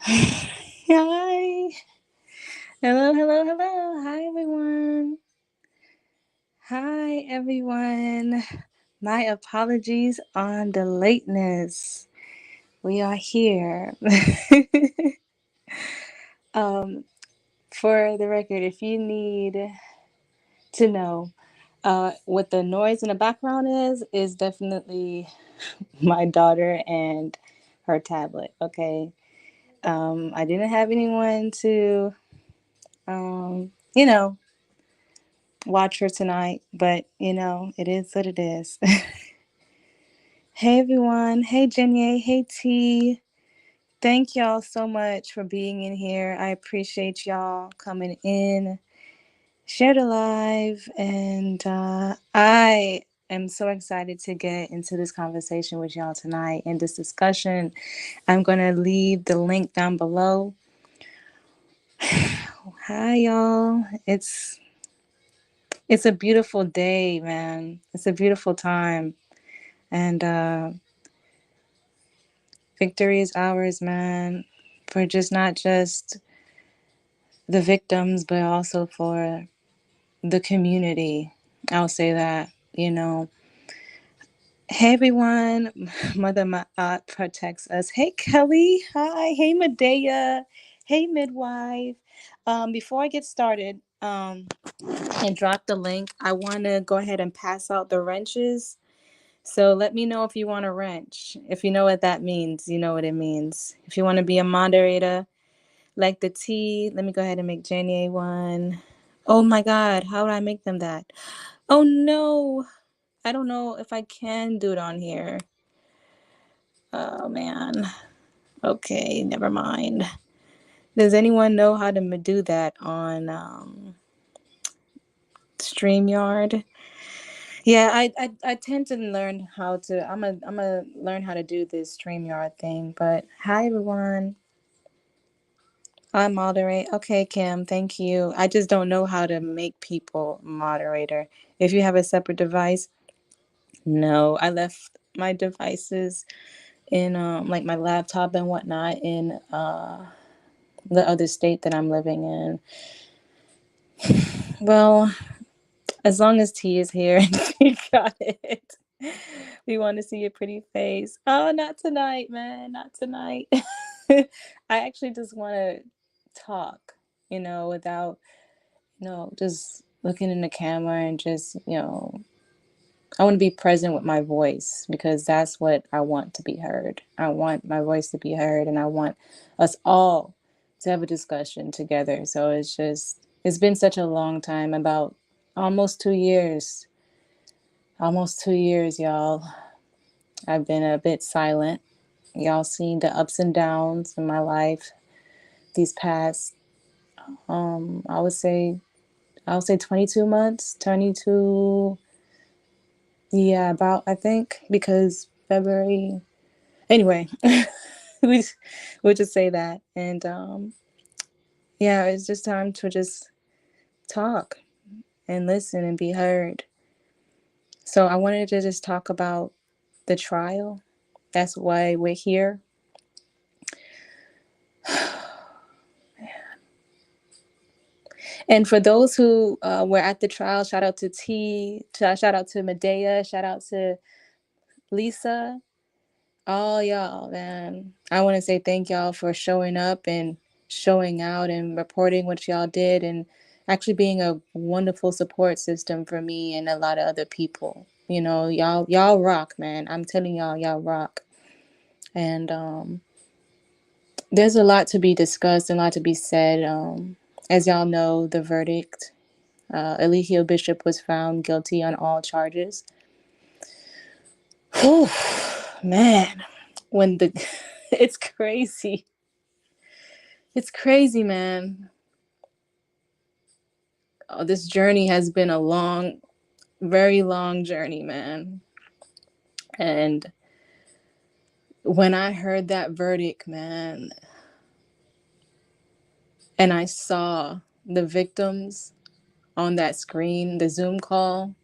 Hi. Hello, hello, hello. Hi, everyone. Hi, everyone. My apologies on the lateness. We are here. um, for the record, if you need to know what the noise in the background is definitely my daughter and her tablet. Okay. I didn't have anyone to, you know, watch her tonight, but it is what it is. Hey everyone. Hey Jenaé. Hey T. Thank y'all so much for being in here. I appreciate y'all coming in. Share the live. And I am so excited to get into this conversation with y'all tonight and this discussion. I'm going to leave the link down below. Hi y'all. It's a beautiful day, man. It's a beautiful time. And victory is ours, man, for just not just the victims, but also for the community. I'll say that. Hey, everyone. Mother Ma'at protects us. Hey, Kelly. Hi. Hey, Medea. Hey, Midwife. Before I get started and drop the link, I want to go ahead and pass out the wrenches. So let me know if you want a wrench. If you know what that means, you know what it means. If you want to be a moderator, like the T, let me go ahead and make January one. Oh my God, how would I make them that? Oh no, I don't know if I can do it on here. Oh man. Okay, never mind. Does anyone know how to do that on StreamYard? Yeah, I tend to learn how to. I'm a learn how to do this StreamYard thing. But hi everyone, I moderate. Okay, Kim, thank you. I just don't know how to make people moderator. If you have a separate device, no, I left my devices in like my laptop and whatnot in the other state that I'm living in. Well, as long as T is here, you got it. We want to see your pretty face. Oh, not tonight, man. Not tonight. I actually just want to talk, without, just looking in the camera and just, I want to be present with my voice because that's what I want to be heard. I want my voice to be heard and I want us all to have a discussion together. So it's been such a long time, about almost 2 years. Almost 2 years, y'all. I've been a bit silent. Y'all seen the ups and downs in my life these past, I would say 22 months, 22, yeah, about, I think, because February, anyway, we, we'll just say that. And yeah, it's just time to just talk and listen and be heard. So I wanted to just talk about the trial. That's why we're here. And for those who were at the trial, shout out to T, shout out to Medea, shout out to Lisa, all y'all, man. I want to say thank y'all for showing up and showing out and reporting what y'all did and actually being a wonderful support system for me and a lot of other people. Y'all rock, man. I'm telling y'all rock. And there's a lot to be discussed and a lot to be said. As y'all know, the verdict. Eligio Bishop was found guilty on all charges. Whew, man, when the it's crazy. It's crazy, man. Oh, this journey has been a long, very long journey, man. And when I heard that verdict, man, and I saw the victims on that screen, the Zoom call,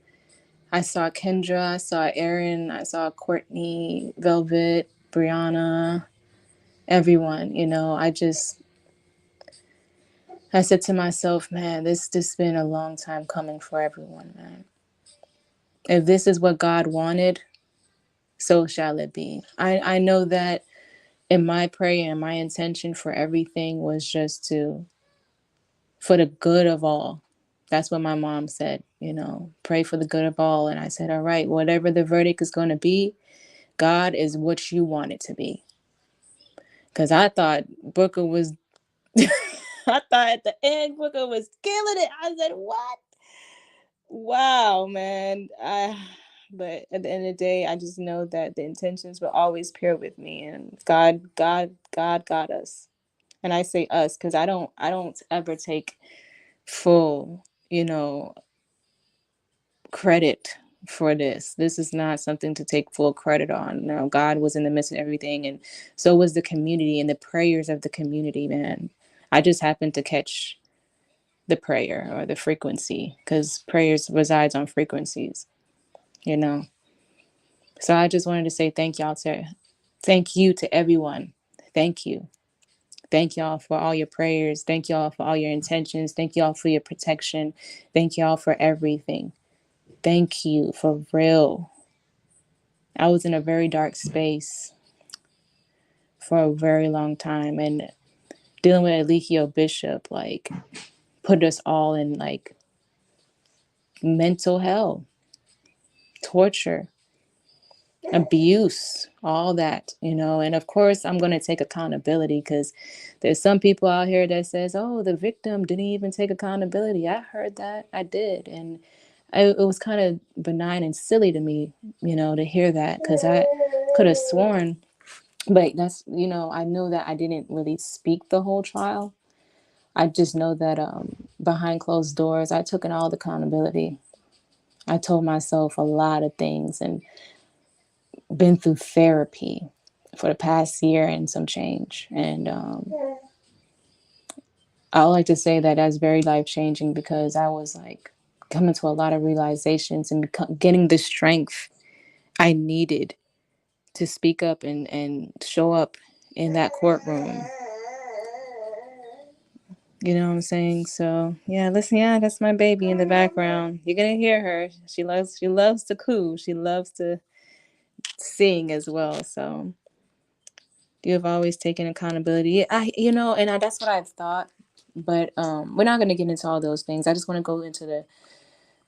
I saw Kendra, I saw Aaron, I saw Courtney, Velvet, Brianna, everyone, I said to myself, man, this been a long time coming for everyone, man. If this is what God wanted, so shall it be. I know that in my prayer and my intention for everything was just to, for the good of all. That's what my mom said, pray for the good of all. And I said, all right, whatever the verdict is going to be, God is what you want it to be. Because I thought Booker was, I thought at the end Booker was killing it. I said, what? Wow, man. But at the end of the day, I just know that the intentions were always pure with me, and God got us. And I say us because I don't ever take full, credit for this. This is not something to take full credit on. No, God was in the midst of everything, and so was the community and the prayers of the community, man. I just happened to catch the prayer or the frequency because prayers resides on frequencies, you know. So I just wanted to say thank you to everyone. Thank you. Thank y'all for all your prayers. Thank y'all for all your intentions. Thank y'all for your protection. Thank y'all for everything. Thank you for real. I was in a very dark space for a very long time, and dealing with Eligio Bishop like put us all in like mental hell, torture, abuse, all that, and of course I'm going to take accountability because there's some people out here that says, oh, the victim didn't even take accountability. I heard that. I did. And it was kind of benign and silly to me, to hear that, because I could have sworn, but that's, I know that I didn't really speak the whole trial. I just know that behind closed doors I took in all the accountability. I told myself a lot of things and been through therapy for the past year and some change. And I like to say that that's very life changing because I was like coming to a lot of realizations and getting the strength I needed to speak up and show up in that courtroom. You know what I'm saying? So yeah, listen, yeah, that's my baby in the background. You're gonna hear her. She loves to coo. She loves to sing as well. So you have always taken accountability. That's what I've thought. But we're not gonna get into all those things. I just want to go into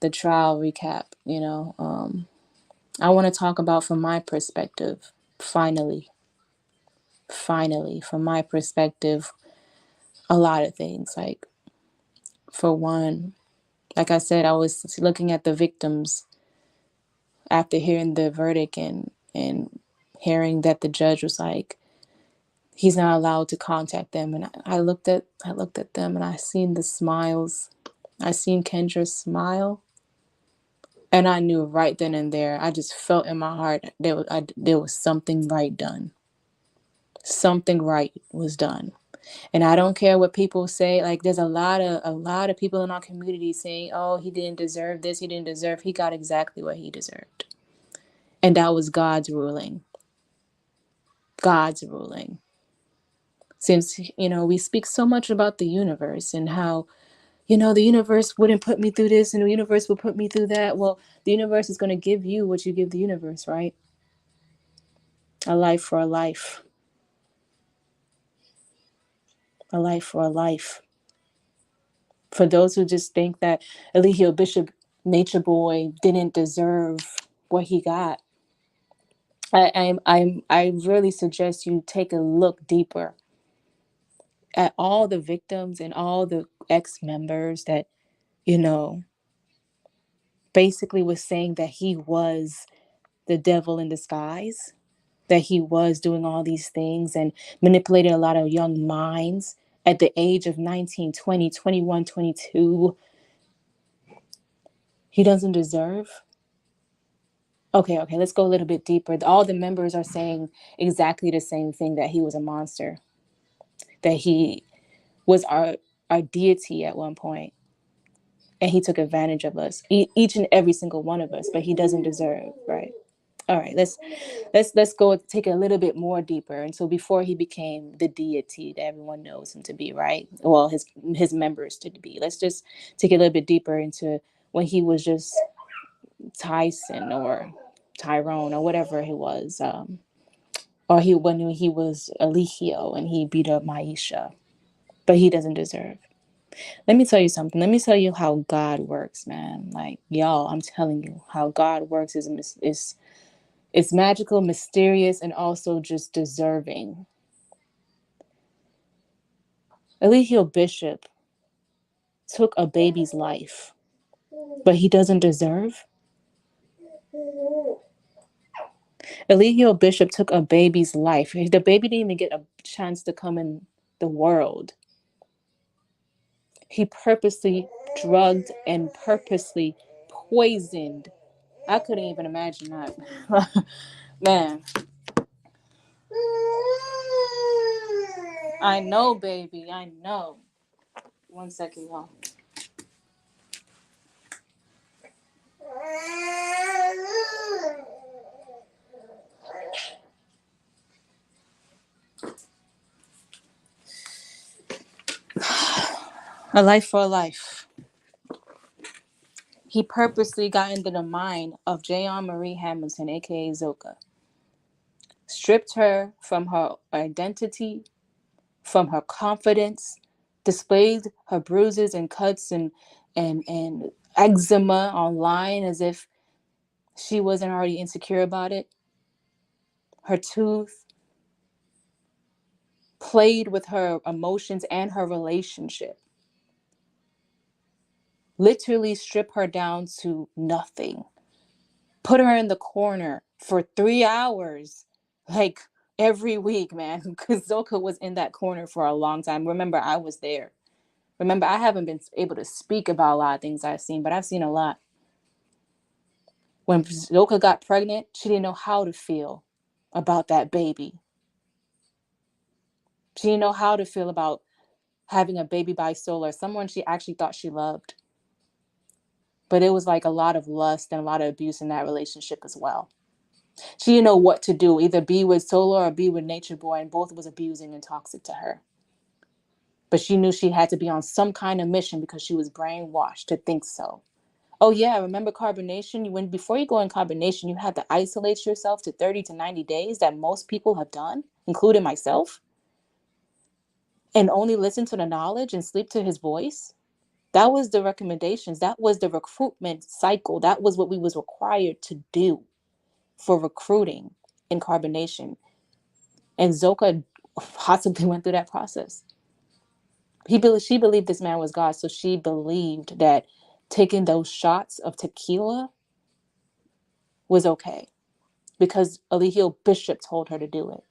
the trial recap. I want to talk about from my perspective. Finally, from my perspective, a lot of things. Like for one, like I said, I was looking at the victims after hearing the verdict and hearing that the judge was like, he's not allowed to contact them. And I looked at them and I seen the smiles. I seen Kendra smile, and I knew right then and there. I just felt in my heart there was something right done. Something right was done. And I don't care what people say. Like there's a lot of people in our community saying, "Oh, he didn't deserve this. He didn't deserve." He got exactly what he deserved, and that was God's ruling. God's ruling. Since we speak so much about the universe and how the universe wouldn't put me through this and the universe will put me through that. Well, the universe is going to give you what you give the universe, right? A life for a life. A life for a life. For those who just think that Eligio Bishop, Nature Boy, didn't deserve what he got, I really suggest you take a look deeper at all the victims and all the ex-members that, you know, basically was saying that he was the devil in disguise, that he was doing all these things and manipulating a lot of young minds at the age of 19, 20, 21, 22. He doesn't deserve. Okay, let's go a little bit deeper. All the members are saying exactly the same thing, that he was a monster, that he was our deity at one point, and he took advantage of us, each and every single one of us, but he doesn't deserve, right? All right, let's go take it a little bit more deeper. And so before he became the deity that everyone knows him to be, right? Well, his members to be. Let's just take it a little bit deeper into when he was just Tyson or Tyrone or whatever he was, or he when he was Eligio and he beat up Maisha, but he doesn't deserve. Let me tell you something. Let me tell you how God works, man. Like y'all, I'm telling you how God works is it's magical, mysterious, and also just deserving. Eligio Bishop took a baby's life, but he doesn't deserve. Eligio Bishop took a baby's life. The baby didn't even get a chance to come in the world. He purposely drugged and purposely poisoned. I couldn't even imagine that. Man, I know, baby. I know. One second, y'all. A life for a life. He purposely got into the mind of Jayon Marie Hamilton, aka Zoka, stripped her from her identity, from her confidence, displayed her bruises and cuts and eczema online as if she wasn't already insecure about it. Her tooth, played with her emotions and her relationship. Literally strip her down to nothing. Put her in the corner for 3 hours, like every week, man. Because Zoka was in that corner for a long time. Remember, I was there. Remember, I haven't been able to speak about a lot of things I've seen, but I've seen a lot. When Zoka got pregnant, she didn't know how to feel about that baby. She didn't know how to feel about having a baby by soul or someone she actually thought she loved. But it was like a lot of lust and a lot of abuse in that relationship as well. She didn't know what to do, either be with Solo or be with Nature Boy, and both was abusing and toxic to her. But she knew she had to be on some kind of mission because she was brainwashed to think so. Oh yeah, remember carbonation? When before you go in carbonation, you had to isolate yourself to 30 to 90 days that most people have done, including myself, and only listen to the knowledge and sleep to his voice. That was the recommendations. That was the recruitment cycle. That was what we was required to do for recruiting in carbonation. And Zoka possibly went through that process. She believed this man was God, so she believed that taking those shots of tequila was okay because Eligio Bishop told her to do it.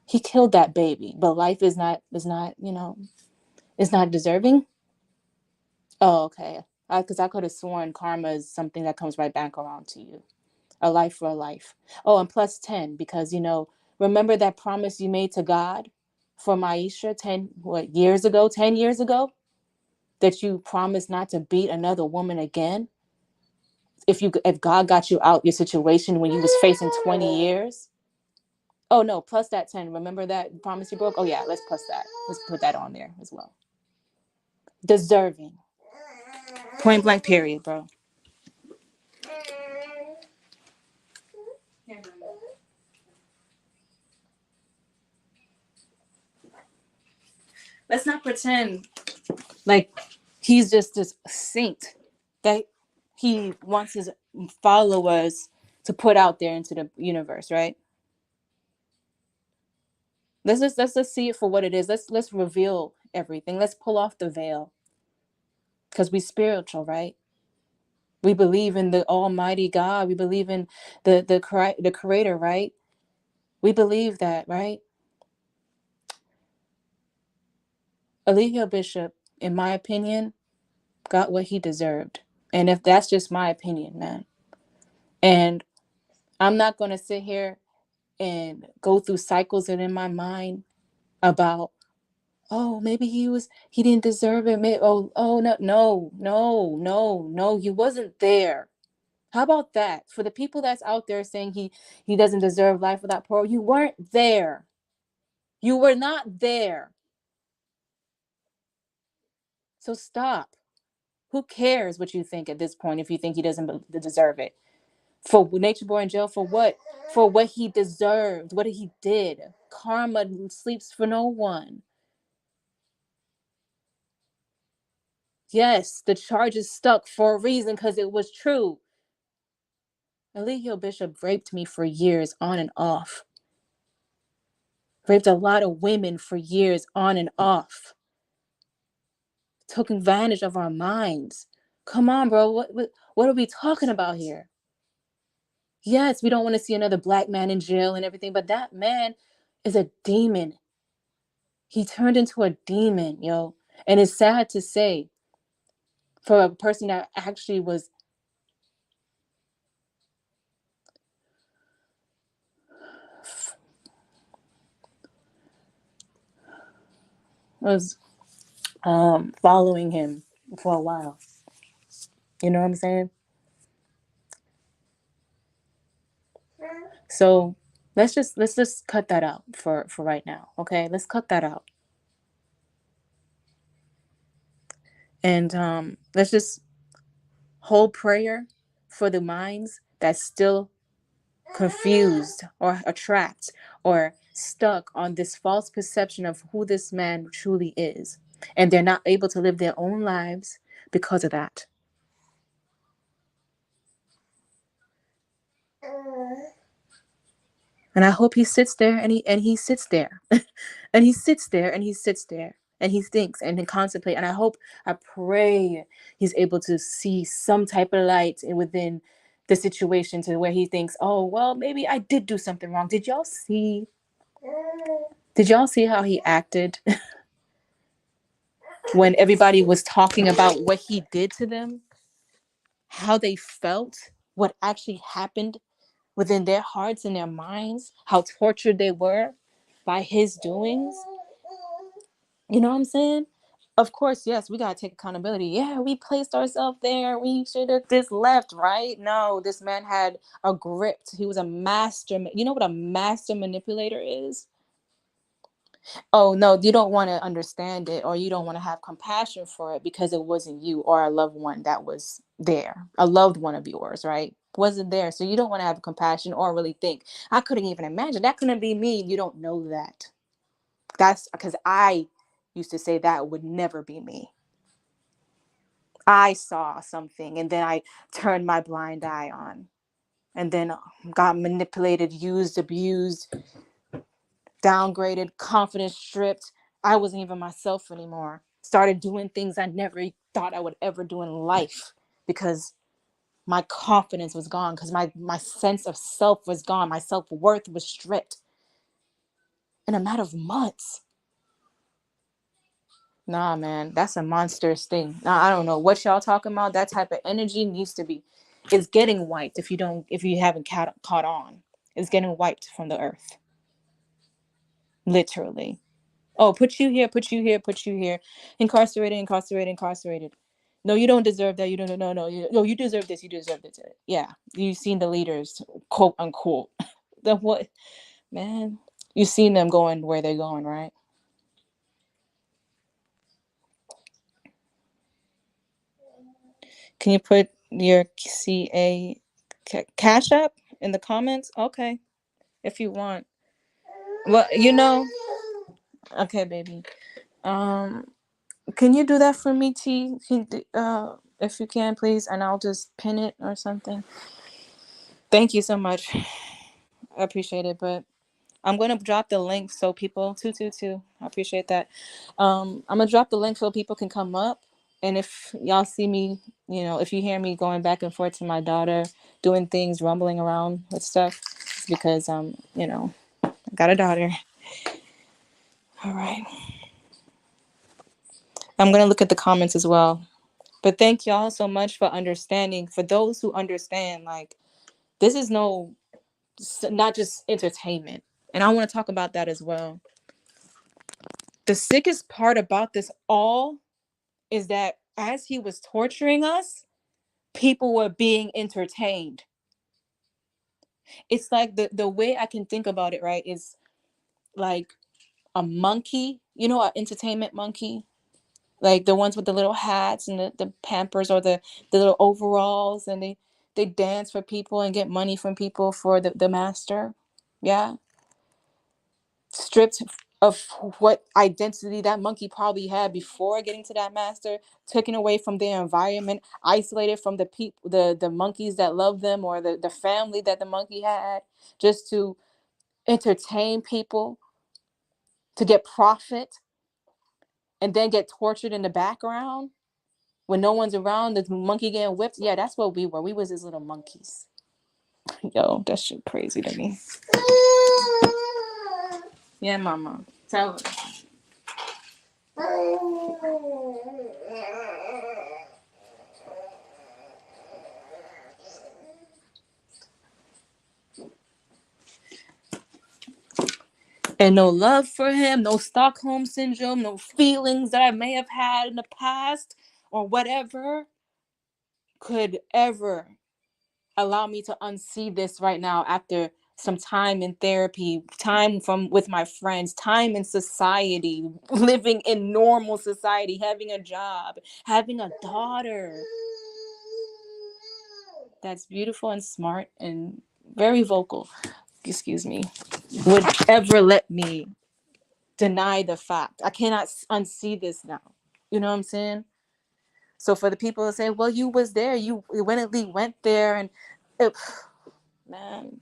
He killed that baby, but life is not deserving. Oh, okay. Because I could have sworn karma is something that comes right back around to you. A life for a life. Oh, and plus 10, because, remember that promise you made to God for Maisha 10 years ago, 10 years ago, that you promised not to beat another woman again? If God got you out your situation when you was facing 20 years. Oh, no, plus that 10. Remember that promise you broke? Oh, yeah, let's plus that. Let's put that on there as well. Deserving. Point blank period, bro. Let's not pretend like he's just this saint that he wants his followers to put out there into the universe, right? Let's just see it for what it is. Let's reveal everything. Let's pull off the veil. Because we spiritual, right? We believe in the Almighty God. We believe in the Creator, right? We believe that, right? Eligio Bishop, in my opinion, got what he deserved. And if that's just my opinion, man. And I'm not going to sit here and go through cycles in my mind about, oh, maybe he didn't deserve it. Maybe, oh no, no, no, no, no, he wasn't there. How about that? For the people that's out there saying he doesn't deserve life without parole, you weren't there. You were not there. So stop. Who cares what you think at this point if you think he doesn't deserve it? For Nature Boy in jail for what? For what he deserved, what he did. Karma sleeps for no one. Yes, the charges stuck for a reason because it was true. Eligio Bishop raped me for years on and off. Raped a lot of women for years on and off. Took advantage of our minds. Come on, bro. What are we talking about here? Yes, we don't want to see another black man in jail and everything, but that man is a demon. He turned into a demon, yo. And it's sad to say for a person that actually was following him for a while. You know what I'm saying? So let's just cut that out for right now. Okay, let's cut that out. And let's just hold prayer for the minds that's still confused or trapped or stuck on this false perception of who this man truly is. And they're not able to live their own lives because of that. And I hope he sits there and he sits there. And he sits there and he sits there and he thinks and he contemplates. And I pray he's able to see some type of light within the situation to where he thinks, oh, well, maybe I did do something wrong. Did y'all see how he acted when everybody was talking about what he did to them? How they felt? What actually happened within their hearts and their minds? How tortured they were by his doings? You know what I'm saying? Of course, yes, we gotta take accountability. Yeah, we placed ourselves there. We should have just left, right? No, this man had a grip. He was a master. You know what a master manipulator is? Oh no, you don't want to understand it, or you don't want to have compassion for it because it wasn't you or a loved one that was there. A loved one of yours, right? Wasn't there. So you don't want to have compassion or really think, I couldn't even imagine. That couldn't be me. You don't know that. That's because I used to say that would never be me. I saw something and then I turned my blind eye on and then got manipulated, used, abused, downgraded, confidence stripped. I wasn't even myself anymore. Started doing things I never thought I would ever do in life because my confidence was gone, because my sense of self was gone. My self-worth was stripped in a matter of months. Nah, man, that's a monstrous thing. Nah, I don't know what y'all talking about. That type of energy needs to be, it's getting wiped if you haven't caught on. It's getting wiped from the earth. Literally. Oh, put you here, put you here, put you here. Incarcerated, incarcerated, incarcerated. No, you don't deserve that. You don't. No, no. No, you deserve this. You deserve this. Yeah, you've seen the leaders, quote unquote. The what, man? You've seen them going where they're going, right? Can you put your cash app in the comments? Okay, if you want. Well, okay, baby. Um, can you do that for me, T? If you can, please, and I'll just pin it or something. Thank you so much. I appreciate it, but I'm gonna drop the link so people 222. I appreciate that. I'm gonna drop the link so people can come up, and if y'all see me, if you hear me going back and forth to my daughter, doing things, rumbling around with stuff, it's because I got a daughter. All right. I'm gonna look at the comments as well. But thank y'all so much for understanding. For those who understand, like this is not just entertainment, and I want to talk about that as well. The sickest part about this all is that as he was torturing us, people were being entertained. It's like the way I can think about it, right, is like a monkey, you know, an entertainment monkey, like the ones with the little hats and the pampers, or the little overalls, and they dance for people and get money from people for the master. Yeah. Stripped of what identity that monkey probably had before getting to that master, taken away from their environment, isolated from the people, the monkeys that love them, or the family that the monkey had, just to entertain people, to get profit, and then get tortured in the background when no one's around, the monkey getting whipped. Yeah, that's what we were. We was these little monkeys. Yo, that shit crazy to me. Yeah, mama. Tell her. And no love for him, no Stockholm syndrome, no feelings that I may have had in the past or whatever could ever allow me to unsee this right now, after some time in therapy, time from with my friends, time in society, living in normal society, having a job, having a daughter that's beautiful and smart and very vocal, excuse me, would ever let me deny the fact. I cannot unsee this now. You know what I'm saying? So for the people that say, well, you was there, you willingly went there, and it, man,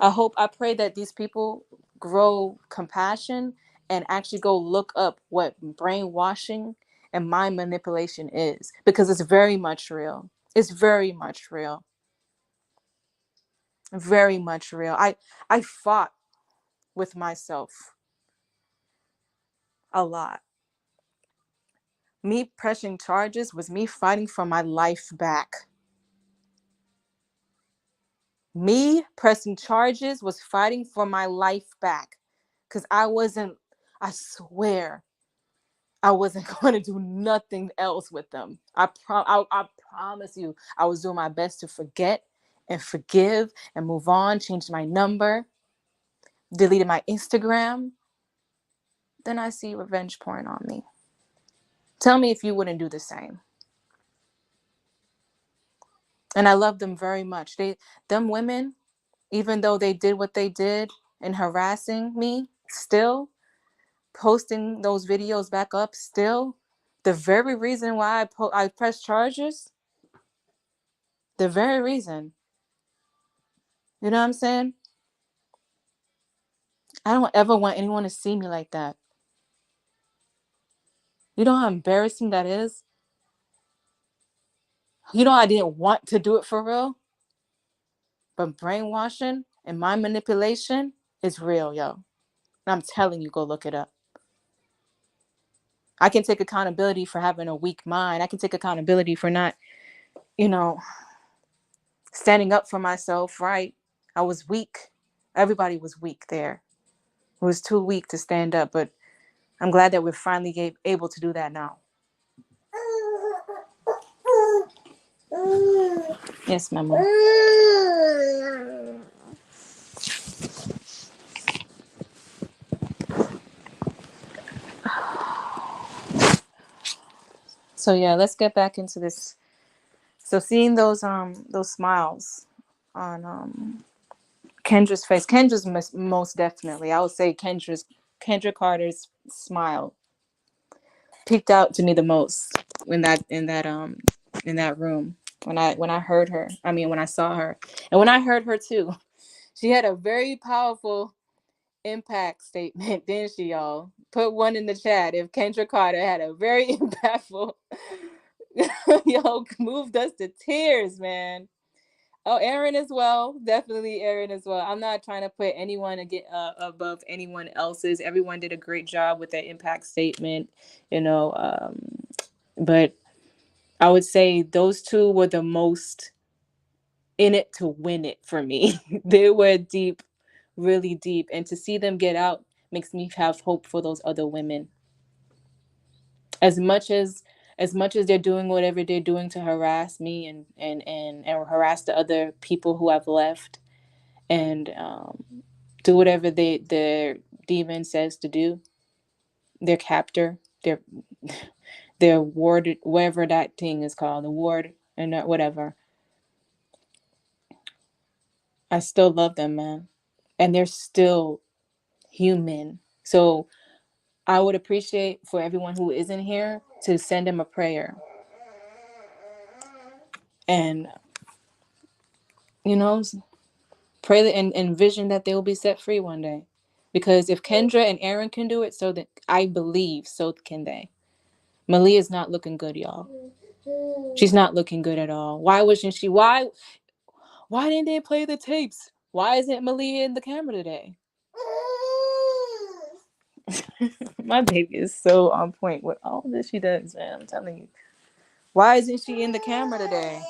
I pray that these people grow compassion and actually go look up what brainwashing and mind manipulation is, because it's very much real. It's very much real. Very much real. I fought with myself a lot. Me pressing charges was me fighting for my life back. Me pressing charges was fighting for my life back. Because I swear, I wasn't going to do nothing else with them. I promise you, I was doing my best to forget and forgive and move on, changed my number, deleted my Instagram. Then I see revenge porn on me. Tell me if you wouldn't do the same. And I love them very much. Them women, even though they did what they did and harassing me, still posting those videos back up, still the very reason why I pressed charges, the very reason. You know what I'm saying? I don't ever want anyone to see me like that. You know how embarrassing that is? You know I didn't want to do it for real, but brainwashing and mind manipulation is real, yo. And I'm telling you, go look it up. I can take accountability for having a weak mind. I can take accountability for not, you know, standing up for myself, right? I was weak. Everybody was weak there. It was too weak to stand up, but I'm glad that we're finally able to do that now. Yes, Mama. So yeah, let's get back into this. So seeing those smiles on Kendra's face, Kendra's most definitely, I would say Kendra Carter's smile peeked out to me the most in that room when I heard her. I mean, when I saw her, and when I heard her too, she had a very powerful impact statement, didn't she, y'all? Put one in the chat if Kendra Carter had a very impactful, yo, moved us to tears, man. Oh, Aaron as well. Definitely Aaron as well. I'm not trying to put anyone above anyone else's. Everyone did a great job with their impact statement, you know. But I would say those two were the most in it to win it for me. They were deep, really deep. And to see them get out makes me have hope for those other women. As much as as much as they're doing whatever they're doing to harass me and harass the other people who have left, and do whatever their demon says to do, their captor, their ward, whatever that thing is called, the ward and whatever. I still love them, man, and they're still human. So I would appreciate for everyone who isn't here to send them a prayer, and you know, pray that and envision that they will be set free one day. Because if Kendra and Aaron can do it, so that I believe, so can they. Malia's not looking good, y'all. She's not looking good at all. Why wasn't she? Why didn't they play the tapes? Why isn't Malia in the camera today? My baby is so on point with all that she does, man. I'm telling you. Why isn't she in the camera today?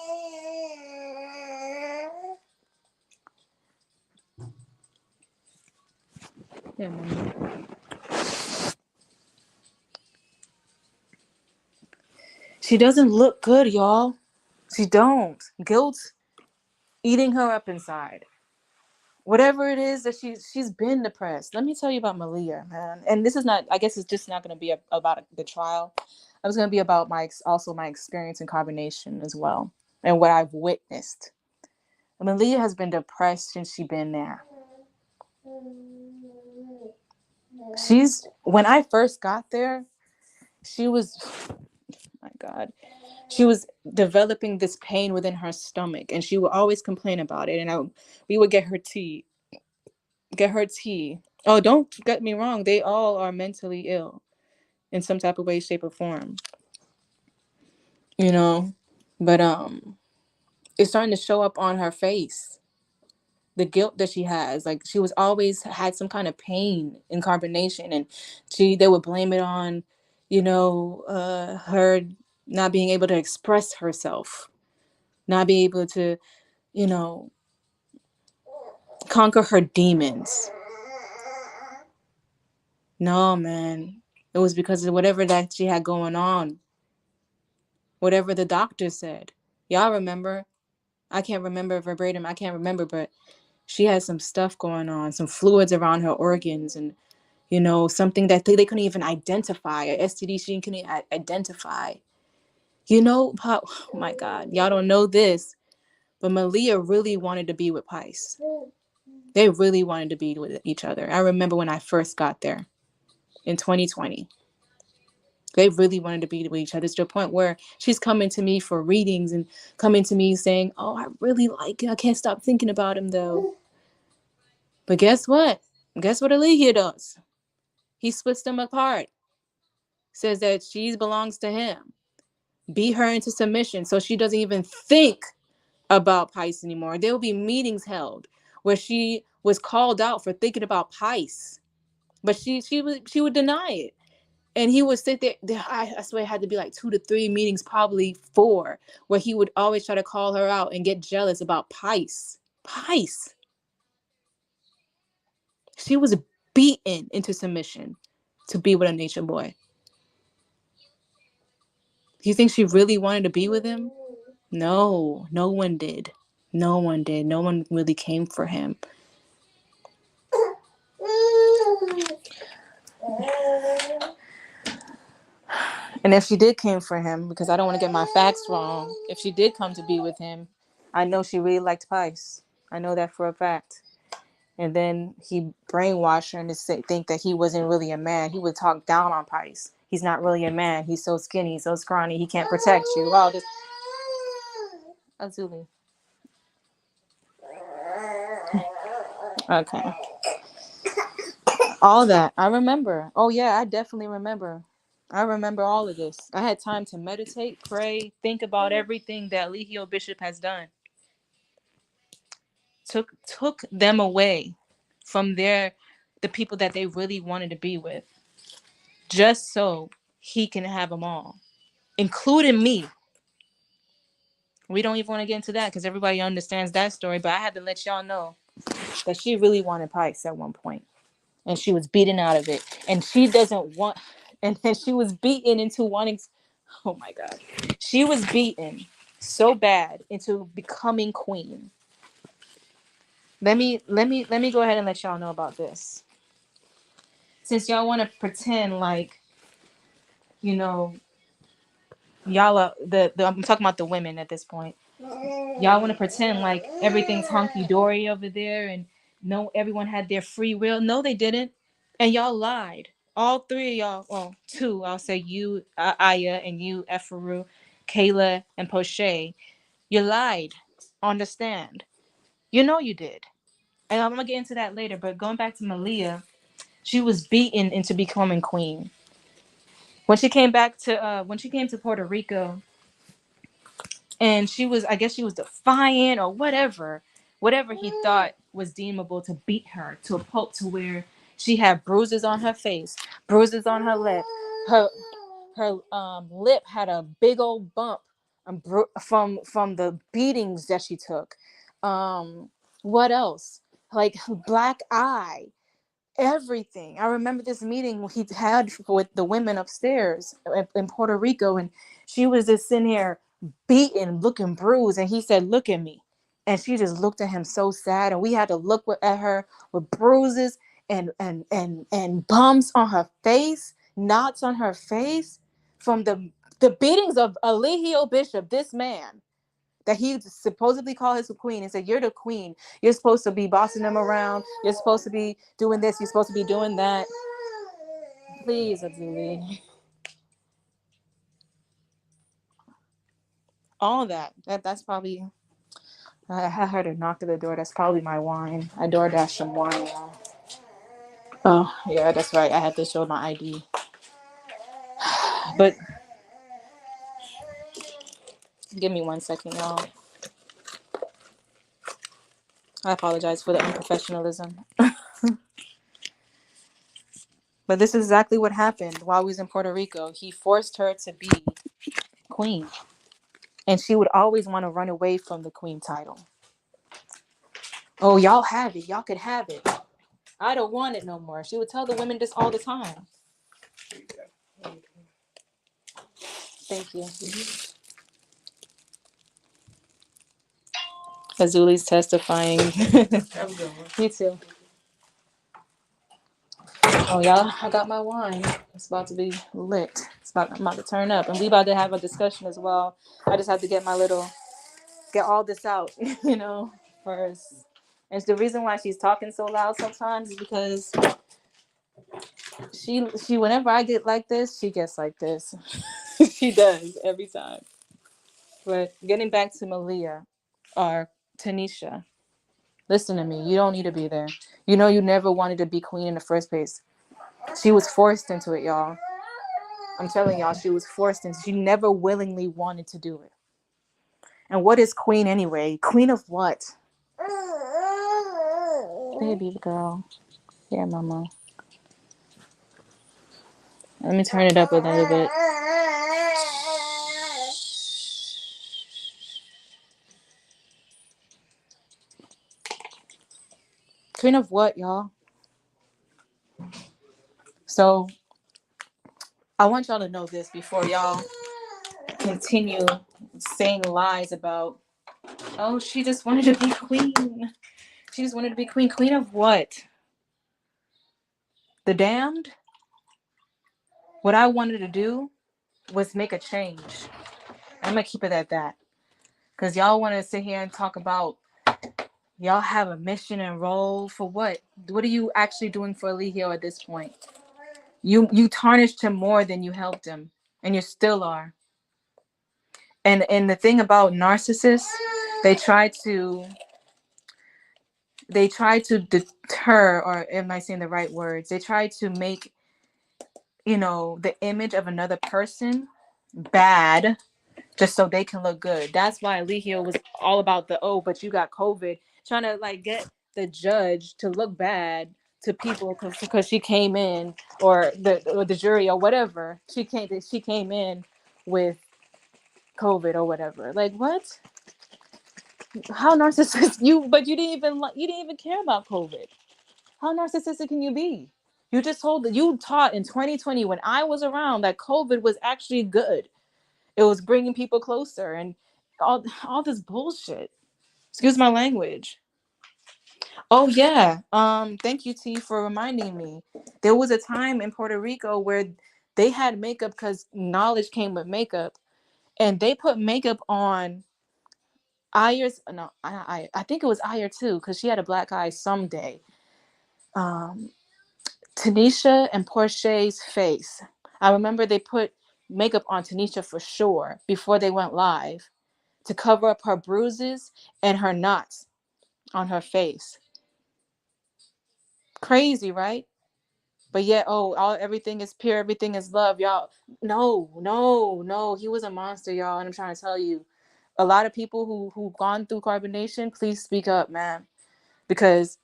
Yeah, man. She doesn't look good, y'all. She don't. Guilt eating her up inside. Whatever it is that she's been depressed. Let me tell you about Malia, man. And this is not. I guess it's just not going to be about the trial. It was going to be about my experience in carbonation as well, and what I've witnessed. Malia has been depressed since she's been there. When I first got there, she was, my God, she was developing this pain within her stomach, and she would always complain about it. And we would get her tea. Oh, don't get me wrong. They all are mentally ill in some type of way, shape, or form. You know, but it's starting to show up on her face. The guilt that she has, like she was always had some kind of pain in carbonation, and they would blame it on, her not being able to express herself, not being able to, you know, conquer her demons. No, man. It was because of whatever that she had going on. Whatever the doctor said. Y'all remember? I can't remember verbatim. I can't remember, but she had some stuff going on, some fluids around her organs, and, something that they couldn't even identify. An STD she couldn't identify. Oh my God. Y'all don't know this, but Malia really wanted to be with Pice. They really wanted to be with each other. I remember when I first got there in 2020. They really wanted to be with each other to the point where she's coming to me for readings and coming to me saying, oh, I really like it. I can't stop thinking about him, though. But guess what? Guess what Eligio does? He splits them apart. Says that she belongs to him. Beat her into submission so she doesn't even think about Pice anymore. There will be meetings held where she was called out for thinking about Pice. But she would deny it. And he would sit there. I swear it had to be like 2 to 3 meetings, probably 4, where he would always try to call her out and get jealous about Pice. Pice. She was beaten into submission to be with a nature boy. Do you think she really wanted to be with him? No, no one did. No one did. No one really came for him. And if she did came for him, because I don't want to get my facts wrong, if she did come to be with him, I know she really liked Pice. I know that for a fact. And then he brainwashed her to think that he wasn't really a man. He would talk down on Pice. He's not really a man. He's so skinny, so scrawny. He can't protect you. All this. Azuli. Okay. All that. I remember. Oh, yeah, I definitely remember. I remember all of this. I had time to meditate, pray, think about everything that Eligio Bishop has done. Took them away from the people that they really wanted to be with, just so he can have them all, including me. We don't even want to get into that because everybody understands that story, but I had to let y'all know that she really wanted Pice at one point, and she was beaten out of it, and she doesn't want, and then she was beaten into wanting. Oh my God. She was beaten so bad into becoming queen. Let me go ahead and let y'all know about this. Since y'all want to pretend like, you know, y'all are the I'm talking about the women at this point. Y'all want to pretend like everything's hunky dory over there and no everyone had their free will. No, they didn't. And y'all lied. All three of y'all, well, two, I'll say you, Aya, and you, Efaru, Kayla, and Poche. You lied on the stand. You know you did. And I'm gonna get into that later, but going back to Malia, she was beaten into becoming queen. When she came to Puerto Rico, and she was, I guess she was defiant or whatever he thought was deemable to beat her to a pulp to where she had bruises on her face, bruises on her lip. Her lip had a big old bump from the beatings that she took. What else? Like black eye, everything. I remember this meeting he had with the women upstairs in Puerto Rico, and she was just sitting here beaten, looking bruised, and he said, "Look at me," and she just looked at him so sad, and we had to look at her with bruises and bumps on her face, knots on her face from the beatings of Eligio Bishop, this man that he supposedly called his queen and said, "You're the queen. You're supposed to be bossing them around. You're supposed to be doing this. You're supposed to be doing that." Please, Azuli. All that's probably, I heard a knock at the door. That's probably my wine. I door dashed some wine, y'all. Oh, yeah, that's right. I had to show my ID. But give me 1 second, y'all. I apologize for the unprofessionalism. But this is exactly what happened while we was in Puerto Rico. He forced her to be queen. And she would always want to run away from the queen title. "Oh, y'all have it. Y'all could have it. I don't want it no more." She would tell the women this all the time. Thank you. Azuli's testifying. Me too. Oh, y'all, I got my wine. It's about to be lit. I'm about to turn up. And we about to have a discussion as well. I just have to get all this out, first. And it's the reason why she's talking so loud sometimes is because she whenever I get like this, she gets like this. She does every time. But getting back to Malia or Tanisha, listen to me. You don't need to be there. You know you never wanted to be queen in the first place. She was forced into it, y'all. I'm telling y'all, she was forced into. She never willingly wanted to do it. And what is queen anyway? Queen of what? Baby girl. Yeah, mama. Let me turn it up a little bit. Queen of what, y'all? So I want y'all to know this before y'all continue saying lies about, "Oh, she just wanted to be queen. She just wanted to be queen." Queen of what? The damned? What I wanted to do was make a change. I'm gonna keep it at that. Because y'all want to sit here and talk about y'all have a mission and role for what? What are you actually doing for Eligio at this point? You tarnished him more than you helped him, and you still are. And the thing about narcissists, they try to deter, or am I saying the right words? They try to make the image of another person bad just so they can look good. That's why Eligio was all about the, "Oh, but you got COVID," trying to like get the judge to look bad to people because she came in, or the jury or whatever. She came in with COVID or whatever. Like, what? How narcissistic you? But you didn't even care about COVID. How narcissistic can you be? You taught in 2020 when I was around that COVID was actually good. It was bringing people closer and all this bullshit. Excuse my language. Oh yeah. Thank you, T, for reminding me. There was a time in Puerto Rico where they had makeup because knowledge came with makeup, and they put makeup on Ayer's. No, I think it was Ayer too, because she had a black eye someday. Um, Tanisha and Portia's face. I remember they put makeup on Tanisha for sure before they went live to cover up her bruises and her knots on her face. Crazy, right? But yet, oh, all everything is pure, everything is love, y'all. No, no, no. He was a monster, y'all, and I'm trying to tell you. A lot of people who've gone through carbonation, please speak up, man, because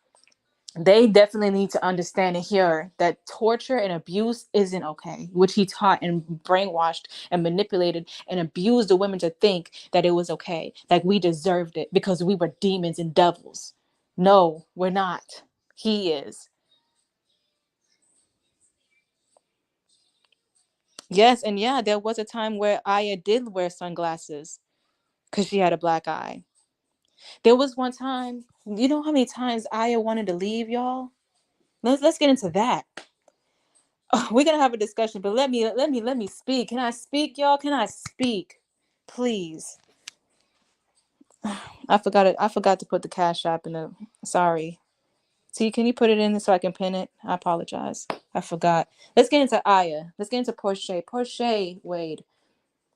they definitely need to understand and hear that torture and abuse isn't okay, which he taught and brainwashed and manipulated and abused the women to think that it was okay, like we deserved it because we were demons and devils. No, we're not. He is. Yes, and yeah, there was a time where Aya did wear sunglasses because she had a black eye. There was one time, you know how many times Aya wanted to leave, y'all? Let's get into that. Oh, we're gonna have a discussion, but let me speak. Can I speak, y'all? Can I speak, please? I forgot it. I forgot to put the cash app in the. Sorry. T, can you put it in so I can pin it? I apologize. I forgot. Let's get into Aya. Let's get into Portia. Portia, Wade.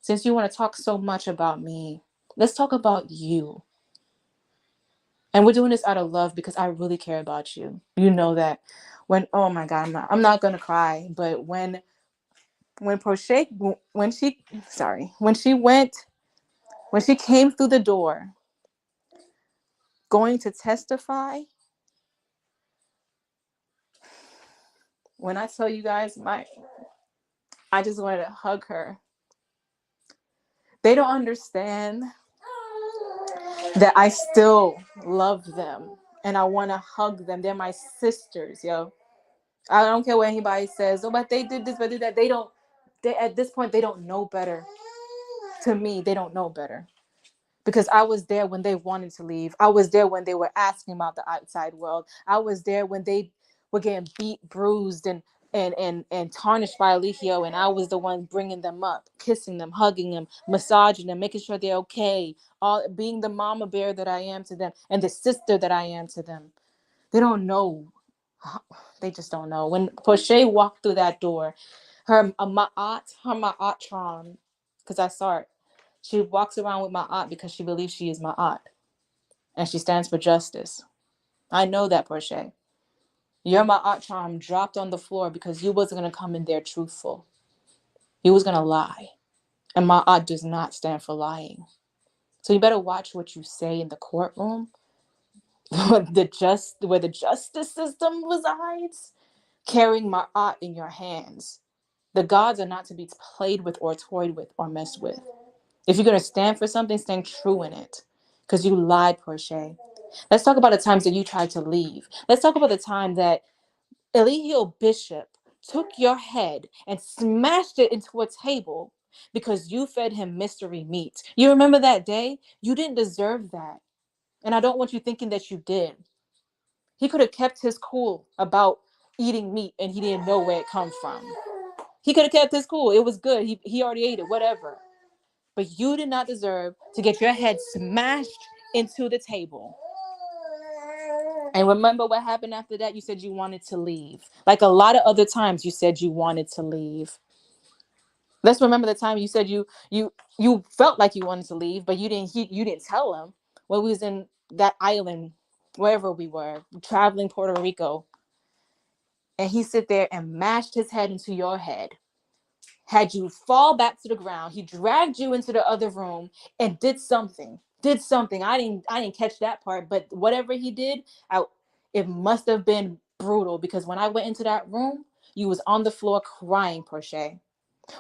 Since you want to talk so much about me, let's talk about you. And we're doing this out of love because I really care about you. You know that. When oh my God, I'm not gonna cry, but when Portia when she sorry when she came through the door going to testify, when I tell you guys I just wanted to hug her. They don't understand that I still love them and I want to hug them. They're my sisters, yo. I don't care what anybody says. Oh, but they did this, but did that. They at this point they don't know better. To me, they don't know better. Because I was there when they wanted to leave. I was there when they were asking about the outside world. I was there when they were getting beat, bruised, and tarnished by Eligio, and I was the one bringing them up, kissing them, hugging them, massaging them, making sure they're okay, all being the mama bear that I am to them and the sister that I am to them. They don't know. They just don't know. When Portia walked through that door, her Tron, because I saw it. She walks around with my aunt because she believes she is my aunt. And she stands for justice. I know that, Portia. Your my aunt charm dropped on the floor because you wasn't going to come in there truthful. You was going to lie. And my aunt does not stand for lying. So you better watch what you say in the courtroom. Where the justice system resides. Carrying my aunt in your hands. The gods are not to be played with or toyed with or messed with. If you're going to stand for something, stand true in it. Because you lied, Portia. Let's talk about the times that you tried to leave. Let's talk about the time that Eligio Bishop took your head and smashed it into a table because you fed him mystery meat. You remember that day? You didn't deserve that. And I don't want you thinking that you did. He could have kept his cool about eating meat and he didn't know where it come from. He could have kept his cool. It was good. He already ate it, whatever. But you did not deserve to get your head smashed into the table. And remember what happened after that? You said you wanted to leave. Like a lot of other times you said you wanted to leave. Let's remember the time you said you felt like you wanted to leave, but you didn't tell him when we was in that island, wherever we were, traveling Puerto Rico. And he sit there and mashed his head into your head. Had you fall back to the ground, he dragged you into the other room and did something. Did something. I didn't catch that part, but whatever he did, it must have been brutal because when I went into that room, you was on the floor crying, Portia,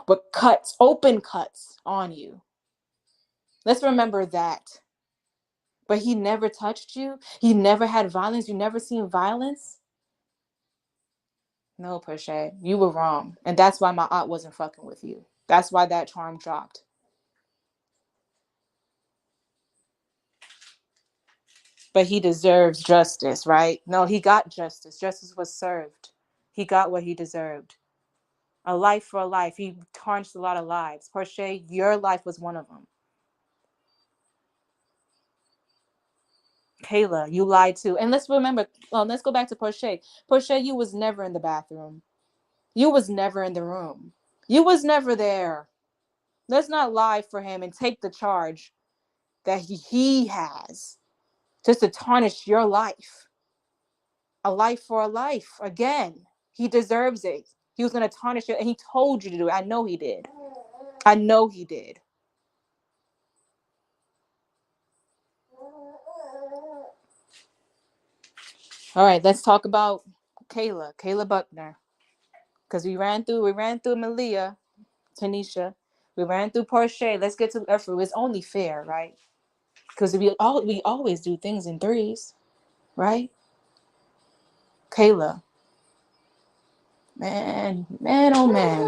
with cuts, open cuts on you. Let's remember that. But he never touched you. He never had violence. You never seen violence. No, Portia, you were wrong, and that's why my aunt wasn't fucking with you. That's why that charm dropped. but he deserves justice, right? No, he got justice. Justice was served. He got what he deserved. A life for a life. He tarnished a lot of lives. Portia, your life was one of them. Kayla, you lied too. And let's remember, let's go back to Portia. Portia, you was never in the bathroom. You was never in the room. You was never there. Let's not lie for him and take the charge that he has just to tarnish your life. A life for a life. Again, he deserves it. He was going to tarnish it, and he told you to do it. I know he did. I know he did. All right, let's talk about Kayla Buckner, because we ran through Malia, Tanisha, we ran through Portia. Let's get to Efru. It's only fair, right? Because we always do things in threes, right? Kayla, man, oh man.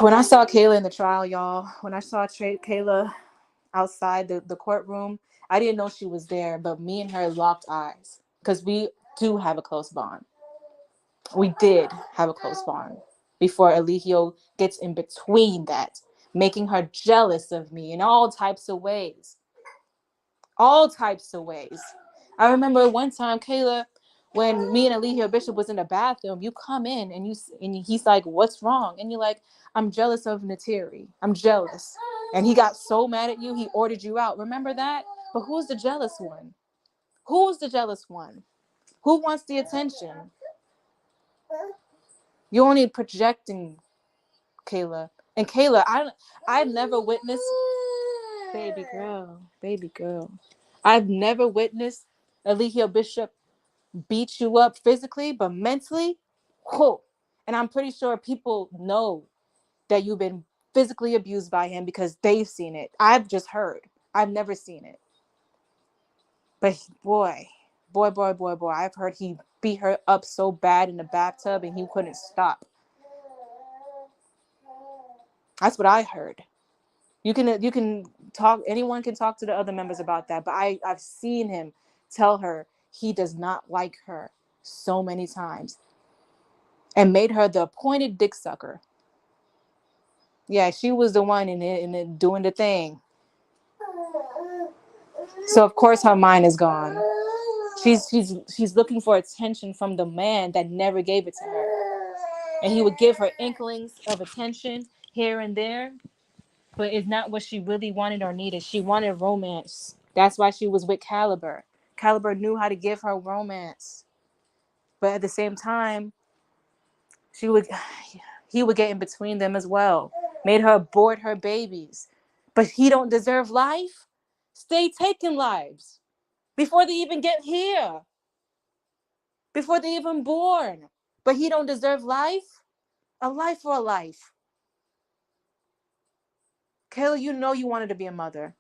When I saw Kayla in the trial, y'all, when I saw Kayla outside the courtroom, I didn't know she was there, but me and her locked eyes because we do have a close bond. We did have a close bond before Eligio gets in between that, making her jealous of me in all types of ways. All types of ways. I remember one time, Kayla, when me and Eligio Bishop was in the bathroom, you come in and he's like, "What's wrong?" And you're like, "I'm jealous of Nateri. I'm jealous." And he got so mad at you, he ordered you out. Remember that? But who's the jealous one? Who's the jealous one? Who wants the attention? You're only projecting, Kayla. And Kayla, I've never witnessed baby girl. I've never witnessed Eligio Bishop beat you up physically, but mentally, whoa. And I'm pretty sure people know that you've been physically abused by him because they've seen it. I've just heard. I've never seen it. But boy, I've heard he beat her up so bad in the bathtub and he couldn't stop. That's what I heard. You can talk. Anyone can talk to the other members about that. But I've seen him tell her he does not like her so many times, and made her the appointed dick sucker. Yeah, she was the one in it doing the thing. So of course her mind is gone. She's looking for attention from the man that never gave it to her, and he would give her inklings of attention here and there, but it's not what she really wanted or needed. She wanted romance. That's why she was with Caliber. Caliber knew how to give her romance, but at the same time, she would he would get in between them as well. Made her abort her babies. But he don't deserve life. Stay taking lives before they even get here, before they even born. But he don't deserve life. A life for a life. Kayla, you know you wanted to be a mother.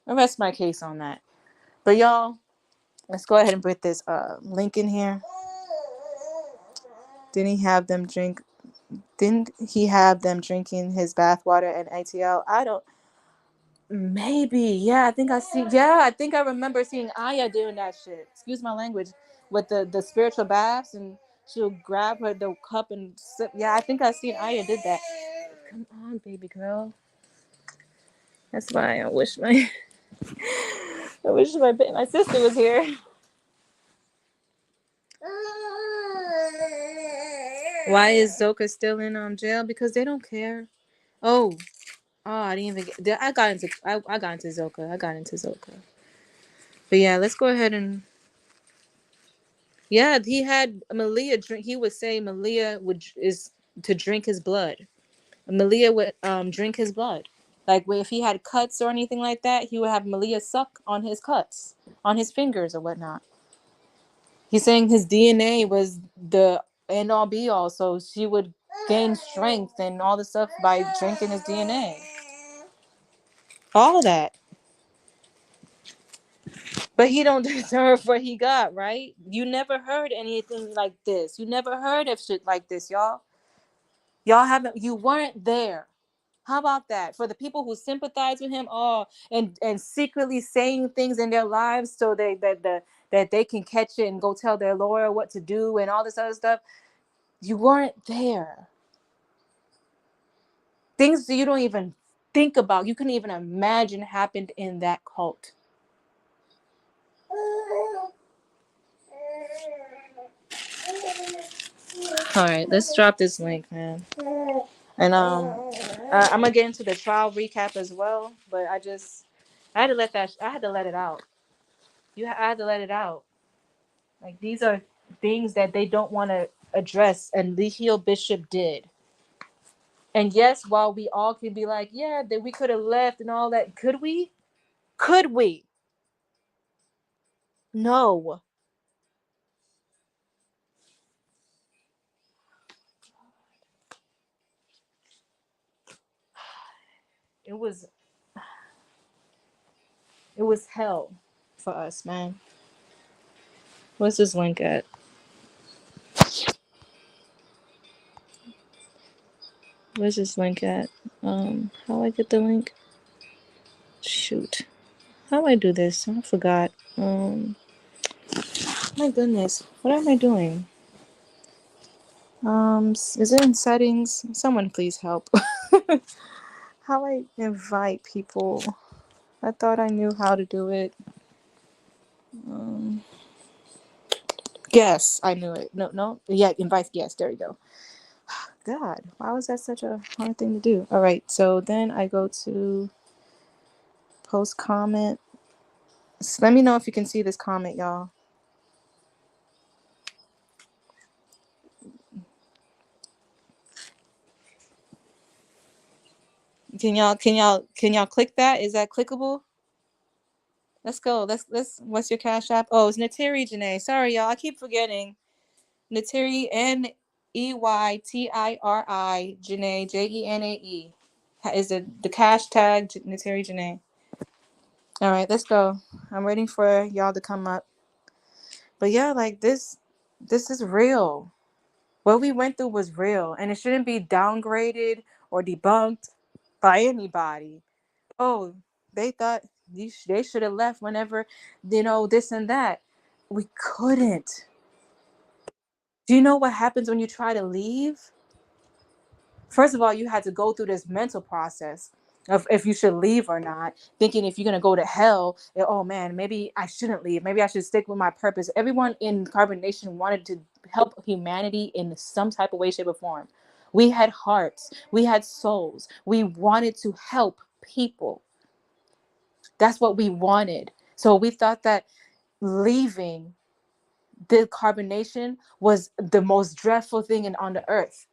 I rest my case on that. But y'all, let's go ahead and put this link in here. Didn't he have them drink? Didn't he have them drinking his bathwater and ATL? I don't. Maybe. Yeah, I think I see. Yeah, I think I remember seeing Aya doing that shit. Excuse my language, with the spiritual baths, and she'll grab her the cup and sip. Yeah, I think I seen Aya did that. Come on, baby girl. That's why I wish my my sister was here. Why is Zoka still in jail? Because they don't care. Oh, I didn't even get. I got into Zoka. I got into Zoka. But yeah, let's go ahead and. Yeah, he had Malia drink. He would say Malia is to drink his blood. Malia would drink his blood. Like if he had cuts or anything like that, he would have Malia suck on his cuts, on his fingers or whatnot. He's saying his DNA was the end all be all, so she would gain strength and all this stuff by drinking his DNA. All of that. But he don't deserve what he got, right? You never heard anything like this. You never heard of shit like this, y'all. Y'all haven't. You weren't there. How about that? For the people who sympathize with him, and secretly saying things in their lives so that they can catch it and go tell their lawyer what to do and all this other stuff. You weren't there. Things that you don't even think about, you couldn't even imagine happened in that cult. All right, let's drop this link, man. And I'm gonna get into the trial recap as well, but I had to I had to let it out. I had to let it out. Like, these are things that they don't want to address, and Eligio Bishop did. And yes, while we all could be like, yeah, that we could have left and all that, could we? Could we? No. It was it was hell for us, man. What's this link at? Where's this link at? How I get the link? Shoot. How do I do this? I forgot. My goodness. What am I doing? Is it in settings? Someone please help. How I invite people? I thought I knew how to do it. Guess I knew it. No. Yeah, invite guest. There you go. God, why was that such a hard thing to do? All right, so then I go to post comment. So let me know if you can see this comment, y'all. Can y'all click that? Is that clickable? Let's go. Let's what's your cash app? Oh, it's Nateri Jenaé. Sorry, y'all. I keep forgetting. Nateri Neytiri Jenaé Jenae. Is the cash tag Nateri Jenaé. All right, let's go. I'm waiting for y'all to come up. But yeah, like this is real. What we went through was real, and it shouldn't be downgraded or debunked by anybody. Oh, they thought they should have left whenever, this and that. We couldn't. Do you know what happens when you try to leave? First of all, you had to go through this mental process of if you should leave or not, thinking if you're going to go to hell, oh man, maybe I shouldn't leave. Maybe I should stick with my purpose. Everyone in Carbon Nation wanted to help humanity in some type of way, shape, or form. We had hearts. We had souls. We wanted to help people. That's what we wanted. So we thought that leaving the carbonation was the most dreadful thing on the earth,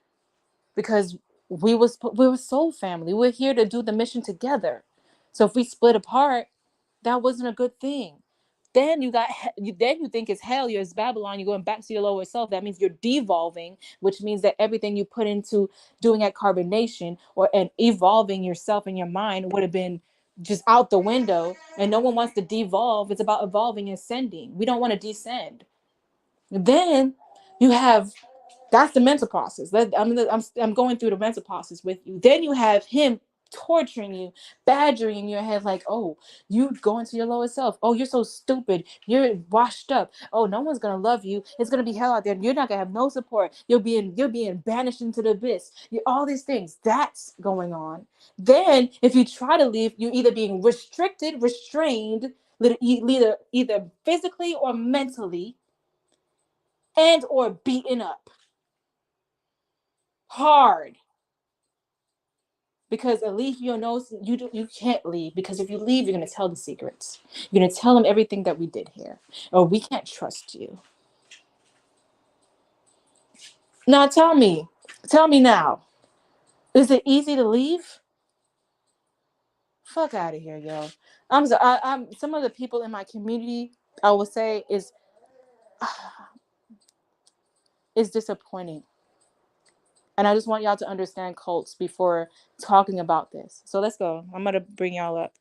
because we were soul family. We're here to do the mission together. So if we split apart, that wasn't a good thing. Then you think it's hell. You're as Babylon. You're going back to your lower self. That means you're devolving, which means that everything you put into doing at carbonation and evolving yourself and your mind would have been just out the window. And no one wants to devolve. It's about evolving and ascending. We don't want to descend. Then you have that's the mental process. I'm going through the mental process with you. Then you have him torturing you, badgering in your head, like, oh, you go into your lowest self. Oh, you're so stupid. You're washed up. Oh, no one's gonna love you. It's gonna be hell out there. You're not gonna have no support. You're being banished into the abyss. All these things. That's going on. Then, if you try to leave, you're either being restricted, restrained, either physically or mentally, and or beaten up hard, because Eligio knows you can't leave, because if you leave, you're going to tell the secrets. You're going to tell them everything that we did here, or we can't trust you. Now tell me now, is it easy to leave? Fuck out of here, yo. I'm some of the people in my community, I will say, is disappointing. And I just want y'all to understand cults before talking about this. So let's go. I'm going to bring y'all up.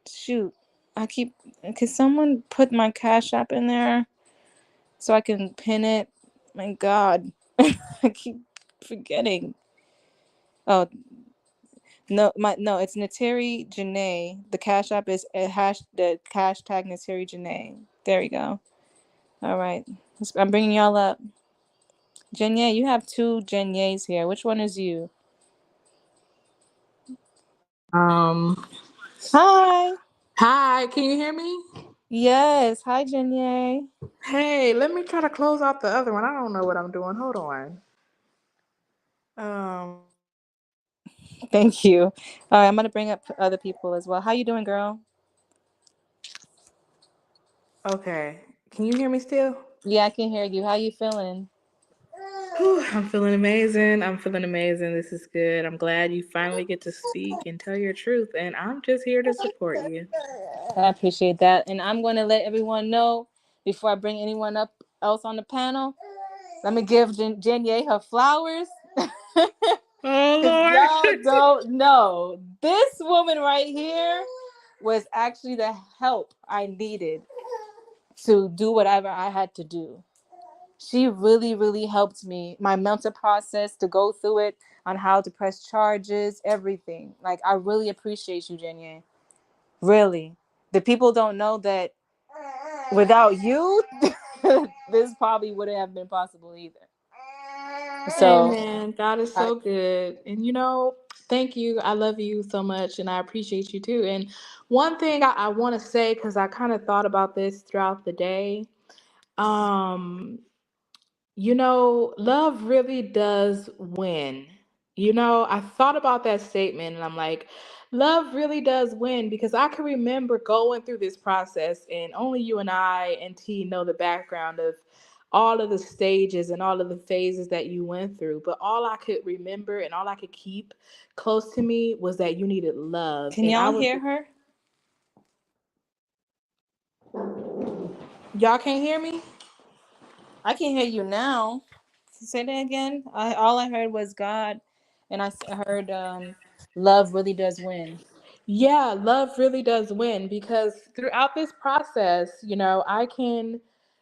Shoot. Can someone put my Cash App in there so I can pin it? My God. I keep forgetting. Oh no, no, it's Nateri Jenaé. The cash app is the hashtag Nateri Jenaé. There we go. All right, I'm bringing y'all up. Jenaé, you have two Jenaés here. Which one is you? Um, Hi. Hi, can you hear me? Yes. Hi, Jenaé. Hey, let me try to close out the other one. I don't know what I'm doing. Hold on. Um, Thank you. All right, I'm gonna bring up other people as well. How you doing, girl? okay. Can you hear me still? Yeah, I can hear you. How you feeling? Whew, I'm feeling amazing. I'm feeling amazing. This is good. I'm glad you finally get to speak and tell your truth, and I'm just here to support you. I appreciate that, and I'm gonna let everyone know before I bring anyone up else on the panel. Let me give Jenaé her flowers. Oh, If Lord. y'all don't know, this woman right here was actually the help I needed to do whatever I had to do. She really, really helped me, my mental process to go through it on how to press charges, everything. Like, I really appreciate you, Jenaé. Really. The people don't know that without you, this probably wouldn't have been possible either. So, Amen. God is I, so good. And thank you. I love you so much and I appreciate you too. And one thing I want to say, because I kind of thought about this throughout the day, um, love really does win. I thought about that statement and I'm like, love really does win because I can remember going through this process and only you and I and T know the background of all of the stages and all of the phases that you went through. But all I could remember and all I could keep close to me was that you needed love. can And I y'all was, hear her? y'all can't hear me? I can hear you now. Say that again. All I heard was God, and heard love really does win. Yeah, love really does win because throughout this process, I can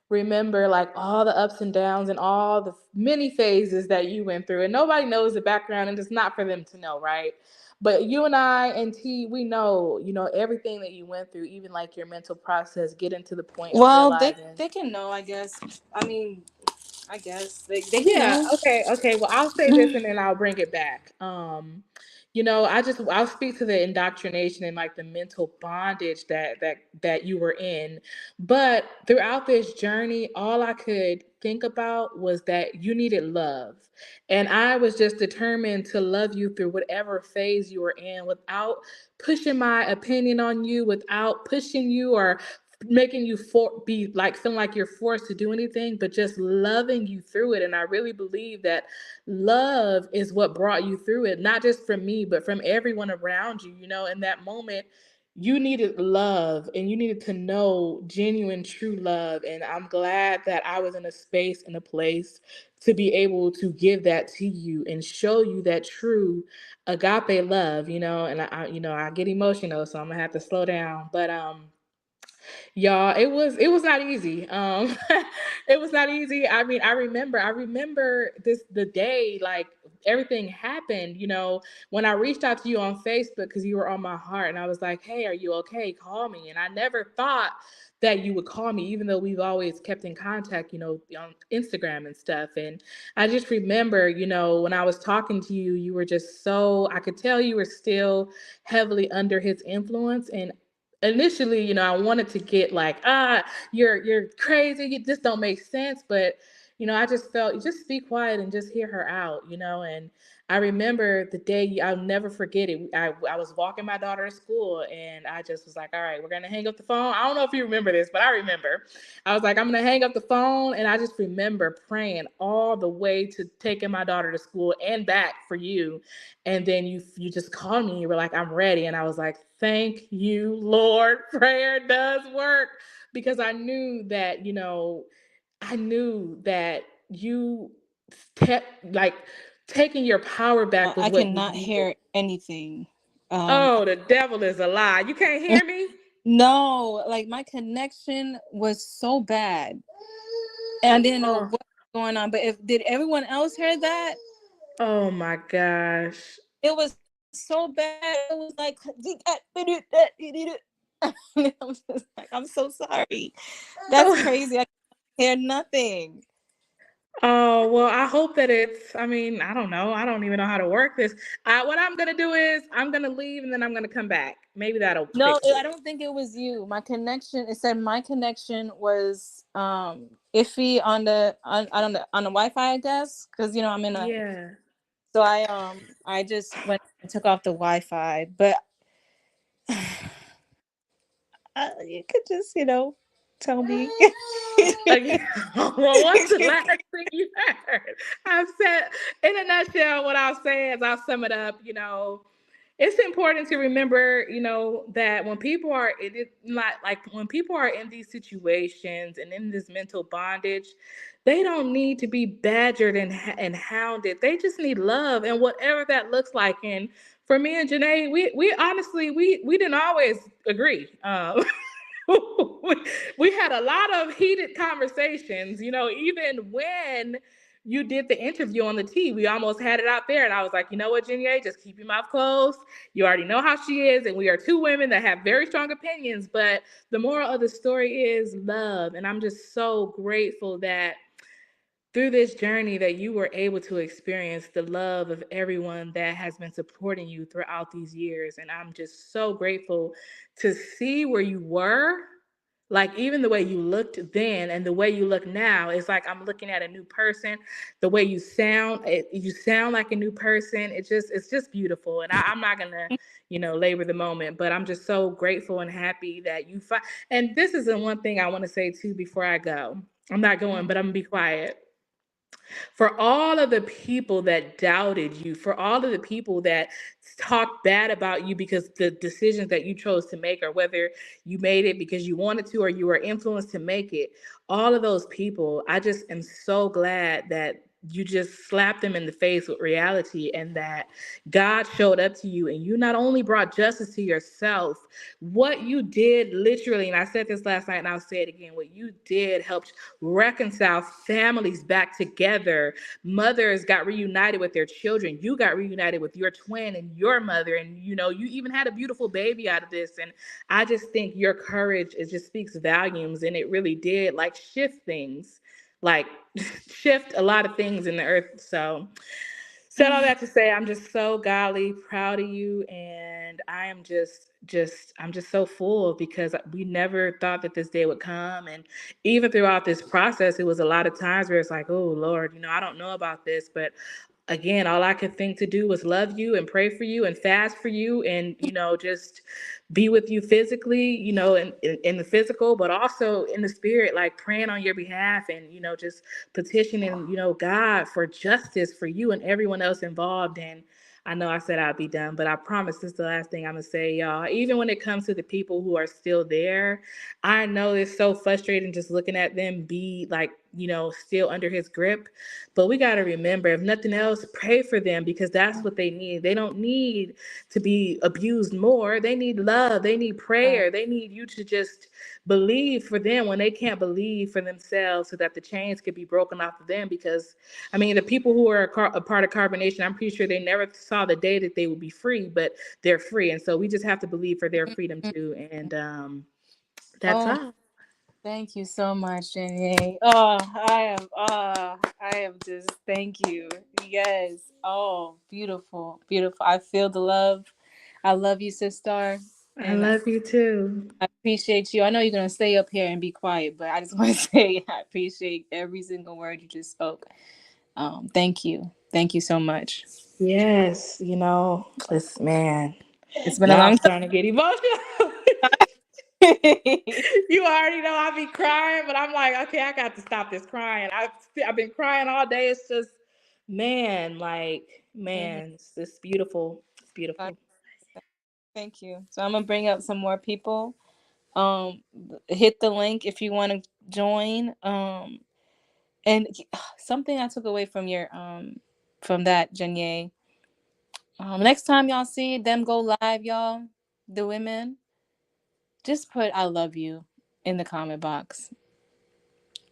remember like all the ups and downs and all the many phases that you went through. And nobody knows the background and it's not for them to know, right? But you and I and T, we know, everything that you went through, even like your mental process, getting to the point of Well, realizing. they can know, I guess. I mean, I guess they can Yeah, know. okay. Well, I'll say this and then I'll bring it back. I'll speak to the indoctrination and like the mental bondage that you were in. But throughout this journey, all I could think about was that you needed love. And I was just determined to love you through whatever phase you were in without pushing my opinion on you, without pushing you or making you be like feeling like you're forced to do anything, but just loving you through it. And I really believe that love is what brought you through it, not just from me, but from everyone around you. In that moment, you needed love and you needed to know genuine, true love. And I'm glad that I was in a space and a place to be able to give that to you and show you that true agape love, and I get emotional, so I'm gonna have to slow down. But y'all, it was not easy. It was not easy. I mean, I remember the day like everything happened, when I reached out to you on Facebook because you were on my heart and I was like, "Hey, are you okay? Call me." And I never thought that you would call me even though we've always kept in contact, on Instagram and stuff. And I just remember, when I was talking to you, you were just so I could tell you were still heavily under his influence. And initially, I wanted to get like, you're crazy, you just don't make sense. But I just felt just be quiet and just hear her out, and I remember the day, I'll never forget it. I was walking my daughter to school and I just was like, all right, we're gonna hang up the phone. I don't know if you remember this, but I remember I was like, I'm gonna hang up the phone. And I just remember praying all the way to taking my daughter to school and back for you. And then you just called me and you were like, I'm ready. And I was like, thank you, Lord. Prayer does work. Because I knew that you kept like taking your power back was I what you cannot needed. hear anything. Oh, the devil is a lie. You can't hear me? No, like my connection was so bad, and I didn't know Oh, what was going on. But if did everyone else hear that? oh my gosh. it was so bad. It was like, I'm just like, I'm so sorry. That's crazy. I can't hear nothing. Oh, well, I hope that it's, I mean, I don't know. I don't even know how to work this. What I'm going to do is I'm going to leave and then I'm going to come back. Maybe that'll No, fix I it. don't think it was you. My connection. It said my connection was iffy on the Wi-Fi, I guess, because I'm in a. Yeah. So I just went and took off the Wi-Fi, but you could just tell me. Okay. Well, what's the last thing you heard? I've said, in a nutshell, what I'll say is I'll sum it up. It's important to remember, that when people are, it not like when people are in these situations and in this mental bondage, they don't need to be badgered and hounded. They just need love and whatever that looks like. And for me and Jenaé, we honestly we didn't always agree. we, we had a lot of heated conversations, even when you did the interview on the T, we almost had it out there. And I was like, you know what, Jenaé, just keep your mouth closed. You already know how she is. And we are two women that have very strong opinions. But the moral of the story is love. And I'm just so grateful that through this journey that you were able to experience the love of everyone that has been supporting you throughout these years. And I'm just so grateful to see where you were, like even the way you looked then and the way you look now. It's like I'm looking at a new person. The way you sound like a new person. It's just beautiful. And I'm not gonna labor the moment, but I'm just so grateful and happy that you find. And this is the one thing I want to say too before I go. I'm not going, but I'm gonna be quiet. For all of the people that doubted you, for all of the people that talked bad about you because the decisions that you chose to make, or whether you made it because you wanted to or you were influenced to make it, all of those people, I just am so glad that you just slapped them in the face with reality, and that God showed up to you and you not only brought justice to yourself, what you did literally, and I said this last night and I'll say it again, what you did helped reconcile families back together. Mothers got reunited with their children. You got reunited with your twin and your mother. And, you even had a beautiful baby out of this. And I just think your courage, it just speaks volumes. And it really did like shift things, like shift a lot of things in the earth. So, said all that to say, I'm just so golly proud of you, and I am I'm just so full because we never thought that this day would come. And even throughout this process, it was a lot of times where it's like, oh Lord, I don't know about this, but again, all I could think to do was love you and pray for you and fast for you, and just be with you physically, in the physical, but also in the spirit, like praying on your behalf, and just petitioning, God for justice for you and everyone else involved. And I know I said I'd be done, but I promise this is the last thing I'm gonna say, y'all. Even when it comes to the people who are still there, I know it's so frustrating just looking at them be like, still under his grip. But we got to remember, if nothing else, pray for them, because that's what they need. They don't need to be abused more. They need love. They need Right. prayer. They need you to just believe for them when they can't believe for themselves, so that the chains could be broken off of them. Because, I mean, the people who are a part of carbonation, I'm pretty sure they never saw the day that they would be free, but they're free. And so we just have to believe for their freedom Mhm. too. And that's Oh, all. thank you so much, Jenny. Oh, I am just, thank you. Yes. Oh, beautiful, beautiful. I feel the love. I love you, sister, I and love you too. I appreciate you. I know you're gonna stay up here and be quiet, but I just want to say I appreciate every single word you just spoke. Thank you so much. Yes, it's man. It's been a Now I'm long starting to get emotional. time. You already know I be crying, but I'm like, okay, I got to stop this crying. I've been crying all day. It's just, man, like, Mhm. man, it's just beautiful. It's Uh, beautiful. Thank you. So I'm gonna bring up some more people. Um, hit the link if you want to join. And something I took away from your from that, Jenye. Next time y'all see them go live, y'all, the women, just put "I love you" in the comment box.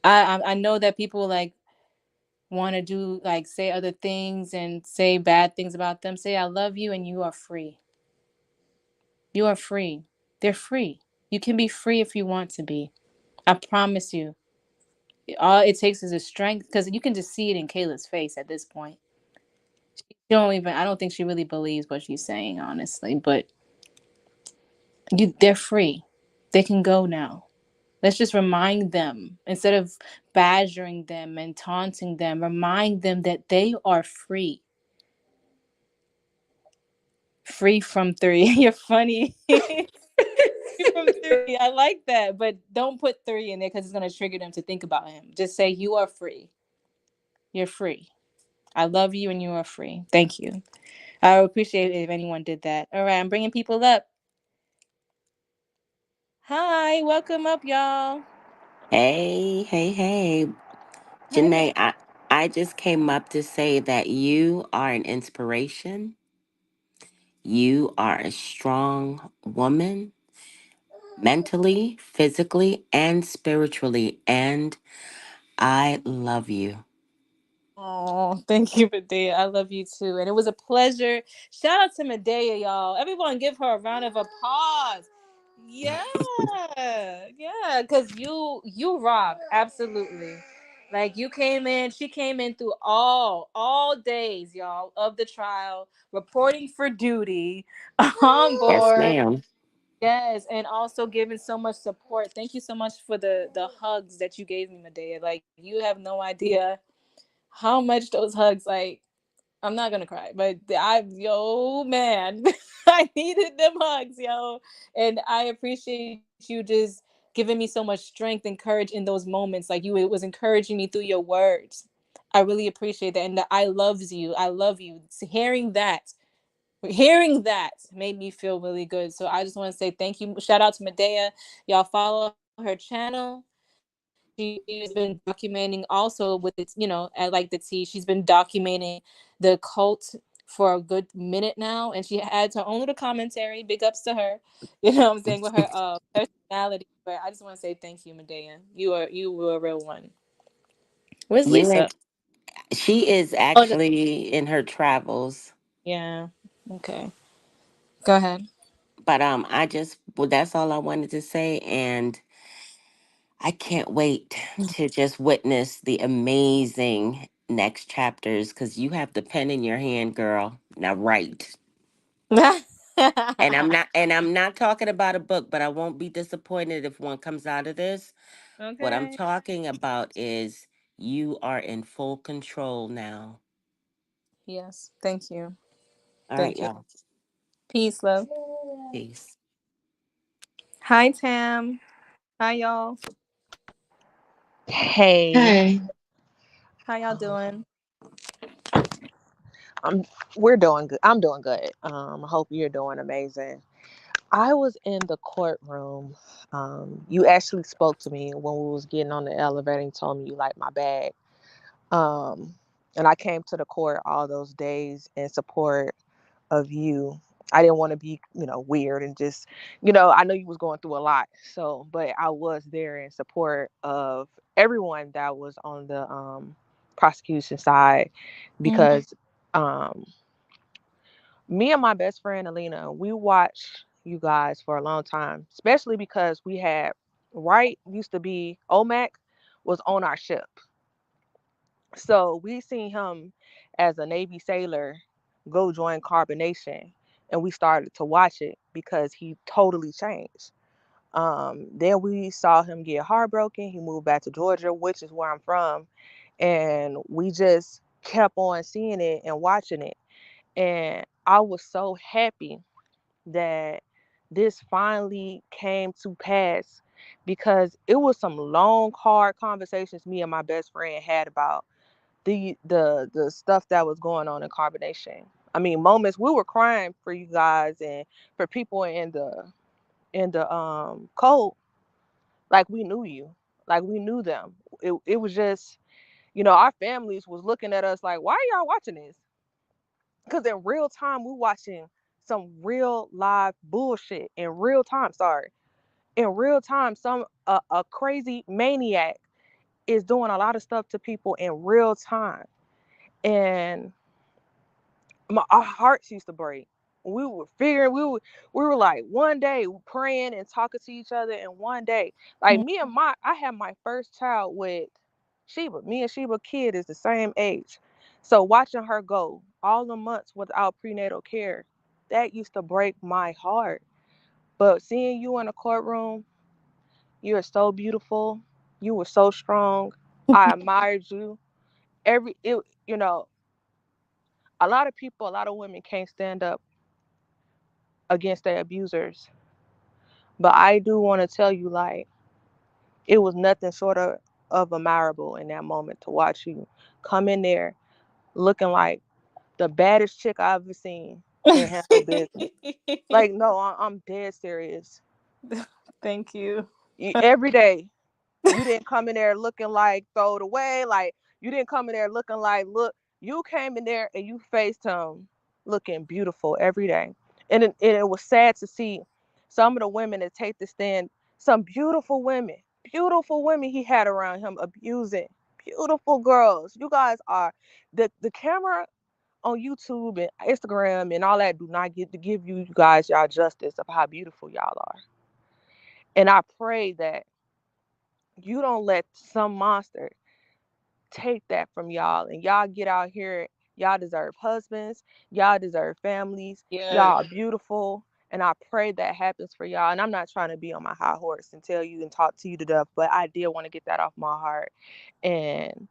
I know that people like want to do like say other things and say bad things about them, say I love you and you are free. You are free. They're free. You can be free if you want to be. I promise you. All it takes is a strength because you can just see it in Kayla's face at this point. She don't even I don't think she really believes what she's saying, honestly. But they're free. They can go now. Let's just remind them instead of badgering them and taunting them, remind them that they are free. Free from three. You're funny. Free from three. I like that. But don't put three in there because it's going to trigger them to think about him. Just say, you are free. You're free. I love you and you are free. Thank you. I would appreciate it if anyone did that. All right. I'm bringing people up. Hi. Welcome up, y'all. Hey, hey, hey. Hi, babe. Jenaé, I just came up to say that you are an inspiration. You are a strong woman, mentally, physically, and spiritually. And I love you. Oh, thank you, Medea. I love you too. And it was a pleasure. Shout out to Medea, y'all. Everyone give her a round of applause. Yeah. Yeah. Cause you rock. Absolutely. Like you came in, she came in through all days, y'all, of the trial, reporting for duty, on Yes, board. ma'am. Yes, and also giving so much support. Thank you so much for the hugs that you gave me, Medea. Like you have no idea how much those hugs, like, I'm not gonna cry, but yo man, I needed them hugs, yo. And I appreciate you just giving me so much strength and courage in those moments. Like you, it was encouraging me through your words. I really appreciate that. And the I loves you. I love you. Hearing that made me feel really good. So I just want to say thank you. Shout out to Medea. Y'all follow her channel. She has been documenting also with the, I like the tea. She's been documenting the cult for a good minute now, and she adds her own little commentary. Big ups to her. You know what I'm saying, with her personality. But I just want to say thank you, Medea. You were a real one. Where's You Lisa? and she is Oh no. actually in her travels. Yeah. Okay. Go ahead. But well, that's all I wanted to say. And I can't wait to just witness the amazing next chapters because you have the pen in your hand, girl. Now write. And I'm not talking about a book, but I won't be disappointed if one comes out of this. What I'm Okay. talking about is you are in full control now. Yes. Thank you. All right, Thank you. y'all. Peace, love. Peace. Hi, Tam. Hi, y'all. Hey, Hey. How y'all doing? I'm we're doing good. I'm doing good. I hope you're doing amazing. I was in the courtroom. You actually spoke to me when we was getting on the elevator and told me you like my bag. Um, and I came to the court all those days in support of you. I didn't want to be, weird and just, I know you was going through a lot. So, but I was there in support of everyone that was on the prosecution side Mm-hmm. because um me and my best friend Alina, we watched you guys for a long time, especially because we had Wright used to be OMAC was on our ship. So we seen him as a Navy sailor go join carbonation and we started to watch it because he totally changed. Then we saw him get heartbroken. He moved back to Georgia, which is where I'm from. And we just kept on seeing it and watching it. And I was so happy that this finally came to pass because it was some long, hard conversations me and my best friend had about the stuff that was going on in carbonation. I mean, moments we were crying for you guys and for people in the code, like we knew you, like we knew them. It was just, our families was looking at us like, why are y'all watching this? Because in real time we watching some real live bullshit in real time. Sorry, in real time, some a crazy maniac is doing a lot of stuff to people in real time. And our hearts used to break. We were figuring we were like one day praying and talking to each other, and one day, like me and my I had my first child with Sheba. Me and Sheba kid is the same age. So watching her go all the months without prenatal care, that used to break my heart. But seeing you in a courtroom, you are so beautiful. You were so strong. I admired you. You know, a lot of people, a lot of women can't stand up against their abusers. But I do want to tell you, like, it was nothing short of admirable in that moment to watch you come in there looking like the baddest chick I've ever seen and handle business. Like, no, I'm dead serious. Thank you. Every day, you didn't come in there looking like throw it away. Like, you didn't come in there looking like, look, you came in there and you faced him looking beautiful every day. And it was sad to see some of the women that take the stand, some beautiful women he had around him abusing. Beautiful girls. You guys are the camera on YouTube and Instagram and all that do not get to give you guys y'all justice of how beautiful y'all are. And I pray that you don't let some monster take that from y'all and y'all get out here. Y'all deserve husbands, y'all deserve families, Yeah. y'all are beautiful, and I pray that happens for y'all. And I'm not trying to be on my high horse and tell you and talk to you to death, but I did want to get that off my heart. And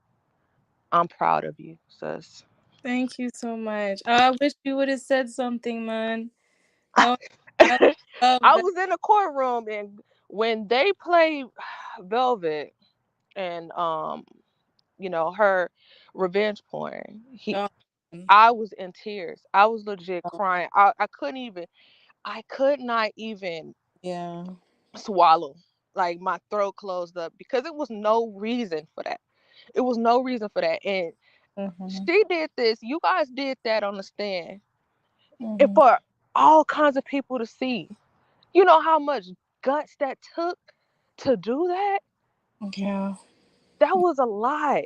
I'm proud of you, sis. Thank you so much. I wish you would have said something, man. Oh, I love I that. was in the courtroom, and when they played Velvet and her revenge porn, he Oh, I was in tears. I was legit crying. I could not even yeah. swallow. Like, my throat closed up because it was no reason for that. It was no reason for that. And Mm-hmm. she did this. You guys did that on the stand. And Mm-hmm. for all kinds of people to see. You know how much guts that took to do that? Yeah. That was a lot.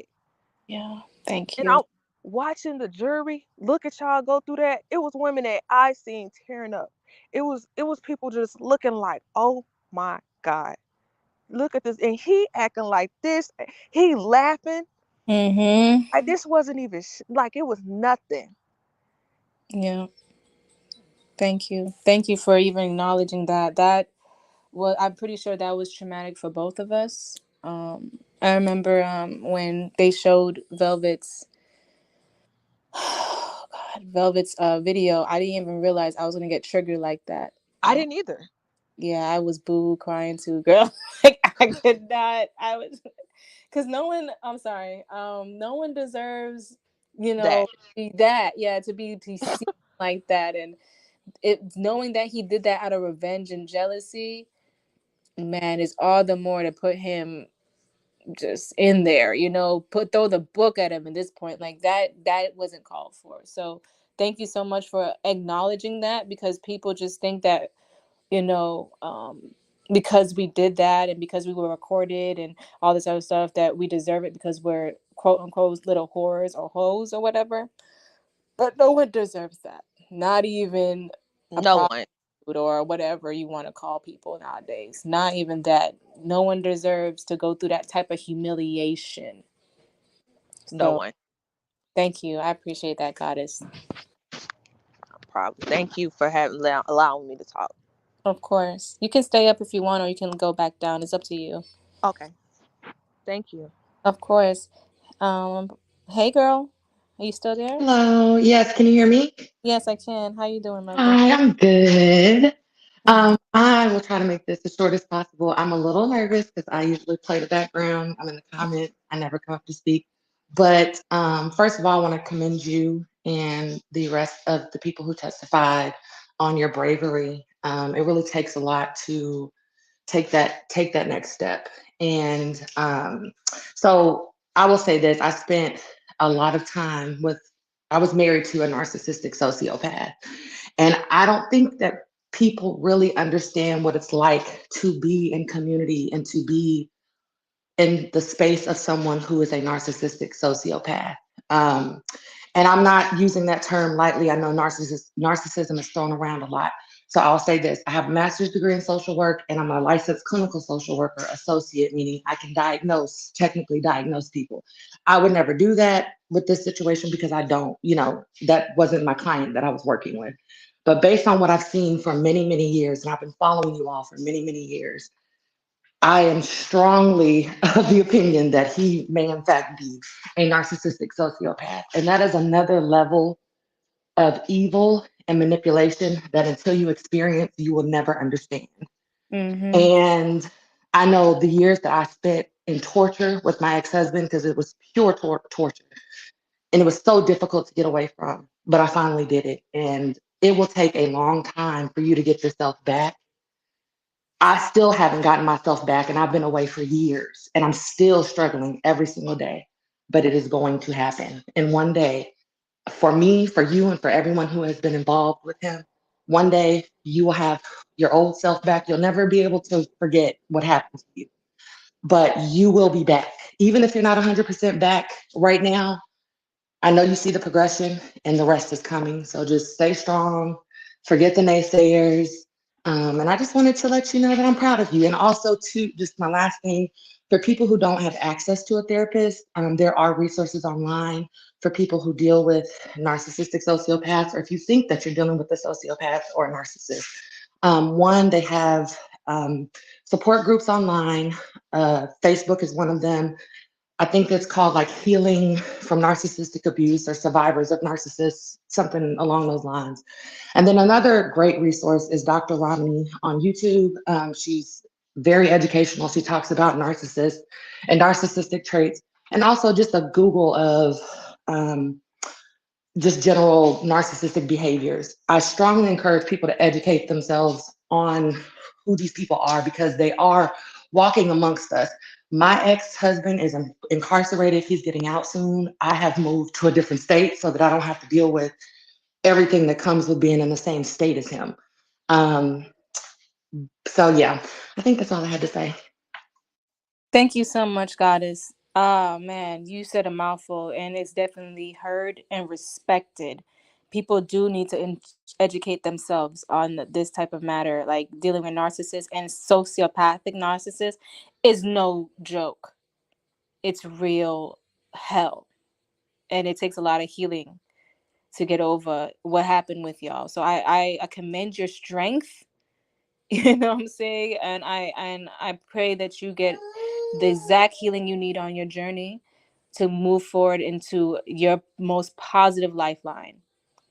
Yeah. Thank And you. I'm watching the jury look at y'all go through that. It was women that I seen tearing up. It was people just looking like, oh my God, look at this. And he acting like this. He laughing. Mm-hmm. Like, this wasn't even like it was nothing. Yeah. Thank you. Thank you for even acknowledging that. That well, I'm pretty sure that was traumatic for both of us. I remember when they showed Velvet's oh God, Velvet's video. I didn't even realize I was gonna get triggered like that. I didn't either. Yeah, I was boo crying too, girl. Like I could not. I was because no one. I'm sorry. No one deserves, That be that. Yeah, to be seen like that, and it knowing that he did that out of revenge and jealousy, man, is all the more to put him just in there. Put throw the book at him at this point. Like that wasn't called for. So thank you so much for acknowledging that because people just think that you know, because we did that and because we were recorded and all this other stuff that we deserve it because we're quote unquote little whores or hoes or whatever. But no one deserves that. Not even a no prostitute one, or whatever you want to call people nowadays. Not even that. No one deserves to go through that type of humiliation. no So one. thank you. I appreciate that, goddess. Probably. Thank you for having allowing me to talk. Of course. You can stay up if you want or you can go back down. It's up to you. Okay. Thank you. Of course. Um, hey girl, are you still there? Hello. Yes, can you hear me? Yes, I can. How you doing, my girl? Hi, I'm good. I will try to make this as short as possible. I'm a little nervous because I usually play the background. I'm in the comments. I never come up to speak. But first of all, I want to commend you and the rest of the people who testified on your bravery. It really takes a lot to take that next step. And so I will say this: I spent a lot of time with. I was married to a narcissistic sociopath, and I don't think that people really understand what it's like to be in community and to be in the space of someone who is a narcissistic sociopath. Um, and I'm not using that term lightly. I know narcissism is thrown around a lot. So I'll say this: I have a master's degree in social work, and I'm a licensed clinical social worker associate, meaning I can technically diagnose people. I would never do that with this situation because I don't, that wasn't my client that I was working with. But based on what I've seen for many, many years, and I've been following you all for many, many years, I am strongly of the opinion that he may, in fact, be a narcissistic sociopath. And that is another level of evil and manipulation that until you experience, you will never understand. Mm-hmm. And I know the years that I spent in torture with my ex husband, because it was pure torture. And it was so difficult to get away from, but I finally did it. And it will take a long time for you to get yourself back. I still haven't gotten myself back, and I've been away for years, and I'm still struggling every single day. But it is going to happen. And one day, for me, for you, and for everyone who has been involved with him, one day you will have your old self back. You'll never be able to forget what happened to you, but you will be back. Even if you're not 100% back right now, I know you see the progression and the rest is coming. So just stay strong, forget the naysayers. And I just wanted to let you know that I'm proud of you. And also, too, just my last thing, for people who don't have access to a therapist, there are resources online for people who deal with narcissistic sociopaths, or if you think that you're dealing with a sociopath or a narcissist. One, they have support groups online. Facebook is one of them. I think it's called like Healing from Narcissistic Abuse or Survivors of Narcissists, something along those lines. And then another great resource is Dr. Romney on YouTube. She's very educational. She talks about narcissists and narcissistic traits, and also just a Google of um, just general narcissistic behaviors. I strongly encourage people to educate themselves on who these people are because they are walking amongst us. My ex-husband is incarcerated. He's getting out soon. I have moved to a different state so that I don't have to deal with everything that comes with being in the same state as him. Um, so yeah, I think that's all I had to say. Thank you so much, Goddess. Ah, man, you said a mouthful, and it's definitely heard and respected. People do need to educate themselves on this type of matter, like dealing with narcissists and sociopathic narcissists is no joke. It's real hell, and it takes a lot of healing to get over what happened with y'all. So I commend your strength. You know what I'm saying? And I pray that you get the exact healing you need on your journey to move forward into your most positive lifeline.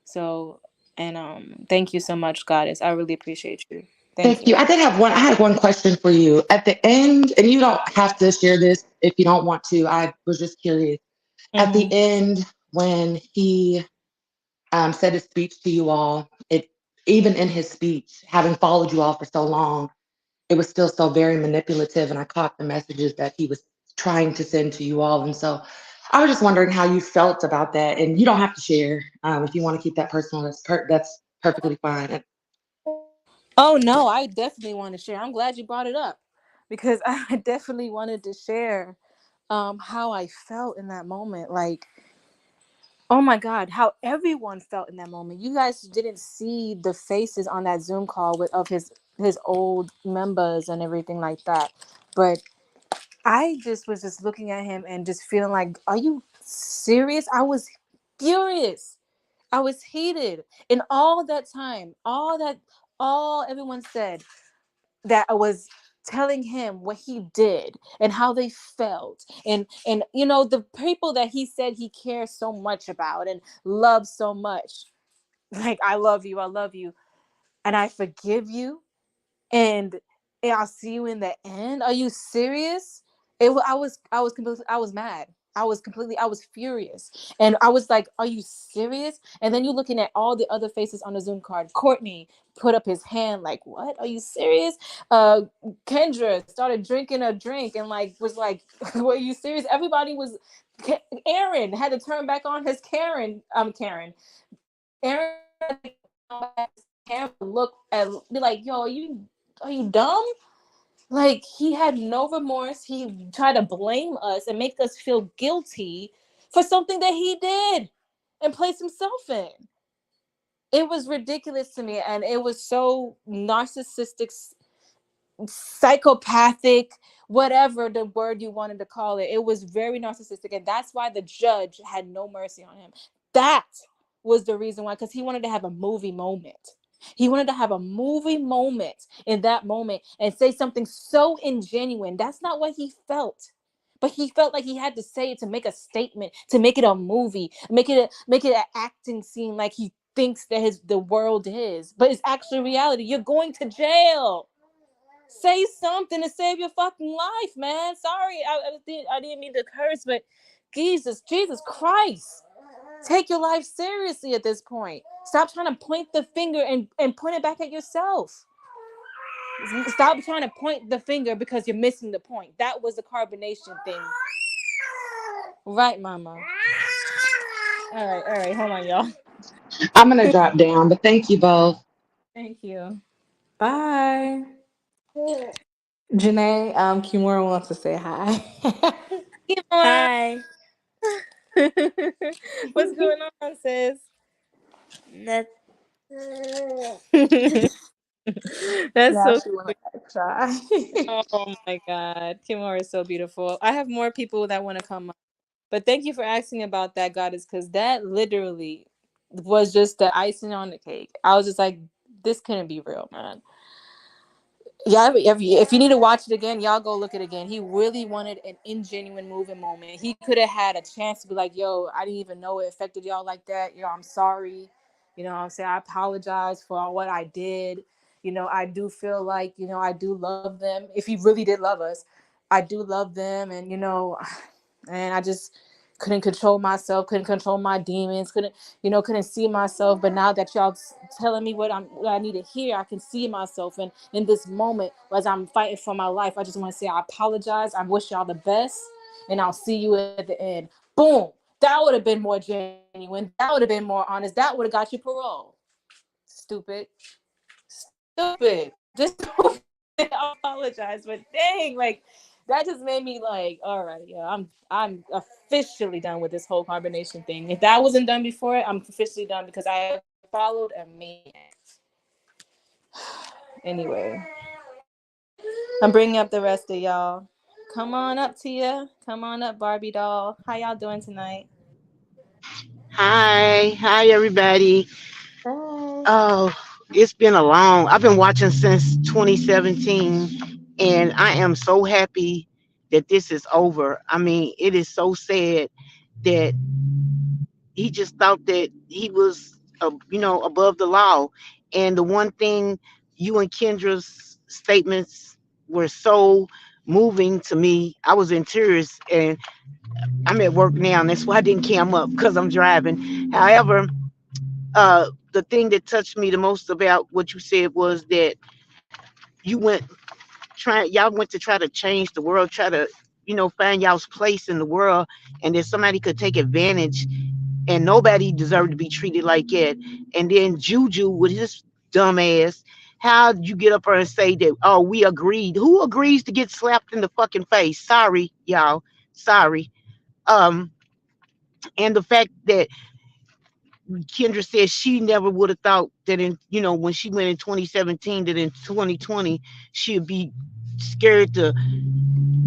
So, and thank you so much, Goddess. I really appreciate you. Thank Thank you. you. I had one question for you at the end, and you don't have to share this if you don't want to. I was just curious. At the Mm-hmm. end, when he said his speech to you all, it even in his speech, having followed you all for so long, it was still so very manipulative, and I caught the messages that he was trying to send to you all. And so I was just wondering how you felt about that. And you don't have to share if you want to keep that personal. That's perfectly fine. Oh no, I definitely want to share. I'm glad you brought it up because I definitely wanted to share how I felt in that moment. Like, oh my God, how everyone felt in that moment. You guys didn't see the faces on that Zoom call with of his old members and everything like that. But I just was just looking at him and just feeling like, are you serious? I was furious. I was heated. And all that time, all everyone said that I was telling him what he did and how they felt, and the people that he said he cares so much about and loves so much, like, I love you, and I forgive you, and I'll see you in the end. Are you serious? I was completely, I was mad. I was furious. And I was like, are you serious? And then you're looking at all the other faces on the Zoom card. Courtney put up his hand like, what? Are you serious? Kendra started drinking a drink and like was like, were you serious? Everybody was. Aaron had to turn back on his Karen. Aaron had to look at be like, yo, are you dumb? Like, he had no remorse. He tried to blame us and make us feel guilty for something that he did and place himself in. It was ridiculous to me, and it was so narcissistic, psychopathic, whatever the word you wanted to call it. It was very narcissistic, and that's why the judge had no mercy on him. That was the reason why, because he wanted to have a movie moment. He wanted to have a movie moment in that moment and say something so ingenuine. That's not what he felt. But he felt like he had to say it to make a statement, to make it a movie, make it an acting scene, like he thinks that the world is. But it's actually reality. You're going to jail. Say something to save your fucking life, man. Sorry, I didn't mean to curse, but Jesus Christ. Take your life seriously at this point. Stop trying to point the finger and point it back at yourself. Stop trying to point the finger because you're missing the point. That was the carbonation thing. Right, mama. All right, hold on, y'all. I'm gonna drop down, but thank you both. Thank you. Bye. Janae, Kimura wants to say hi. Hi. What's going on, sis? That That's Now so she wanna cute. act shy. Oh my God. Kimura is so beautiful. I have more people that want to come up. But thank you for asking about that, goddess, because that literally was just the icing on the cake. I was just like, this couldn't be real, man. Yeah, if you need to watch it again, y'all go look at it again. He really wanted an ingenuine moving moment. He could have had a chance to be like, yo, I didn't even know it affected y'all like that. I'm sorry. What I'm saying? I apologize for what I did. I do feel like, I do love them. If he really did love us, I do love them. And, and I just couldn't control myself, couldn't control my demons, couldn't see myself. But now that y'all telling me what I need to hear, I can see myself. And in this moment, as I'm fighting for my life, I just want to say I apologize. I wish y'all the best, and I'll see you at the end. Boom. That would have been more genuine. That would have been more honest. That would have got you parole. Stupid. Stupid. Just I apologize, but dang, like that just made me like, all right, yeah, I'm officially done with this whole combination thing. If that wasn't done before it, I'm officially done because I followed a maniac. Anyway, I'm bringing up the rest of y'all. Come on up, Tia. Come on up, Barbie doll. How y'all doing tonight? Hi, everybody. Hey. Oh, it's been I've been watching since 2017, and I am so happy that this is over. I mean, it is so sad that he just thought that he was, above the law. And the one thing, you and Kendra's statements were so moving to me. I was in tears, and I'm at work now, and that's why I didn't cam up because I'm driving. However, the thing that touched me the most about what you said was that y'all went to try to change the world, try to, find y'all's place in the world, and that somebody could take advantage, and nobody deserved to be treated like that. And then Juju with his dumb ass, how you get up there and say that, oh, we agreed? Who agrees to get slapped in the fucking face? Sorry, y'all. Sorry. Um, and the fact that Kendra said she never would have thought that when she went in 2017, that in 2020 she'd be scared to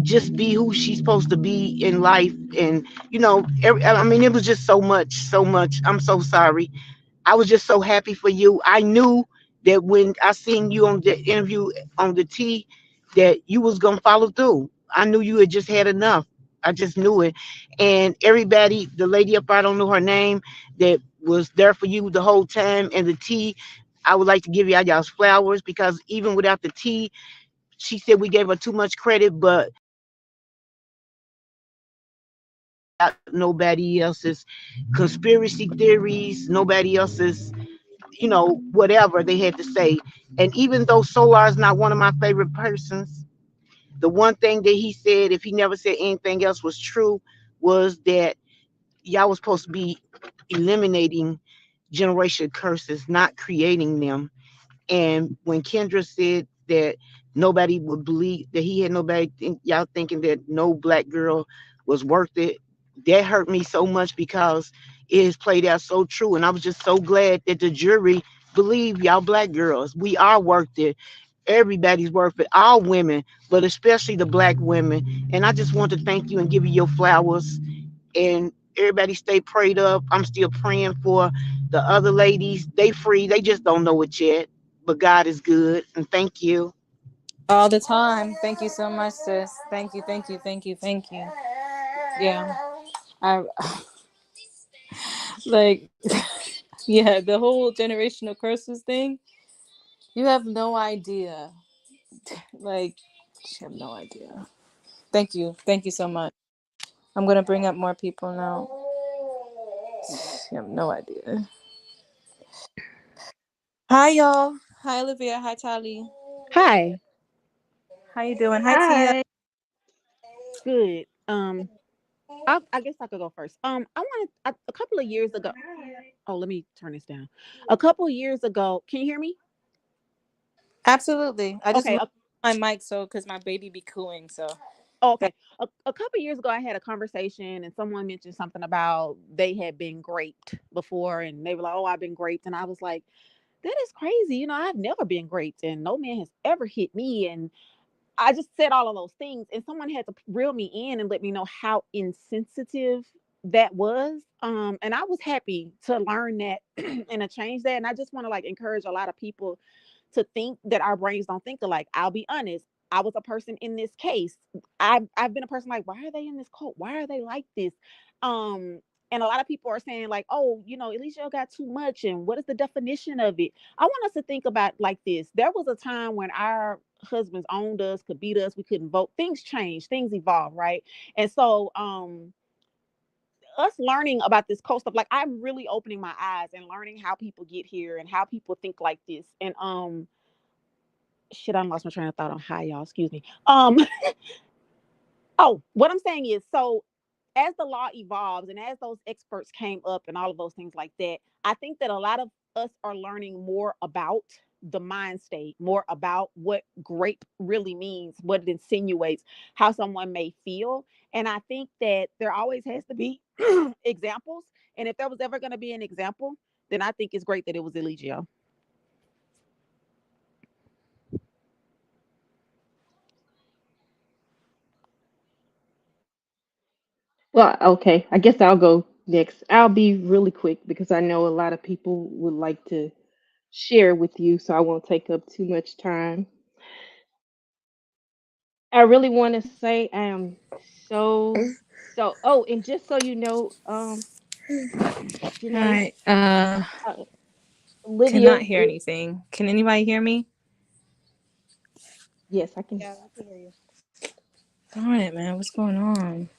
just be who she's supposed to be in life. And, I mean, it was just so much, so much. I'm so sorry. I was just so happy for you. I knew that when I seen you on the interview on the T, that you was gonna follow through. I knew you had just had enough. I just knew it. And everybody, the lady up, I don't know her name, that was there for you the whole time, and the T, I would like to give y'all's flowers, because even without the T, she said we gave her too much credit, but nobody else's conspiracy theories, nobody else's, whatever they had to say. And even though Solar is not one of my favorite persons, the one thing that he said, if he never said anything else was true, was that y'all was supposed to be eliminating generation curses, not creating them. And when Kendra said that nobody would believe that he had nobody y'all thinking that no black girl was worth it. That hurt me so much because it has played out so true. And I was just so glad that the jury believe y'all black girls. We are worth it. Everybody's worth it. All women, but especially the black women. And I just want to thank you and give you your flowers. And everybody stay prayed up. I'm still praying for the other ladies. They free. They just don't know it yet. But God is good. And thank you. All the time. Thank you so much, sis. Thank you, thank you, thank you, thank you. Yeah. I like yeah, the whole generational curses thing. You have no idea. Like you have no idea. Thank you. Thank you so much. I'm gonna bring up more people now. You have no idea. Hi y'all. Hi Olivia. Hi Tali. Hi. How you doing? Hi Tia. Hi. Good. I guess I could go first. I wanted a couple of years ago. Oh, let me turn this down. A couple of years ago, can you hear me? Absolutely. I just Okay. moved my mic so because my baby be cooing. So Oh, go okay. A couple of years ago, I had a conversation, and someone mentioned something about they had been raped before, and they were like, "Oh, I've been raped," and I was like, "That is crazy. I've never been raped, and no man has ever hit me." And I just said all of those things, and someone had to reel me in and let me know how insensitive that was. And I was happy to learn that and to change that. And I just want to like encourage a lot of people to think that our brains don't think alike. I'll be honest. I was a person in this case. I've been a person like, why are they in this cult? Why are they like this? And a lot of people are saying like, oh, Eligio got too much, and what is the definition of it? I want us to think about like this. There was a time when our husbands owned us, could beat us, we couldn't vote. Things changed, things evolved, right? And so us learning about this cult stuff, like I'm really opening my eyes and learning how people get here and how people think like this. And shit, I lost my train of thought on hi y'all, excuse me. Oh, what I'm saying is, so as the law evolves and as those experts came up and all of those things like that, I think that a lot of us are learning more about the mind state, more about what grape really means, what it insinuates, how someone may feel. And I think that there always has to be examples. And if there was ever going to be an example, then I think it's great that it was Eligio. Well, okay. I guess I'll go next. I'll be really quick because I know a lot of people would like to share with you, so I won't take up too much time. I really want to say I am so. Oh, and just so you know, Janae, Hi. uh, Cannot Olivia, hear anything. Can anybody hear me? yes, I can. Yeah, we can hear you. Darn it, man. What's going on?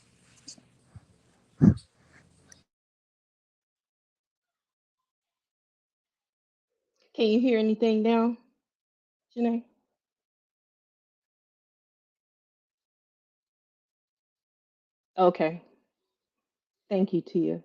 Can you hear anything now, Janae? Okay, thank you, Tia.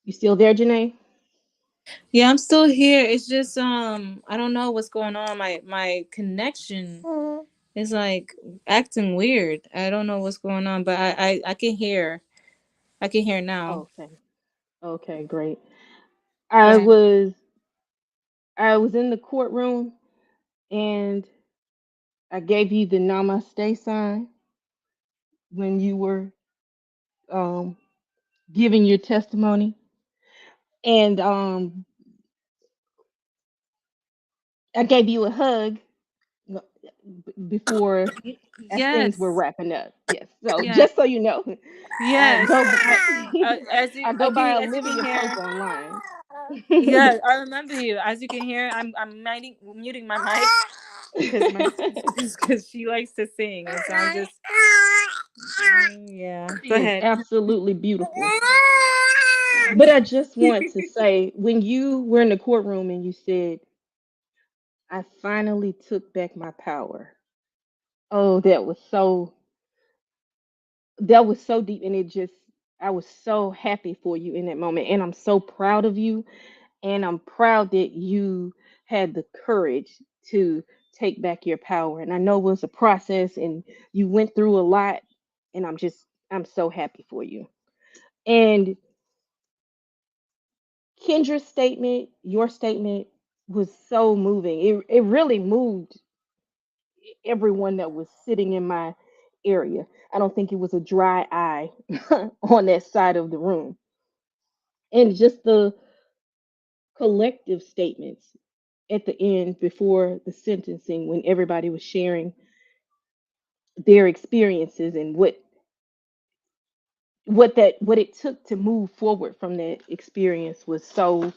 You still there, Janae? Yeah, I'm still here. It's just I don't know what's going on. My connection is like acting weird. I don't know what's going on, but I can hear. I can hear now. Okay, okay, great. Go I ahead. was I was in the courtroom and I gave you the namaste sign when you were um, giving your testimony, and I gave you a hug before as things were Yes. wrapping up. Yes, so Yes. just so you know, I Yes. go As you I go by as you can Olivia hear. Pope online. Yeah, I remember you. As you can hear, I'm muting my mic because my because she likes to sing, and so I'm just yeah. She Go is ahead. absolutely beautiful. But I just want to say, when you were in the courtroom and you said I finally took back my power. Oh, that was so deep, and it just I was so happy for you in that moment, and I'm so proud of you, and I'm proud that you had the courage to take back your power. And I know it was a process, and you went through a lot, and I'm so happy for you. And Kendra's statement, your statement was so moving. It really moved everyone that was sitting in my area. I don't think it was a dry eye on that side of the room. And just the collective statements at the end before the sentencing when everybody was sharing their experiences and what it took to move forward from that experience was so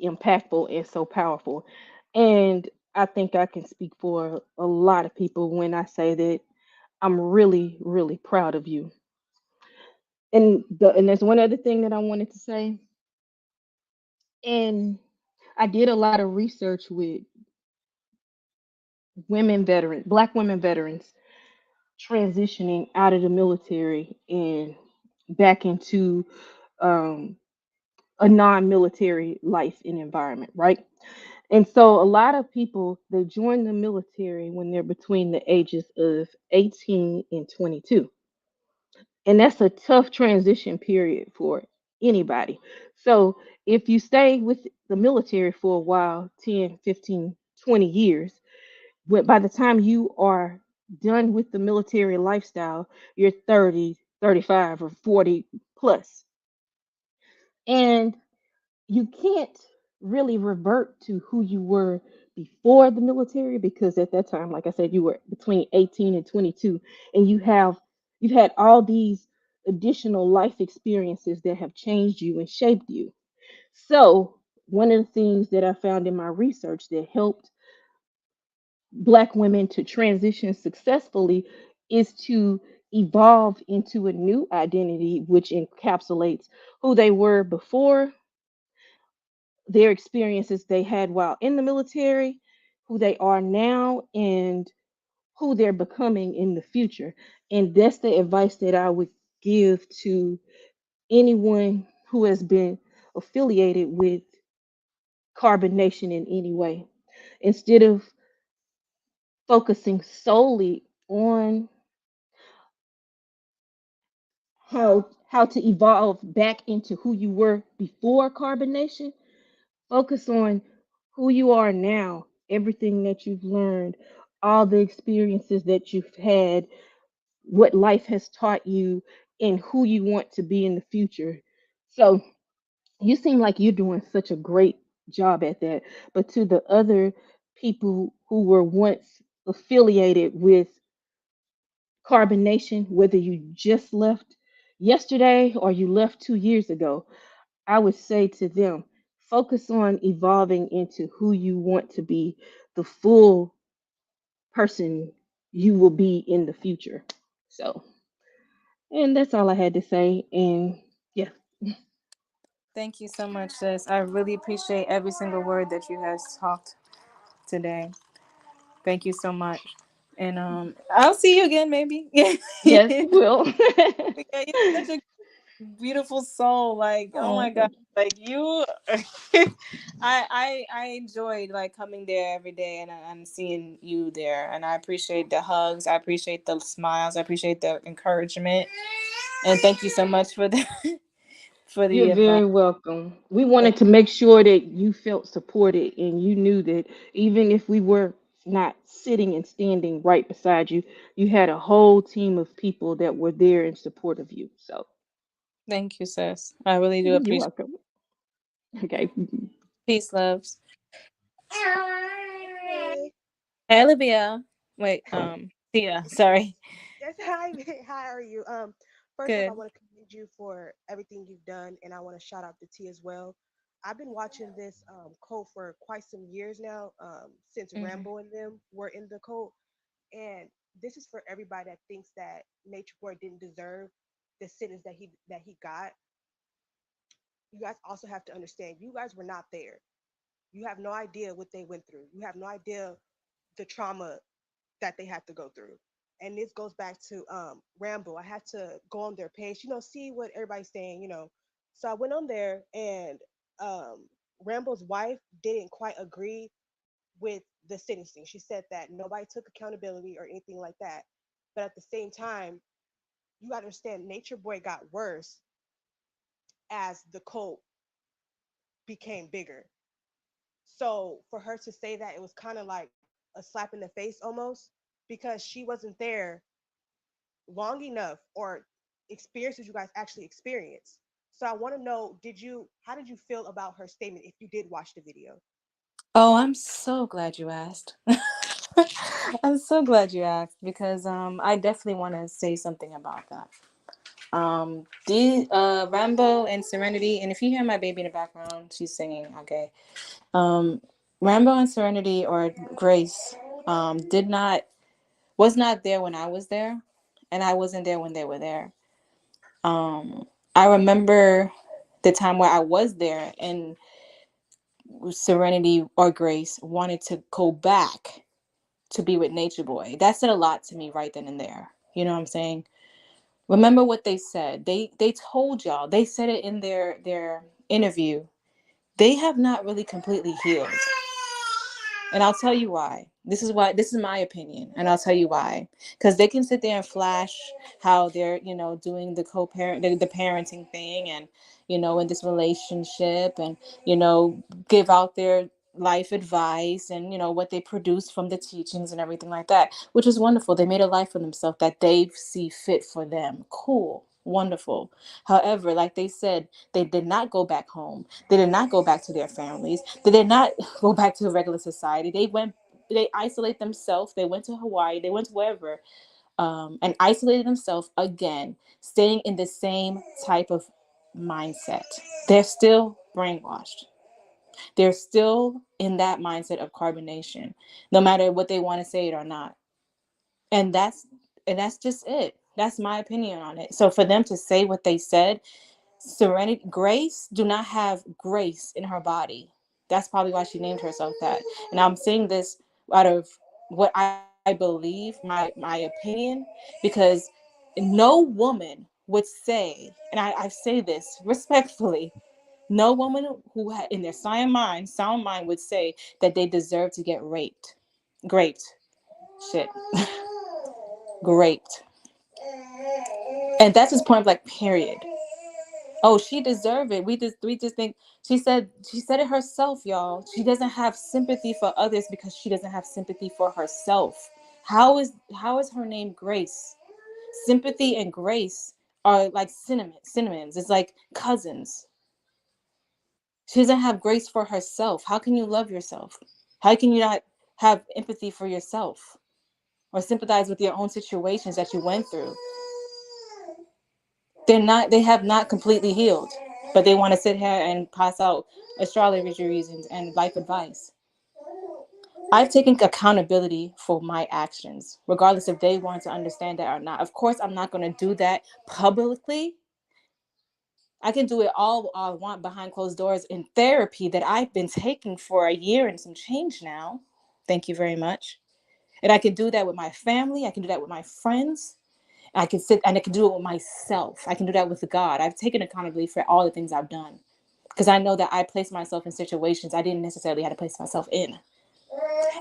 impactful and so powerful. And I think I can speak for a lot of people when I say that I'm really proud of you. And there's one other thing that I wanted to say. And I did a lot of research with black women veterans transitioning out of the military and back into um, a non-military life and environment, right? And so a lot of people they join the military when they're between the ages of 18 and 22. And that's a tough transition period for anybody. So if you stay with the military for a while, 10, 15, 20 years, by the time you are done with the military lifestyle, you're 30, 35, or 40 plus. And you can't really revert to who you were before the military because at that time, like I said, you were between 18 and 22, and you've had all these additional life experiences that have changed you and shaped you. So one of the things that I found in my research that helped black women to transition successfully is to evolve into a new identity which encapsulates who they were before, their experiences they had while in the military, who they are now, and who they're becoming in the future. And that's the advice that I would give to anyone who has been affiliated with carbonation in any way. Instead of focusing solely on how to evolve back into who you were before carbonation, focus on who you are now, everything that you've learned, all the experiences that you've had, what life has taught you, and who you want to be in the future. So you seem like you're doing such a great job at that. But to the other people who were once affiliated with carbonation, whether you just left yesterday or you left 2 years ago, I would say to them, focus on evolving into who you want to be, the full person you will be in the future. So, and that's all I had to say. And yeah, Thank you so much, sis. I really appreciate every single word that you guys talked today. Thank you so much. And I'll see you again maybe. yes, we will. Yeah, you're such a beautiful soul. Like, oh Oh, my god. thank you. Like you I enjoyed like coming there every day and seeing you there. And I appreciate the hugs. I appreciate the smiles. I appreciate the encouragement. And thank you so much for the for You're the advice. very welcome. We wanted to make sure that you felt supported and you knew that even if we were not sitting and standing right beside you, you had a whole team of people that were there in support of you. So Thank you, sis. I really do you're appreciate. welcome. Okay. Peace, loves. Hey, Hey, Olivia. Wait, Tia. Sorry. yes, hi, how are you? First off, I Good. want to commend you for everything you've done, and I want to shout out to T as well. I've been watching this cult for quite some years now, since Hmm. Rambo and them were in the cult, and this is for everybody that thinks that Nature Boy didn't deserve the sentence that he got. You guys also have to understand, you guys were not there. You have no idea what they went through. You have no idea the trauma that they had to go through. And this goes back to Rambo. I had to go on their page, see what everybody's saying. So I went on there, and um, Rambo's wife didn't quite agree with the sentencing. She said that nobody took accountability or anything like that. But at the same time, you got to understand, Nature Boy got worse as the cult became bigger. So for her to say that, it was kind of like a slap in the face almost, because she wasn't there long enough or experienced what you guys actually experienced. So I want to know, how did you feel about her statement if you did watch the video? Oh, I'm so glad you asked. I'm so glad you asked because I definitely want to say something about that. The Rambo and Serenity, and if you hear my baby in the background, she's singing. Okay. Um, Rambo and Serenity or Grace did not was not there when I was there, and I wasn't there when they were there. I remember the time where I was there, and Serenity or Grace wanted to go back to be with Nature Boy. That said a lot to me right then and there. You know what I'm saying? Remember what they said. They told y'all. They said it in their interview. They have not really completely healed. And I'll tell you why. This is my opinion, and I'll tell you why. Because they can sit there and flash how they're, doing the co-parent, the parenting thing, and in this relationship, and give out their life advice, and what they produce from the teachings and everything like that, which is wonderful. They made a life for themselves that they see fit for them. Cool, wonderful. However, like they said, they did not go back home. They did not go back to their families. They did not go back to a regular society. They isolate themselves. They went to Hawaii. They went to wherever, and isolated themselves again, staying in the same type of mindset. They're still brainwashed. They're still in that mindset of carbonation, no matter what they want to say it or not. And that's just it. That's my opinion on it. So for them to say what they said, Serenity Grace do not have grace in her body. That's probably why she named herself that. And I'm saying this out of what I believe, my opinion, because no woman would say, and I say this respectfully, no woman who had in their sound mind would say that they deserve to get raped. Raped. Shit. Raped. And that's just point blank period. Oh, she deserved it. We just think she said it herself, y'all. She doesn't have sympathy for others because she doesn't have sympathy for herself. How is her name Grace? Sympathy and grace are like synonyms. It's like cousins. She doesn't have grace for herself. How can you love yourself? How can you not have empathy for yourself or sympathize with your own situations that you went through? They have not completely healed, but they want to sit here and pass out astrology reasons and life advice. I've taken accountability for my actions, regardless if they want to understand that or not. Of course, I'm not going to do that publicly. I can do it all I want behind closed doors in therapy that I've been taking for a year and some change now. Thank you very much. And I can do that with my family. I can do that with my friends. I can sit and I can do it with myself. I can do that with God. I've taken accountability for all the things I've done because I know that I placed myself in situations I didn't necessarily have to place myself in.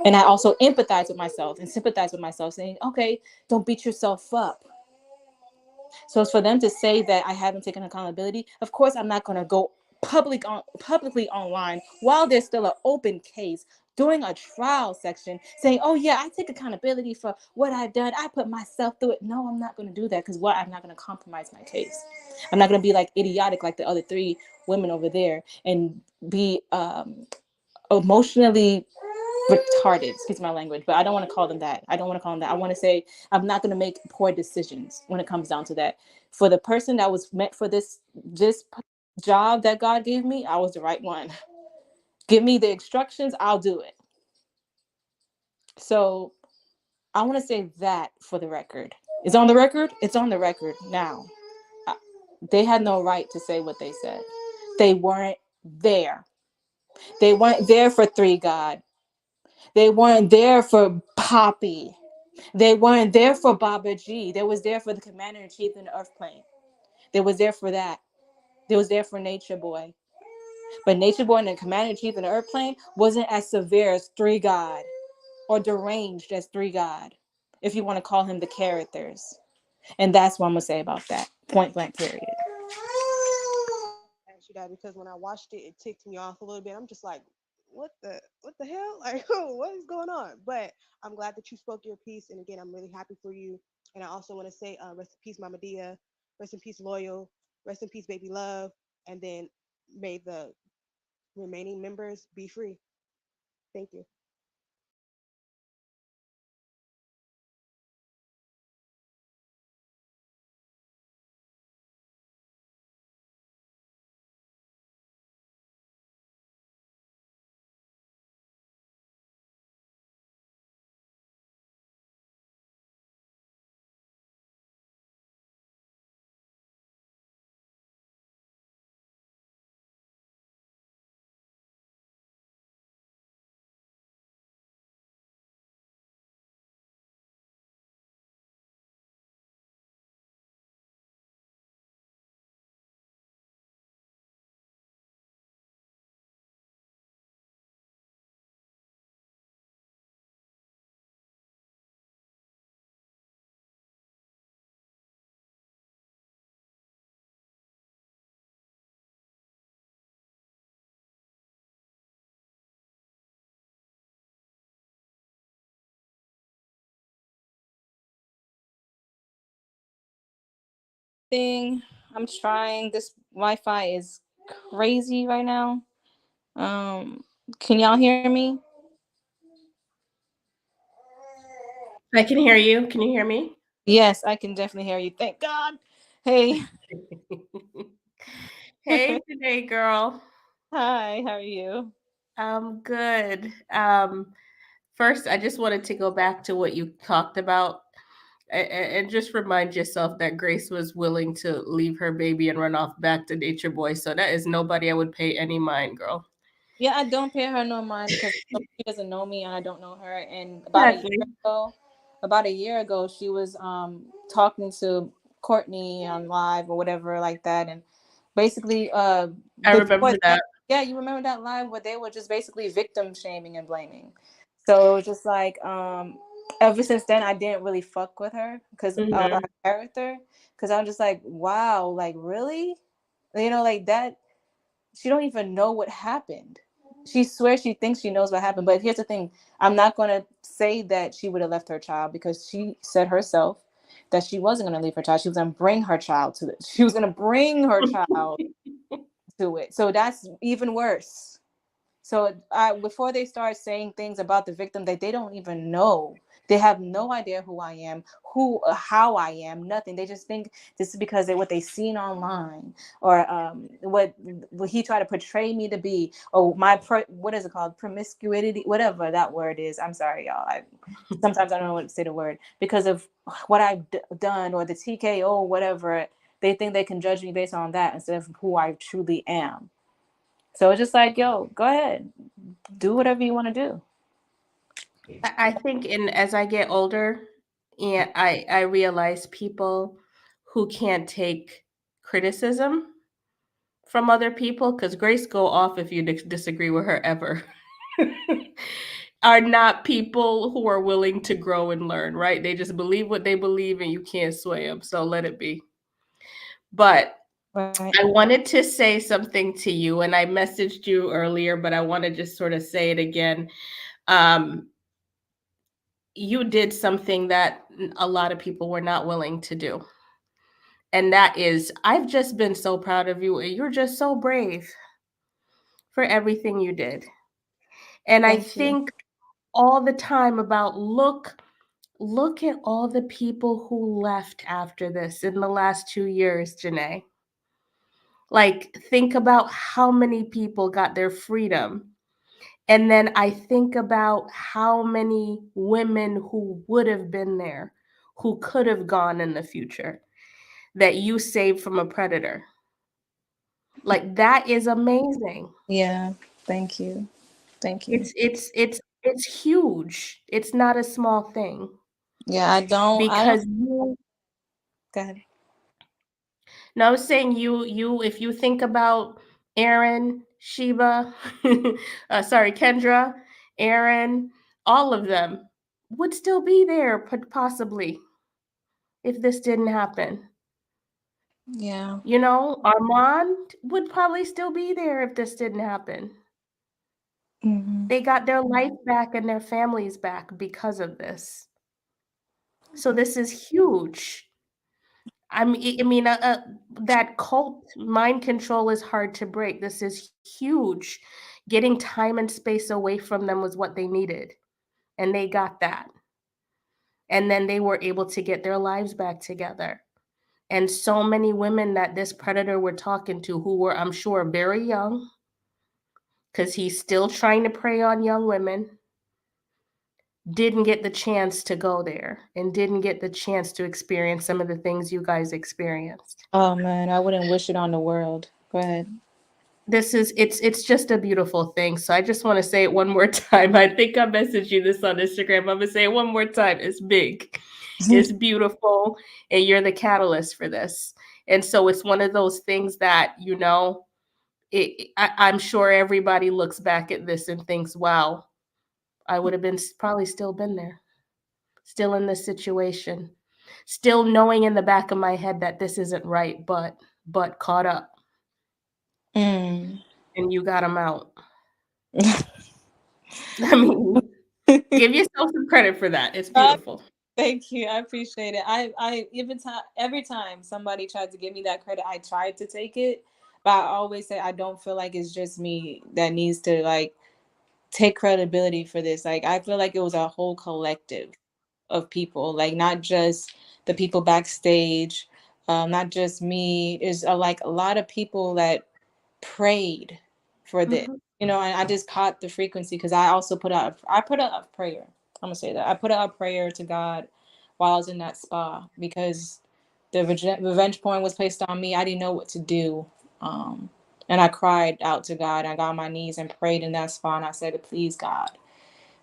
And I also empathize with myself and sympathize with myself, saying, okay, don't beat yourself up. So it's for them to say that I haven't taken accountability. Of course, I'm not going to go publicly online while there's still an open case doing a trial section saying, oh yeah, I take accountability for what I've done. I put myself through it. No, I'm not going to do that because I'm not going to compromise my case. I'm not going to be like idiotic like the other three women over there and be emotionally retarded, excuse my language, but I don't want to call them that. I don't want to call them that. I want to say I'm not going to make poor decisions when it comes down to that. For the person that was meant for this job that God gave me, I was the right one. Give me the instructions, I'll do it. So I want to say that for the record. It's on the record. It's on the record now. They had no right to say what they said. They weren't there. They weren't there for Three God. They weren't there for Poppy. They weren't there for Baba G. They was there for the commander in chief in the Earth plane. They was there for that. They was there for Nature Boy. But Nature Boy and the commander in chief in the Earth plane wasn't as severe as Three God or deranged as Three God, if you want to call him the characters. And that's what I'm gonna say about that. Point blank period. Ask you that because when I watched it, it ticked me off a little bit. I'm just like, what the hell? Like, what is going on? But I'm glad that you spoke your piece, and again, I'm really happy for you. And I also want to say, rest in peace, Mama Dia. Rest in peace, Loyal. Rest in peace, Baby Love. And then may the remaining members be free. Thank you. Thing I'm trying. This Wi-Fi is crazy right now. Um, can y'all hear me? I can hear you. Can you hear me? Yes, I can definitely hear you. Thank God. Hey. Hey, today, girl. Hi, how are you? I'm good. First, I just wanted to go back to what you talked about and just remind yourself that Grace was willing to leave her baby and run off back to Nature Boy. So that is nobody I would pay any mind, girl. Yeah, I don't pay her no mind because she doesn't know me and I don't know her. And Exactly. about a year ago, she was talking to Courtney on live or whatever like that, and basically I the remember boys. that. Yeah, you remember that live where they were just basically victim shaming and blaming. So it was just like ever since then I didn't really fuck with her because of her Hmm. character, because I'm just like, wow, like really, like that. She don't even know what happened. She swears she thinks she knows what happened, but here's the thing: I'm not gonna say that she would have left her child because she said herself that she wasn't gonna leave her child. She was gonna bring her child to it. She was gonna bring her child to it. So that's even worse. So before they start saying things about the victim that they don't even know, they have no idea who I am, how I am, nothing. They just think this is because they what they seen online or what he tried to portray me to be, or what is it called, promiscuity, whatever that word is. I'm sorry, y'all. Sometimes I don't know what to say the word because of what I've done or the TKO, whatever. They think they can judge me based on that instead of who I truly am. So it's just like, yo, go ahead, do whatever you want to do. I think in as I get older, and I realize people who can't take criticism from other people, because Grace go off if you disagree with her ever, are not people who are willing to grow and learn, right? They just believe what they believe and you can't sway them. So let it be. But Right. I wanted to say something to you, and I messaged you earlier, but I want to just sort of say it again. Um, you did something that a lot of people were not willing to do. And that is, I've just been so proud of you. And you're just so brave for everything you did. And I Thank you. think all the time about look at all the people who left after this in the last 2 years, Jenaé. Like, think about how many people got their freedom. And then I think about how many women who would have been there, who could have gone in the future, that you saved from a predator. Like, that is amazing. Yeah. Thank you. Thank you. It's huge. It's not a small thing Yeah, I don't because you go ahead. no, I was saying you if you think about Aaron, Sheba, sorry, Kendra, Aaron, all of them would still be there possibly if this didn't happen. Yeah. You know, Armand would probably still be there if this didn't happen. Hmm. They got their life back and their families back because of this. So this is huge. That cult mind control is hard to break. This is huge. Getting time and space away from them was what they needed, and they got that. And then they were able to get their lives back together. And so many women that this predator were talking to, who were, I'm sure, very young, because he's still trying to prey on young women, didn't get the chance to go there and didn't get the chance to experience some of the things you guys experienced. Oh man, I wouldn't wish it on the world. Go ahead. It's just a beautiful thing. So I just want to say it one more time. I think I messaged you this on Instagram. I'm gonna say it one more time. It's big, it's beautiful, and you're the catalyst for this. And so it's one of those things that, I'm sure everybody looks back at this and thinks, "Wow, I would have been probably still been there, still in this situation, still knowing in the back of my head that this isn't right, but caught up, Mm. and you got them out." I mean, give yourself some credit for that. It's Uh, beautiful. Thank you. I appreciate it. I even time every time somebody tried to give me that credit, I tried to take it, but I always say I don't feel like it's just me that needs to like take credibility for this. Like I feel like it was a whole collective of people, like not just the people backstage, not just me. Is like a lot of people that prayed for this, Mhm. and I just caught the frequency because I put out a prayer. I'm gonna say that I put out a prayer to God while I was in that spa because the revenge porn was placed on me. I didn't know what to do. Um, and I cried out to God. I got on my knees and prayed in that spa and I said, please, God,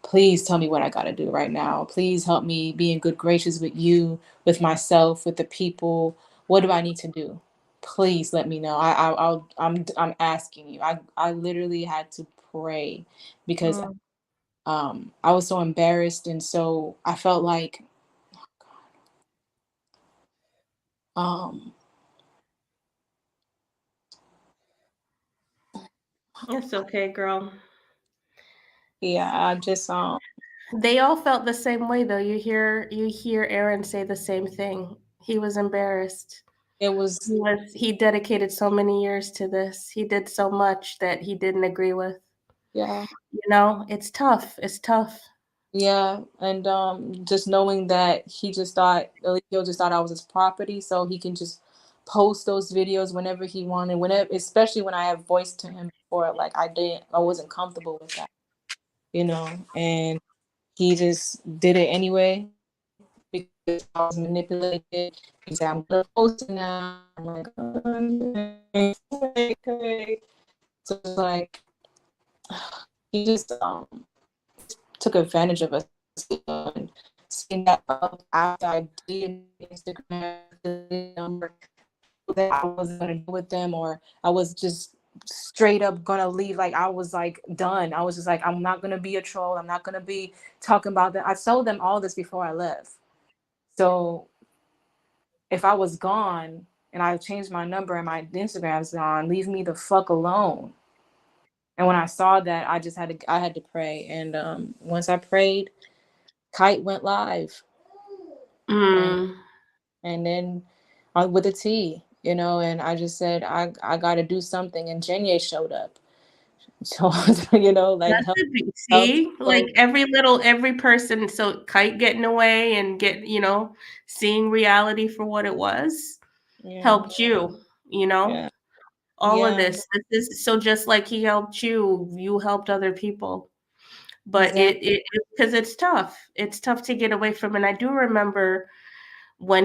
please tell me what I got to do right now. Please help me be in good graces with you, with myself, with the people. What do I need to do? Please let me know. I'm asking you. I literally had to pray because Mm. I was so embarrassed and so I felt like um It's okay, girl. yeah, I just They all felt the same way, though. You hear Aaron say the same thing. He was embarrassed. it was He dedicated so many years to this. He did so much that he didn't agree with. yeah. It's tough. It's tough. Yeah, and just knowing that he just thought Eligio just thought I was his property, so he can just post those videos whenever he wanted, whenever, especially when I have voiced to him before, like I wasn't comfortable with that, and he just did it anyway because I was manipulated. He said, "I'm gonna post it now." I'm like, okay. So it's like he just took advantage of us and seeing that after I deleted Instagram number that I wasn't gonna deal with them or I was just straight up gonna leave. Like I was like done. I was just like, I'm not gonna be a troll. I'm not gonna be talking about that. I told them all this before I left. So if I was gone and I changed my number and my Instagram's gone, leave me the fuck alone. And when I saw that, I had to pray. And once I prayed, Kite went live, and Mm. then with a T, and I just said I got to do something, and Jenaé showed up, so like That's help the thing. help. See, like So every person. So Kite getting away and seeing reality for what it was yeah, helped you. You know, yeah, all of yeah, this is so just like he helped you, you helped other people. But exactly. because it's tough. It's tough to get away from. And I do remember when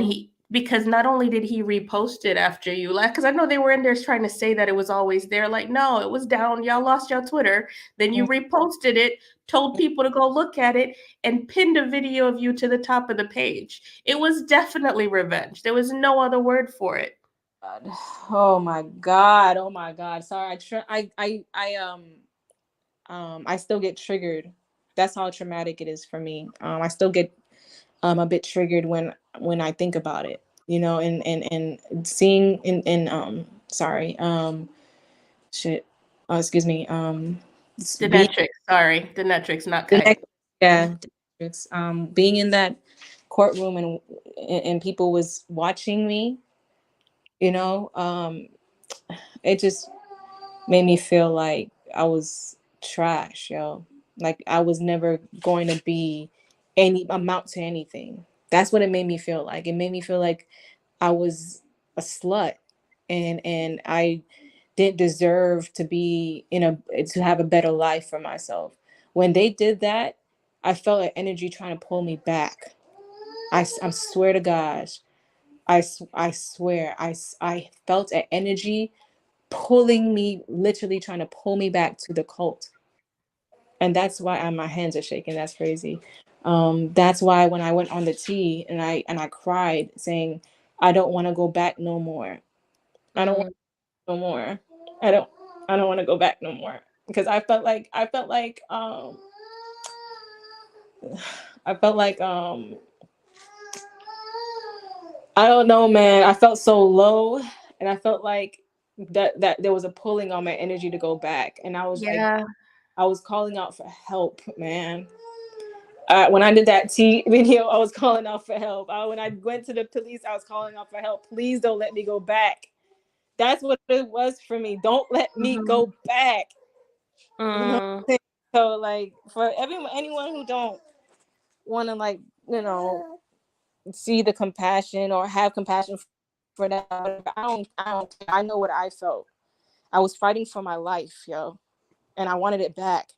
because not only did he repost it after you left, because I know they were in there trying to say that it was always there. Like, no, it was down. Y'all lost your Twitter. Then you reposted it, told people to go look at it, and pinned a video of you to the top of the page. It was definitely revenge. There was no other word for it. God. Oh my God. Oh my God. Sorry. I still get triggered. That's how traumatic it is for me. I still get a bit triggered when I think about it, you know, and seeing and sorry, shit. Excuse me. Being Denetrix, sorry, Denetrix, not the kite. next, yeah, it's being in that courtroom and people was watching me, you know, it just made me feel like I was trash, yo. Like I was never going to be any amount to anything. That's what it made me feel like. It made me feel like I was a slut and I didn't deserve to be to have a better life for myself. When they did that, I felt an energy trying to pull me back. I swear to gosh, I swear I felt an energy pulling me, literally trying to pull me back to the cult. And that's why my hands are shaking. That's crazy. That's why when I went on the T and I cried saying, I don't want to go back no more. I don't want Mm. no more. I don't I don't want to go back no more. Because I felt like I don't know, man. I felt so low and I felt like that there was a pulling on my energy to go back. And I was like, Yeah. I was calling out for help, man. When I did that T video, I was calling out for help. When I went to the police, I was calling out for help. Please don't let me go back. That's what it was for me. Don't let me Mhm. go back. You know. Mm. So like for anyone who don't want to like see the compassion or have compassion for that, I don't. I know what I felt. I was fighting for my life, yo, and I wanted it back.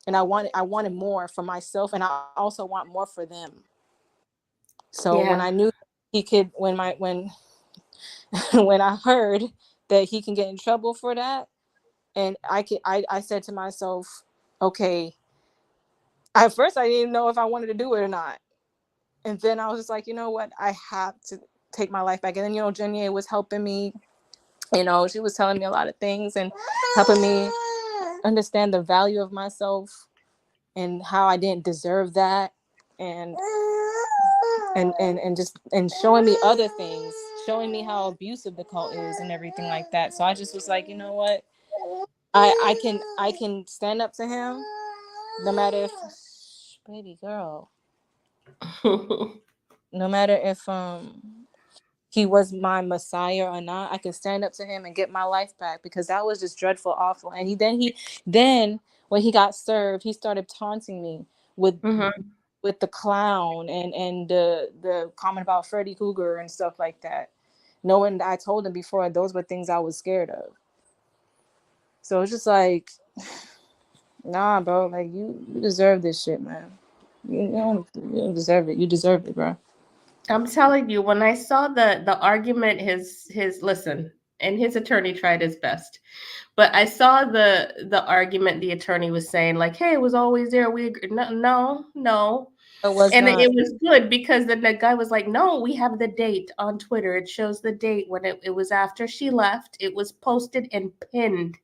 And I wanted more for myself, and I also want more for them. So when I Yeah. knew he could, when when I heard that he can get in trouble for that, and I said to myself, okay. At first, I didn't know if I wanted to do it or not, and then I was just like, you know what, I have to take my life back. And then Jenaé was helping me. She was telling me a lot of things and helping me understand the value of myself and how I didn't deserve that, and and showing me other things, showing me how abusive the cult is and everything like that. So I just was like, you know what, I can stand up to him, no matter if baby girl, no matter if he was my messiah or not, I can stand up to him and get my life back, because that was just dreadful, awful. And then when he got served, he started taunting me with Mhm. with the clown and the comment about Freddy Krueger and stuff like that. Knowing that I told him before those were things I was scared of. So it's just like, nah, bro, like you deserve this shit, man. You don't deserve it. You deserve it, bro. I'm telling you, when I saw the argument, his listen, and his attorney tried his best, but I saw the argument the attorney was saying, like, "Hey, it was always there. We agree." No, no, no. It was And not. it was good because then the guy was like, "No, we have the date on Twitter. It shows the date when it was after she left. It was posted and pinned."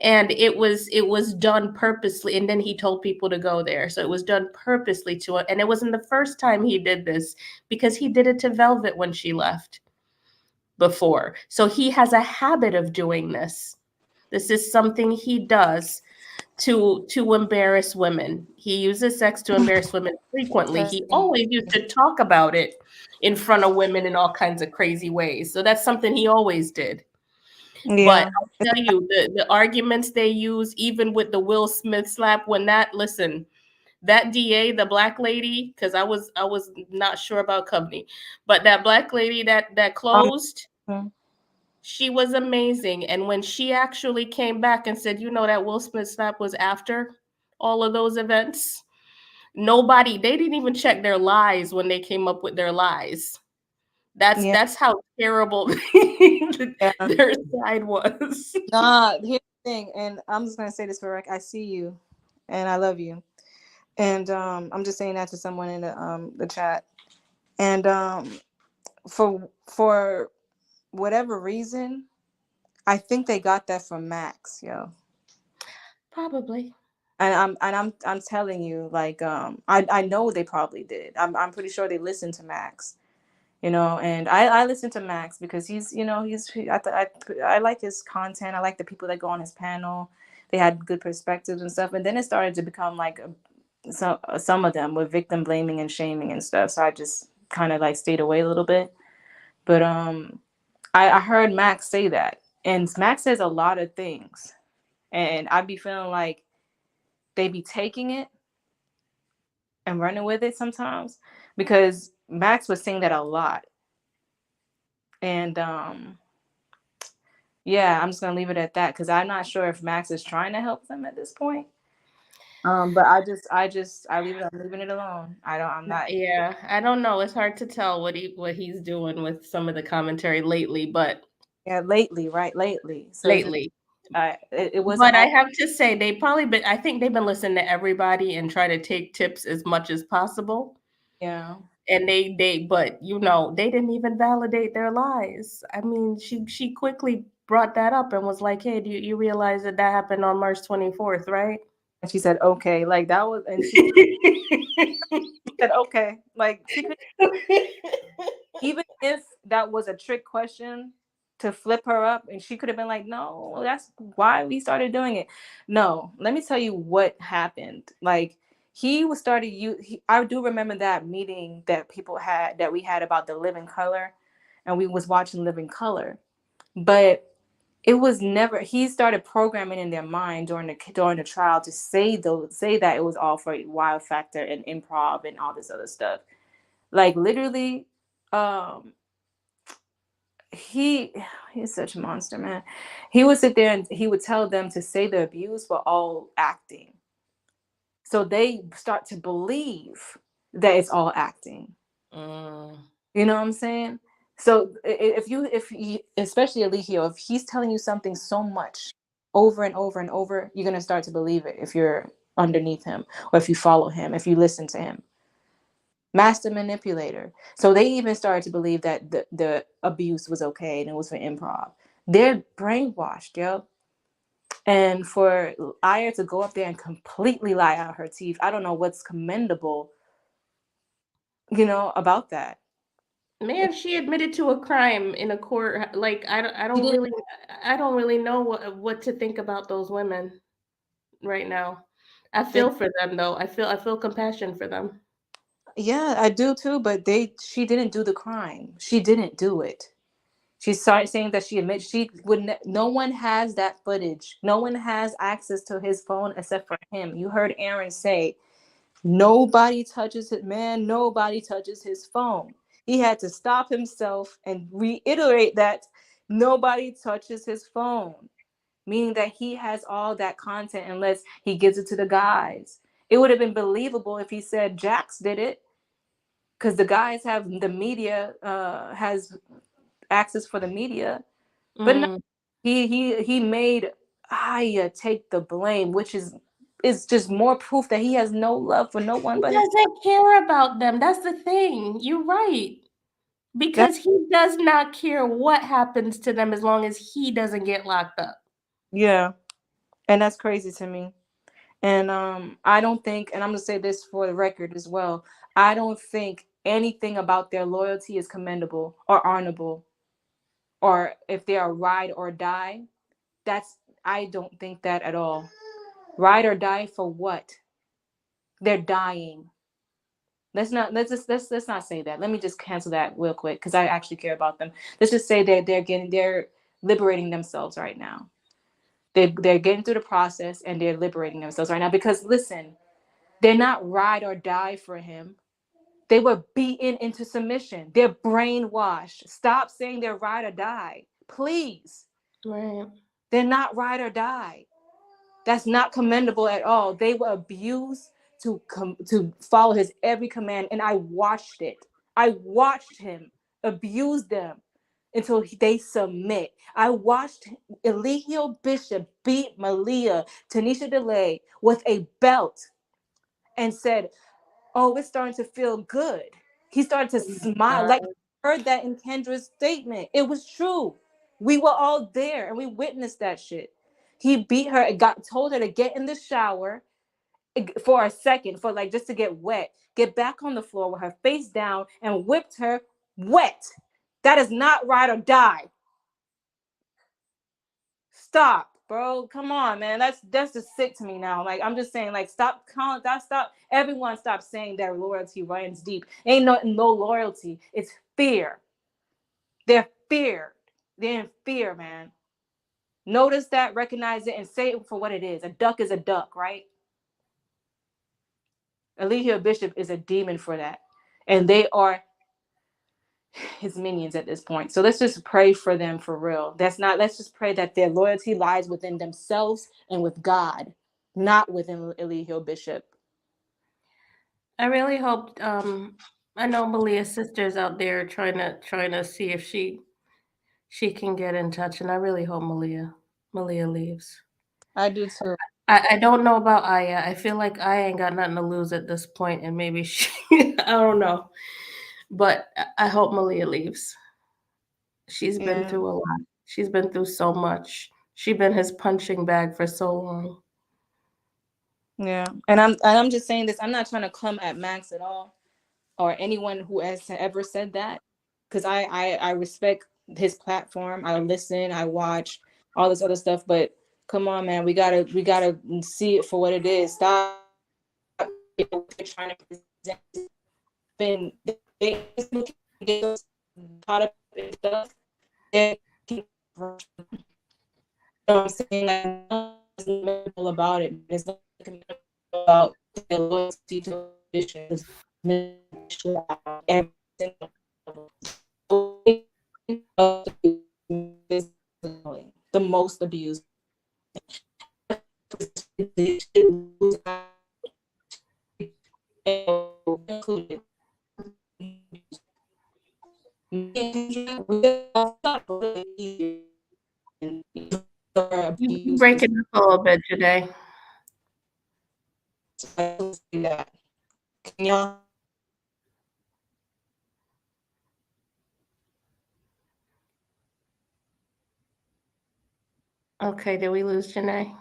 And it was done purposely, and then he told people to go there, so it was done purposely to it. And it wasn't the first time he did this, because he did it to Velvet when she left before. So he has a habit of doing this. This is something he does to embarrass women. He uses sex to embarrass women frequently. He always used to talk about it in front of women in all kinds of crazy ways. So that's something he always did. But Yeah. I'll tell you, the arguments they use, even with the Will Smith slap, when listen, that DA, the black lady, because I was not sure about Coveney, but that black lady that Um, closed, she was amazing. And when she actually came back and said, that Will Smith slap was after all of those events, they didn't even check their lies when they came up with their lies. Yeah, That's how terrible yeah. their side was. Nah, here's the thing, and I'm just gonna say this for Rick. I see you, and I love you, and I'm just saying that to someone in the chat, and for whatever reason, I think they got that from Max, yo. Probably. And I'm telling you, like, I know they probably did. I'm pretty sure they listened to Max, and I listen to Max because I like his content. I like the people that go on his panel. They had good perspectives and stuff, and then it started to become like some of them with victim blaming and shaming and stuff. So I just kind of like stayed away a little bit. But I heard Max say that, and Max says a lot of things, and I'd be feeling like they be taking it and running with it sometimes because Max was saying that a lot. And yeah, I'm just gonna leave it at that because I'm not sure if Max is trying to help them at this point. But I leave it. I'm leaving it alone. I'm not. Yeah, I don't know. It's hard to tell what he's doing with some of the commentary lately, but Yeah, lately, right? Lately. So lately. it wasn't But I all. have to say I think they've been listening to everybody and try to take tips as much as possible. Yeah. And but they didn't even validate their lies. I mean, she quickly brought that up and was like, "Hey, do you realize that happened on March 24th, right?" And she said, okay, like that was, and she said, okay, like she could, even if that was a trick question to flip her up, and she could have been like, no, that's why we started doing it. No, let me tell you what happened. Like he was started I do remember that meeting that we had about the living color, and we was watching living color, but it was never, he started programming in their mind during the trial to say that it was all for wild factor and improv and all this other stuff. Like literally, um he he's such a monster, man. He would sit there and he would tell them to say the abuse were all acting, so they start to believe that it's all acting. Mm. You know what I'm saying? So if you, especially Eligio, if he's telling you something so much over and over and over, you're gonna start to believe it if you're underneath him, or if you follow him, if you listen to him. Master manipulator. So they even started to believe that the abuse was okay and it was for improv. They're brainwashed, yo. And for Aya to go up there and completely lie out her teeth, I don't know what's commendable, about that. Man, she admitted to a crime in a court. Like She didn't. I don't really know what to think about those women right now. I They, feel for them though. I feel compassion for them. yeah, I do too. But she didn't do the crime. She didn't do it. She started saying that she admits she would. No one has that footage. No one has access to his phone except for him. You heard Aaron say, "Nobody touches it, man. Nobody touches his phone." He had to stop himself and reiterate that nobody touches his phone, meaning that he has all that content unless he gives it to the guys. It would have been believable if he said Jax did it, because the guys have the media, has access for the media. But no, Mm. he made Aya take the blame, which is just more proof that he has no love for no one He but him. doesn't care about them. That's the thing. You're right. That, Because he does not care what happens to them as long as he doesn't get locked up. yeah, and that's crazy to me. And I don't think, and I'm gonna say this for the record as well, I don't think anything about their loyalty is commendable or honorable, or if they are ride or die. That's I don't think that at all. Ride or die for what? They're dying. Let's not say that. Let me just cancel that real quick because I actually care about them. Let's just say they're liberating themselves right now. They're getting through the process and they're liberating themselves right now because listen, they're not ride or die for him. They were beaten into submission. They're brainwashed. Stop saying they're ride or die. Please. Right. They're not ride or die. That's not commendable at all. They were abused to follow his every command, and I watched it. I watched him abuse them until they submit. I watched Eligio Bishop beat Malia Tanisha DeLay with a belt and said, "Oh, it's starting to feel good." He started to smile. Like, I heard that in Kendra's statement. It was true. We were all there and we witnessed that shit. He beat her and told her to get in the shower for a second, for like just to get wet, get back on the floor with her face down and whipped her wet. That is not ride or die. Stop, bro. Come on, man. That's just sick to me now. Like, I'm just saying, like, stop calling that. Stop. Everyone stop saying that loyalty runs deep. Ain't no loyalty. It's fear. They're feared. They're in fear, man. Notice that, recognize it, and say it for what it is. A duck is a duck, right? Eligio Bishop is a demon for that. And they are his minions at this point. So let's just pray for them for real. Let's just pray that their loyalty lies within themselves and with God, not within Eligio Bishop. I really hope. I know Malia's sister's out there trying to see if she can get in touch, and I really hope Malia leaves. I do too. I don't know about Aya. I feel like Aya ain't got nothing to lose at this point, and maybe she. I don't know, but I hope Malia leaves. She's been Yeah. through a lot. She's been through so much. She's been his punching bag for so long. Yeah. And I'm just saying this. I'm not trying to come at Max at all, or anyone who has ever said that, because I respect his platform. I listen, I watch all this other stuff, but come on, man, we gotta see it for what it is. Stop trying to present. Been they get caught up in stuff. They keep, you know what I'm saying? Like, nothing memorable about it. There's nothing about their loyalty to traditions. Every single the most abused. Included. You breaking up a little bit today. Can y'all? Okay, did we lose Jenaé?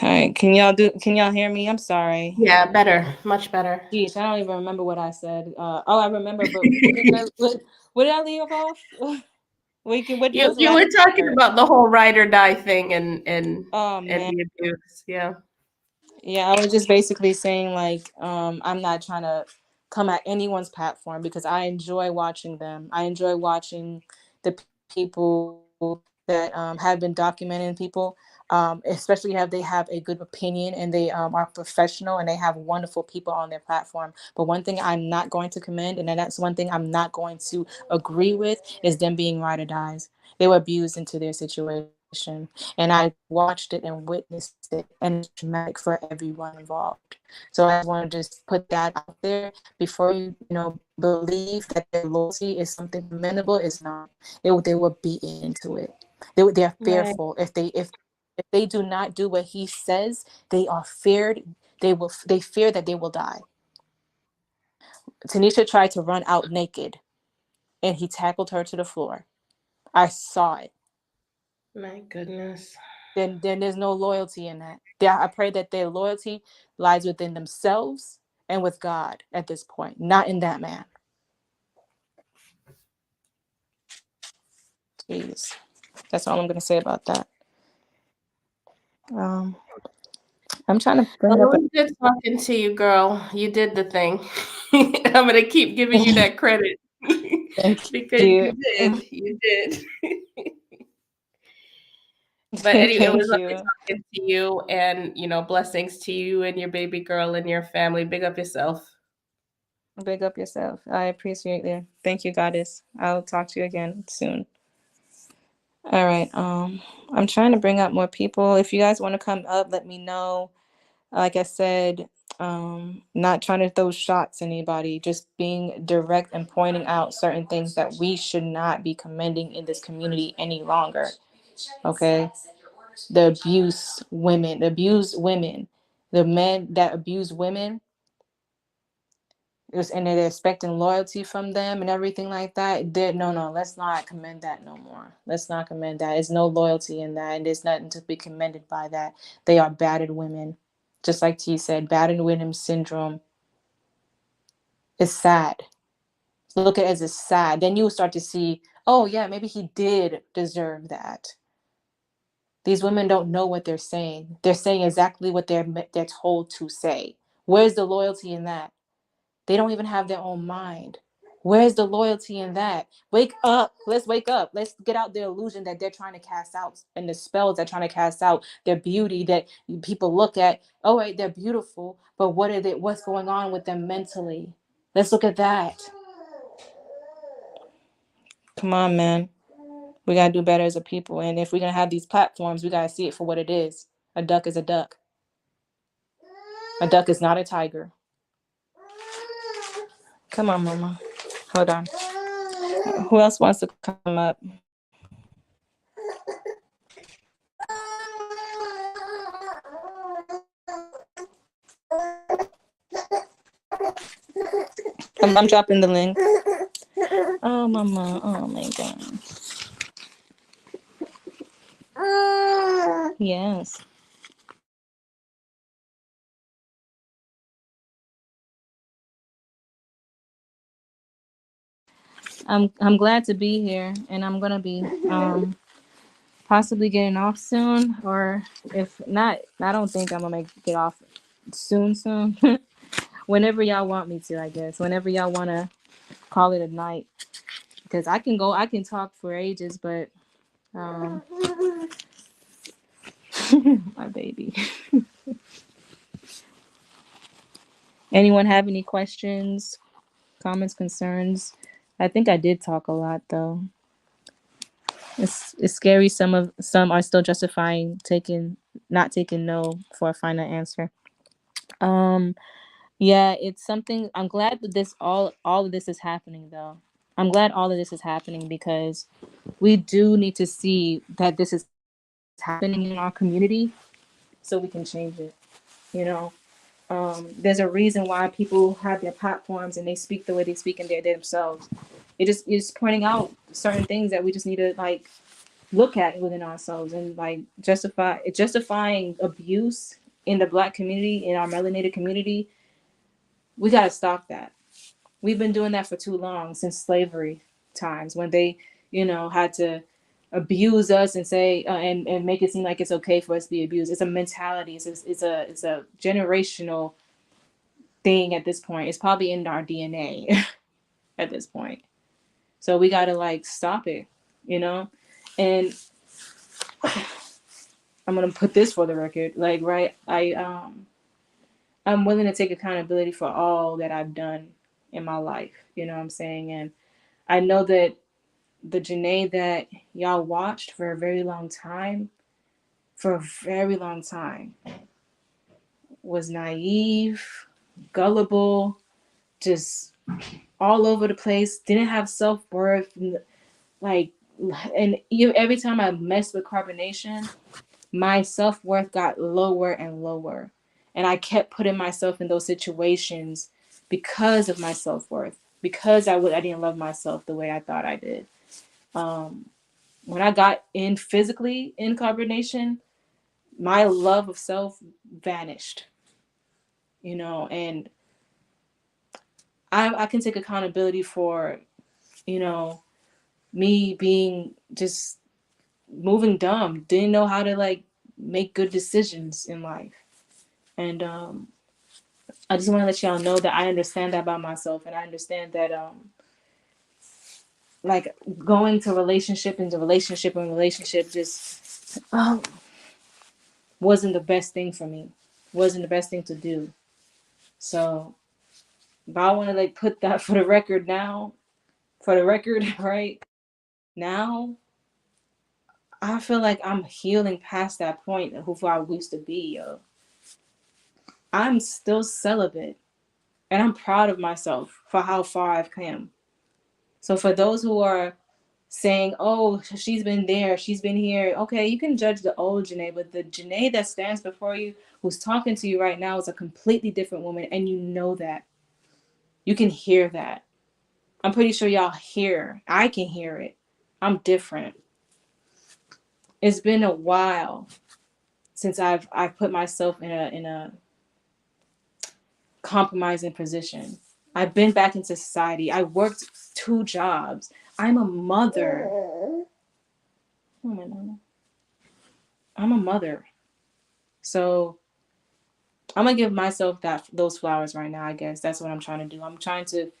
All right, can y'all hear me? I'm sorry. Yeah, better, much better. Jeez, I don't even remember what I said. I remember, but what did I leave off? What You was the you last were talking part? about the whole ride or die thing Oh and man. the abuse. Yeah. Yeah, I was just basically saying, like, I'm not trying to come at anyone's platform because I enjoy watching them. I enjoy watching the people that have been documenting people, especially have they have a good opinion and they are professional and they have wonderful people on their platform. But one thing I'm not going to commend, and that's one thing I'm not going to agree with, is them being ride or dies. They were abused into their situation, and I watched it and witnessed it, and it's traumatic for everyone involved. So I want to just put that out there before you believe that their loyalty is something commendable. It's not. They were beaten into it. They're Right. fearful. If they do not do what he says, they are feared. They fear that they will die. Tanisha tried to run out naked, and he tackled her to the floor. I saw it. My goodness. Then there's no loyalty in that. I pray that their loyalty lies within themselves and with God at this point, not in that man. Jeez, that's all I'm gonna say about that. Um, I'm trying to Well, bring it up a was good talking to you, girl. You did the thing. I'm gonna keep giving you that credit thank because you, you did. You did. But anyway, it was thank lovely you. talking to you, and blessings to you and your baby girl and your family. Big up yourself. Big up yourself. I appreciate you. Thank you, Goddess. I'll talk to you again soon. All right. I'm trying to bring up more people. If you guys want to come up, let me know. Like I said, not trying to throw shots at anybody, just being direct and pointing out certain things that we should not be commending in this community any longer. Okay, the abused women, the men that abuse women, and they're expecting loyalty from them and everything like that. No, let's not commend that no more. Let's not commend that. There's no loyalty in that, and there's nothing to be commended by that. They are battered women. Just like T said, battered women syndrome is sad. Look at it as it's sad. Then you'll start to see, oh yeah, maybe he did deserve that. These women don't know what they're saying. They're saying exactly what they're told to say. Where's the loyalty in that? They don't even have their own mind. Where's the loyalty in that? Wake up. Let's wake up. Let's get out the illusion that they're trying to cast out and the spells they're trying to cast out, their beauty that people look at. Oh, wait, they're beautiful, but what's going on with them mentally? Let's look at that. Come on, man. We got to do better as a people. And if we're going to have these platforms, we got to see it for what it is. A duck is a duck. A duck is not a tiger. Come on, mama. Hold on. Who else wants to come up? I'm dropping the link. Oh, mama. Oh, my God. Yes. I'm glad to be here, and I'm gonna be possibly getting off soon, or if not, I don't think I'm gonna get off soon. Whenever y'all want me to, I guess. Whenever y'all wanna call it a night, because I can talk for ages, but um, my baby. Anyone have any questions, comments, concerns? I think I did talk a lot though. It's scary. Some are still justifying not taking no for a final answer. Um, yeah, it's something. I'm glad that all of this is happening though. I'm glad all of this is happening because we do need to see that this is happening in our community so we can change it. You know, there's a reason why people have their platforms and they speak the way they speak and they're themselves. It's pointing out certain things that we just need to like look at within ourselves and like justifying abuse in the Black community, in our melanated community. We got to stop that. We've been doing that for too long, since slavery times, when they had to abuse us and say and make it seem like it's okay for us to be abused. It's a mentality. It's a generational thing at this point. It's probably in our DNA at this point. So we got to like stop it, you know? And I'm going to put this for the record, like, right. I'm willing to take accountability for all that I've done in my life. You know what I'm saying? And I know that the Jenaé that y'all watched for a very long time, was naive, gullible, just all over the place, didn't have self-worth. Like, and every time I messed with carbonation, my self-worth got lower and lower. And I kept putting myself in those situations because of my self-worth, because I didn't love myself the way I thought I did. When I got in physically in carbonation, my love of self vanished, and I can take accountability for, you know, me being just moving dumb, didn't know how to like make good decisions in life. And I just want to let y'all know that I understand that about myself, and I understand that like going to relationship into relationship and relationship just wasn't the best thing for me, wasn't the best thing to do. So if I want to like put that for the record now, for the record, right now, I feel like I'm healing past that point of who I used to be, yo. I'm still celibate, and I'm proud of myself for how far I've come. So for those who are saying, "Oh, she's been there, she's been here," okay, you can judge the old Jenaé, but the Jenaé that stands before you, who's talking to you right now, is a completely different woman, and you know that. You can hear that. I'm pretty sure y'all hear. I can hear it. I'm different. It's been a while since I've put myself in a compromising position. I've been back into society. I worked 2 jobs. I'm a mother. Oh my God. I'm a mother. So I'm gonna give myself those flowers right now. I guess that's what I'm trying to do. I'm trying to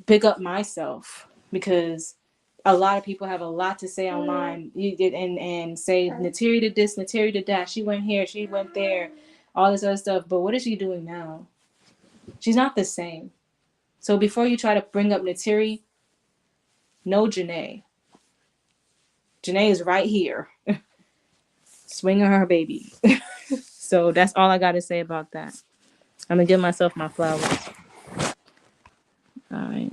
pick up myself because a lot of people have a lot to say online. You did and say Nateri did this, Nateri did that. She went here, she went there, all this other stuff. But what is she doing now? She's not the same. So before you try to bring up Nateri, know Jenaé. Jenaé is right here, swinging her baby. So that's all I got to say about that. I'm gonna give myself my flowers. All right.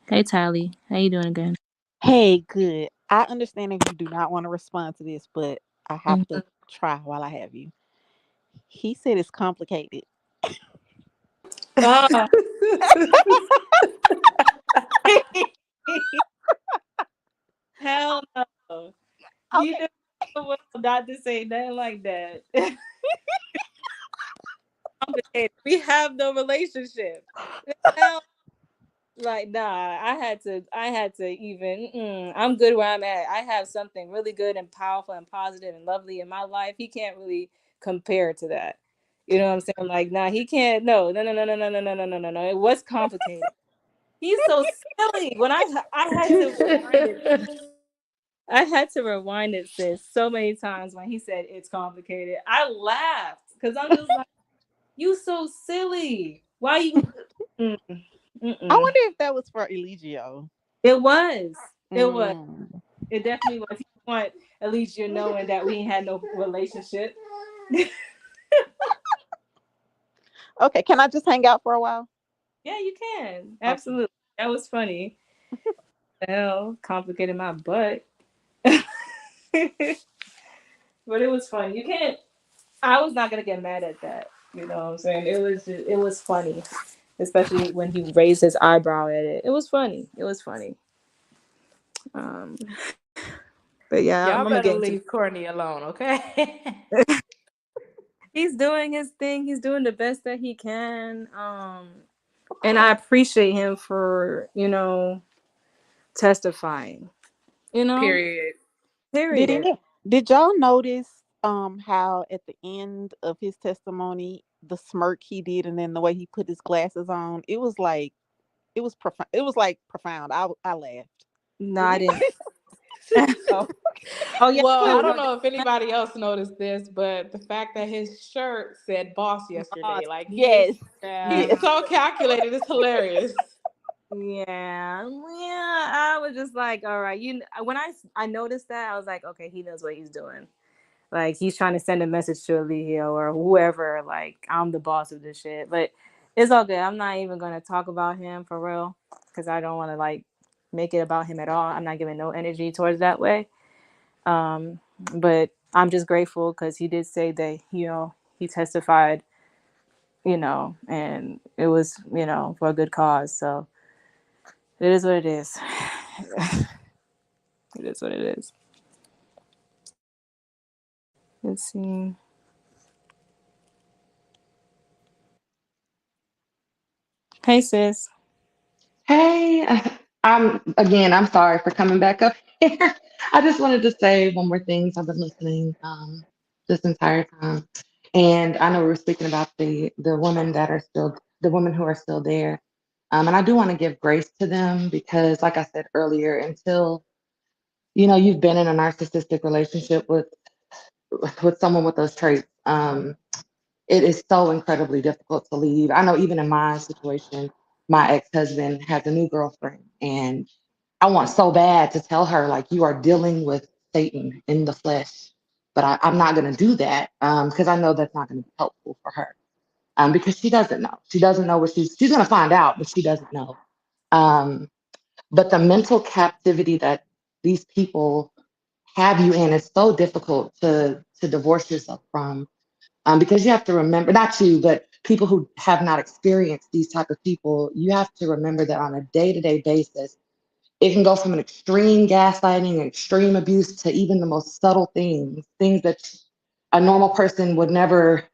Hey Tally, how you doing again? Hey, good. I understand if you do not want to respond to this, but I have Mhm. to try while I have you. He said it's complicated. Ah, hell no. You Okay. know well not to say nothing like that. Complicated. We have no relationship. Hell, like nah. I had to even. I'm good where I'm at. I have something really good and powerful and positive and lovely in my life. He can't really compare to that. You know what I'm saying? Like nah, he can't. No, no, no, no, no, no, no, no, no, no, no, no. It was complicated. He's so silly. When I had to rewind it. I had to rewind it, sis, so many times when he said it's complicated. I laughed because I'm just like, you so silly. Why you? Mm, I mm-mm. wonder if that was for Eligio. It was. It was. Mm. It definitely was. He want at least you knowing that we ain't had no relationship. Okay, can I just hang out for a while? Yeah, you can. Okay. Absolutely. That was funny. Hell, complicated my butt. But it was funny. You can't. I was not gonna get mad at that. You know what I'm saying? It was funny, especially when he raised his eyebrow at it. It was funny. It was funny. Um, but yeah, I'm gonna Y'all get into. better leave Courtney alone, okay? He's doing his thing. He's doing the best that he can. And I appreciate him for testifying. You know, Period. Did period. any did y'all notice how at the end of his testimony the smirk he did and then the way he put his glasses on, it was like it was profound. It was like profound. I laughed. No, Did I anybody didn't. Oh, oh yeah, Well, I I was don't gonna know if anybody else noticed this, but the fact that his shirt said boss boss. yesterday, like he is Yes. he's Yeah. Yes. so calculated, it's hilarious. Yeah, yeah. I was just like, all right. When I noticed that, I was like, okay, he knows what he's doing. Like he's trying to send a message to Eligio or whoever. Like I'm the boss of this shit. But it's all good. I'm not even gonna talk about him for real because I don't want to like make it about him at all. I'm not giving no energy towards that way. Um, but I'm just grateful because he did say that he testified, and it was for a good cause. So it is what it is. It is what it is. Let's see. Hey sis. Hey, I'm sorry for coming back up here. I just wanted to say one more thing. I've been listening this entire time, and I know we were speaking about the women that are still the women who are still there, and I do want to give grace to them because, like I said earlier, until you've been in a narcissistic relationship with someone with those traits, it is so incredibly difficult to leave. I know even in my situation, my ex-husband has a new girlfriend, and I want so bad to tell her, like, you are dealing with Satan in the flesh. but I'm not going to do that because I know that's not going to be helpful for her because she doesn't know. She doesn't know what she's going to find out, but she doesn't know. Um, but the mental captivity that these people have you in is so difficult to divorce yourself from because you have to remember, not you, but people who have not experienced these type of people, you have to remember that on a day-to-day basis, it can go from an extreme gaslighting, extreme abuse to even the most subtle things that a normal person would never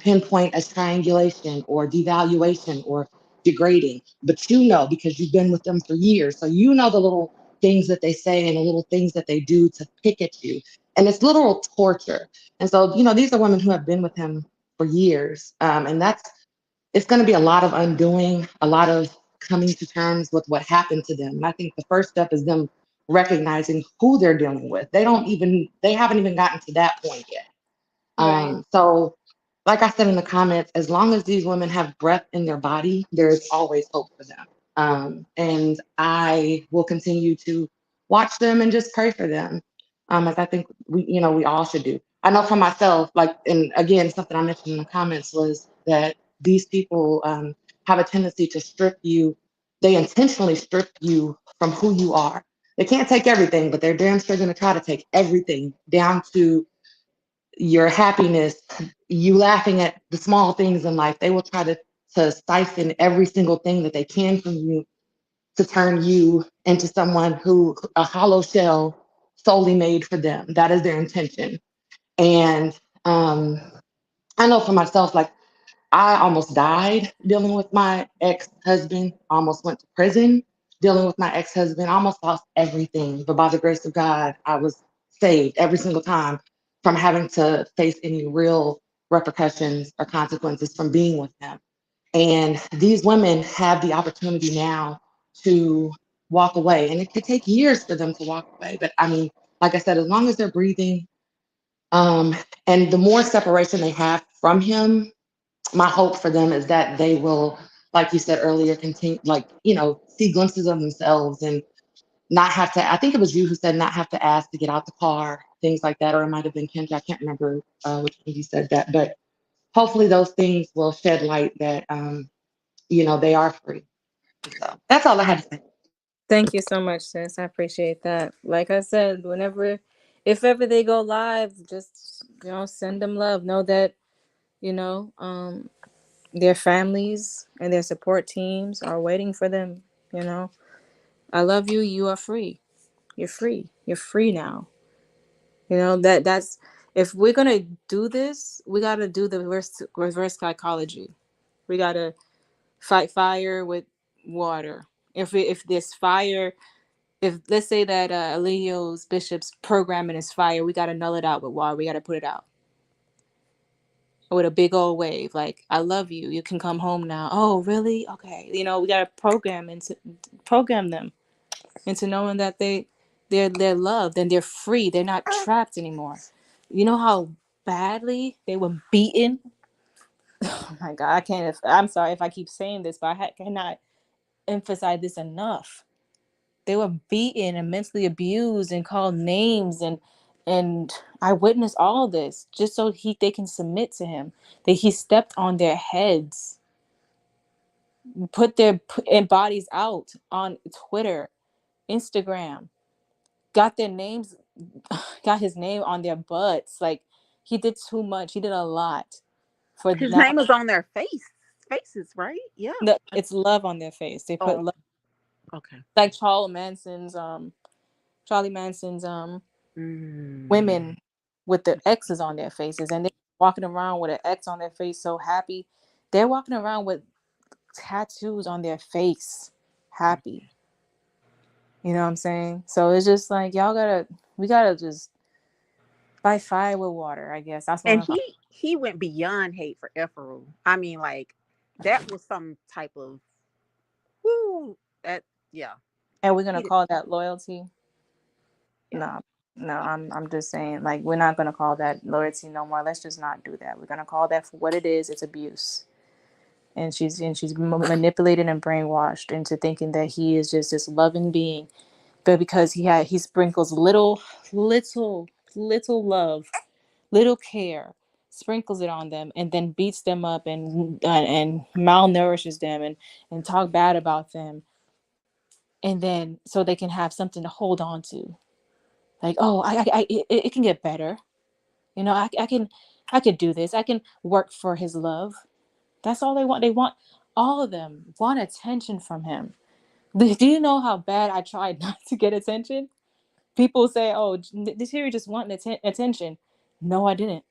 pinpoint as triangulation or devaluation or degrading. But you know, because you've been with them for years. So you know the little things that they say and the little things that they do to pick at you. And it's literal torture. And so, these are women who have been with him for years. And it's going to be a lot of undoing, a lot of coming to terms with what happened to them. And I think the first step is them recognizing who they're dealing with. They haven't even gotten to that point yet. Right. So, like I said in the comments, as long as these women have breath in their body, there's always hope for them. And I will continue to watch them and just pray for them, as I think we all should do. I know for myself, like, and again, something I mentioned in the comments was that these people have a tendency to strip you. They intentionally strip you from who you are. They can't take everything, but they're damn sure going to try to take everything down to your happiness, you laughing at the small things in life. They will try to siphon every single thing that they can from you to turn you into someone who a hollow shell solely made for them. That is their intention. And um, I know for myself, like I almost died dealing with my ex-husband, almost went to prison dealing with my ex-husband, almost lost everything. But by the grace of God, I was saved every single time from having to face any real repercussions or consequences from being with him. And these women have the opportunity now to walk away. And it could take years for them to walk away. But I mean, like I said, as long as they're breathing, um, and the more separation they have from him, my hope for them is that they will, like you said earlier, continue, like, see glimpses of themselves and not have to. I think it was you who said not have to ask to get out the car, things like that, or it might have been Kendra. I can't remember which one you said that, but hopefully those things will shed light that, they are free. So that's all I had to say. Thank you so much, sis. I appreciate that. Like I said, if ever they go live, just send them love. Know that you know their families and their support teams are waiting for them. You know, I love you. You are free. You're free. You're free now. That's if we're gonna do this, we gotta do the reverse psychology. We gotta fight fire with water. If this fire, if let's say that Eligio's bishop's programming is fire, we gotta null it out with water. We gotta put it out with a big old wave. Like, I love you. You can come home now. Oh, really? Okay. We gotta program them into knowing that they're loved and they're free. They're not trapped anymore. You know how badly they were beaten. Oh my God, I can't. I'm sorry if I keep saying this, but I cannot emphasize this enough. They were beaten and mentally abused and called names, and I witnessed all this just so they can submit to him. That he stepped on their heads, put their bodies out on Twitter, Instagram, got their names, got his name on their butts. Like, he did too much. He did a lot for His now. name is on their faces, right? Yeah. It's love on their face. They put Oh, love, okay. like Charlie Manson's Mm. women with the X's on their faces, and they're walking around with an X on their face, so happy. They're walking around with tattoos on their face, happy. You know what I'm saying? So it's just like, we gotta just fight fire with water. I guess that's what And I'm calling. he went beyond hate for Efru. I mean, like that was some type of whoo. That yeah. And we're gonna He did, call that loyalty. yeah. No, no, I'm just saying, like, we're not gonna call that loyalty no more. Let's just not do that. We're gonna call that for what it is. It's abuse, and she's manipulated and brainwashed into thinking that he is just this loving being, but because he sprinkles little love little care, sprinkles it on them, and then beats them up and malnourishes them and talk bad about them, and then so they can have something to hold on to. Like, oh, it can get better. You know, I could do this. I can work for his love. That's all they want. They want, all of them want attention from him. Do you know how bad I tried not to get attention? People say, "Oh, this here just wanting attention." No, I didn't.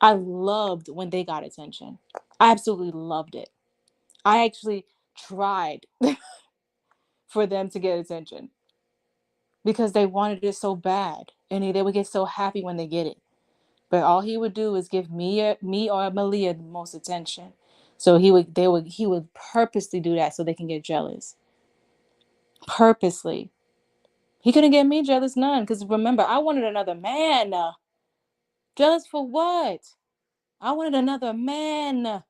I loved when they got attention. I absolutely loved it. I actually tried for them to get attention because they wanted it so bad, and they would get so happy when they get it. But all he would do is give me or Malia the most attention. So he would purposely do that so they can get jealous. Purposely. He couldn't get me jealous none because remember, I wanted another man. Jealous for what? I wanted another man.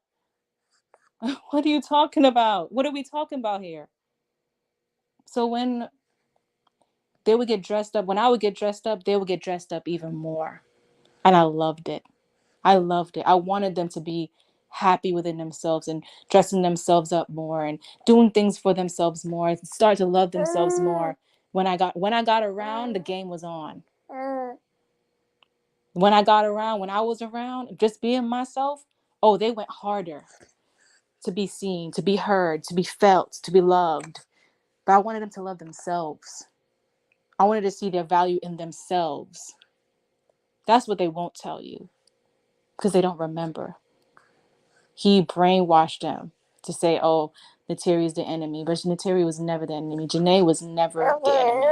What are you talking about? What are we talking about here? So when they would get dressed up, when I would get dressed up, they would get dressed up even more. And I loved it. I loved it. I wanted them to be happy within themselves and dressing themselves up more and doing things for themselves more and start to love themselves more. When I got around, the game was on. When I was around, just being myself, oh, they went harder to be seen, to be heard, to be felt, to be loved. But I wanted them to love themselves. I wanted to see their value in themselves. That's what they won't tell you because they don't remember. He brainwashed them to say, oh, Nateri is the enemy. But Nateri was never the enemy. Jenaé was never the enemy.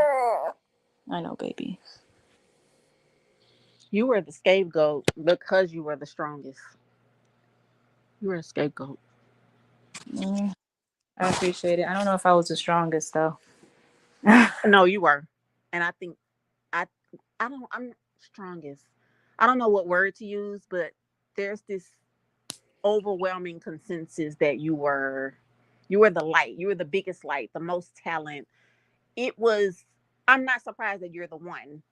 I know, baby. You were the scapegoat because you were the strongest. You were a scapegoat. Mm, I appreciate it. I don't know if I was the strongest, though. No, you were. And I think I I'm strongest. I don't know what word to use, but there's this overwhelming consensus that you were the light. You were the biggest light, the most talent. It was I'm not surprised that you're the one.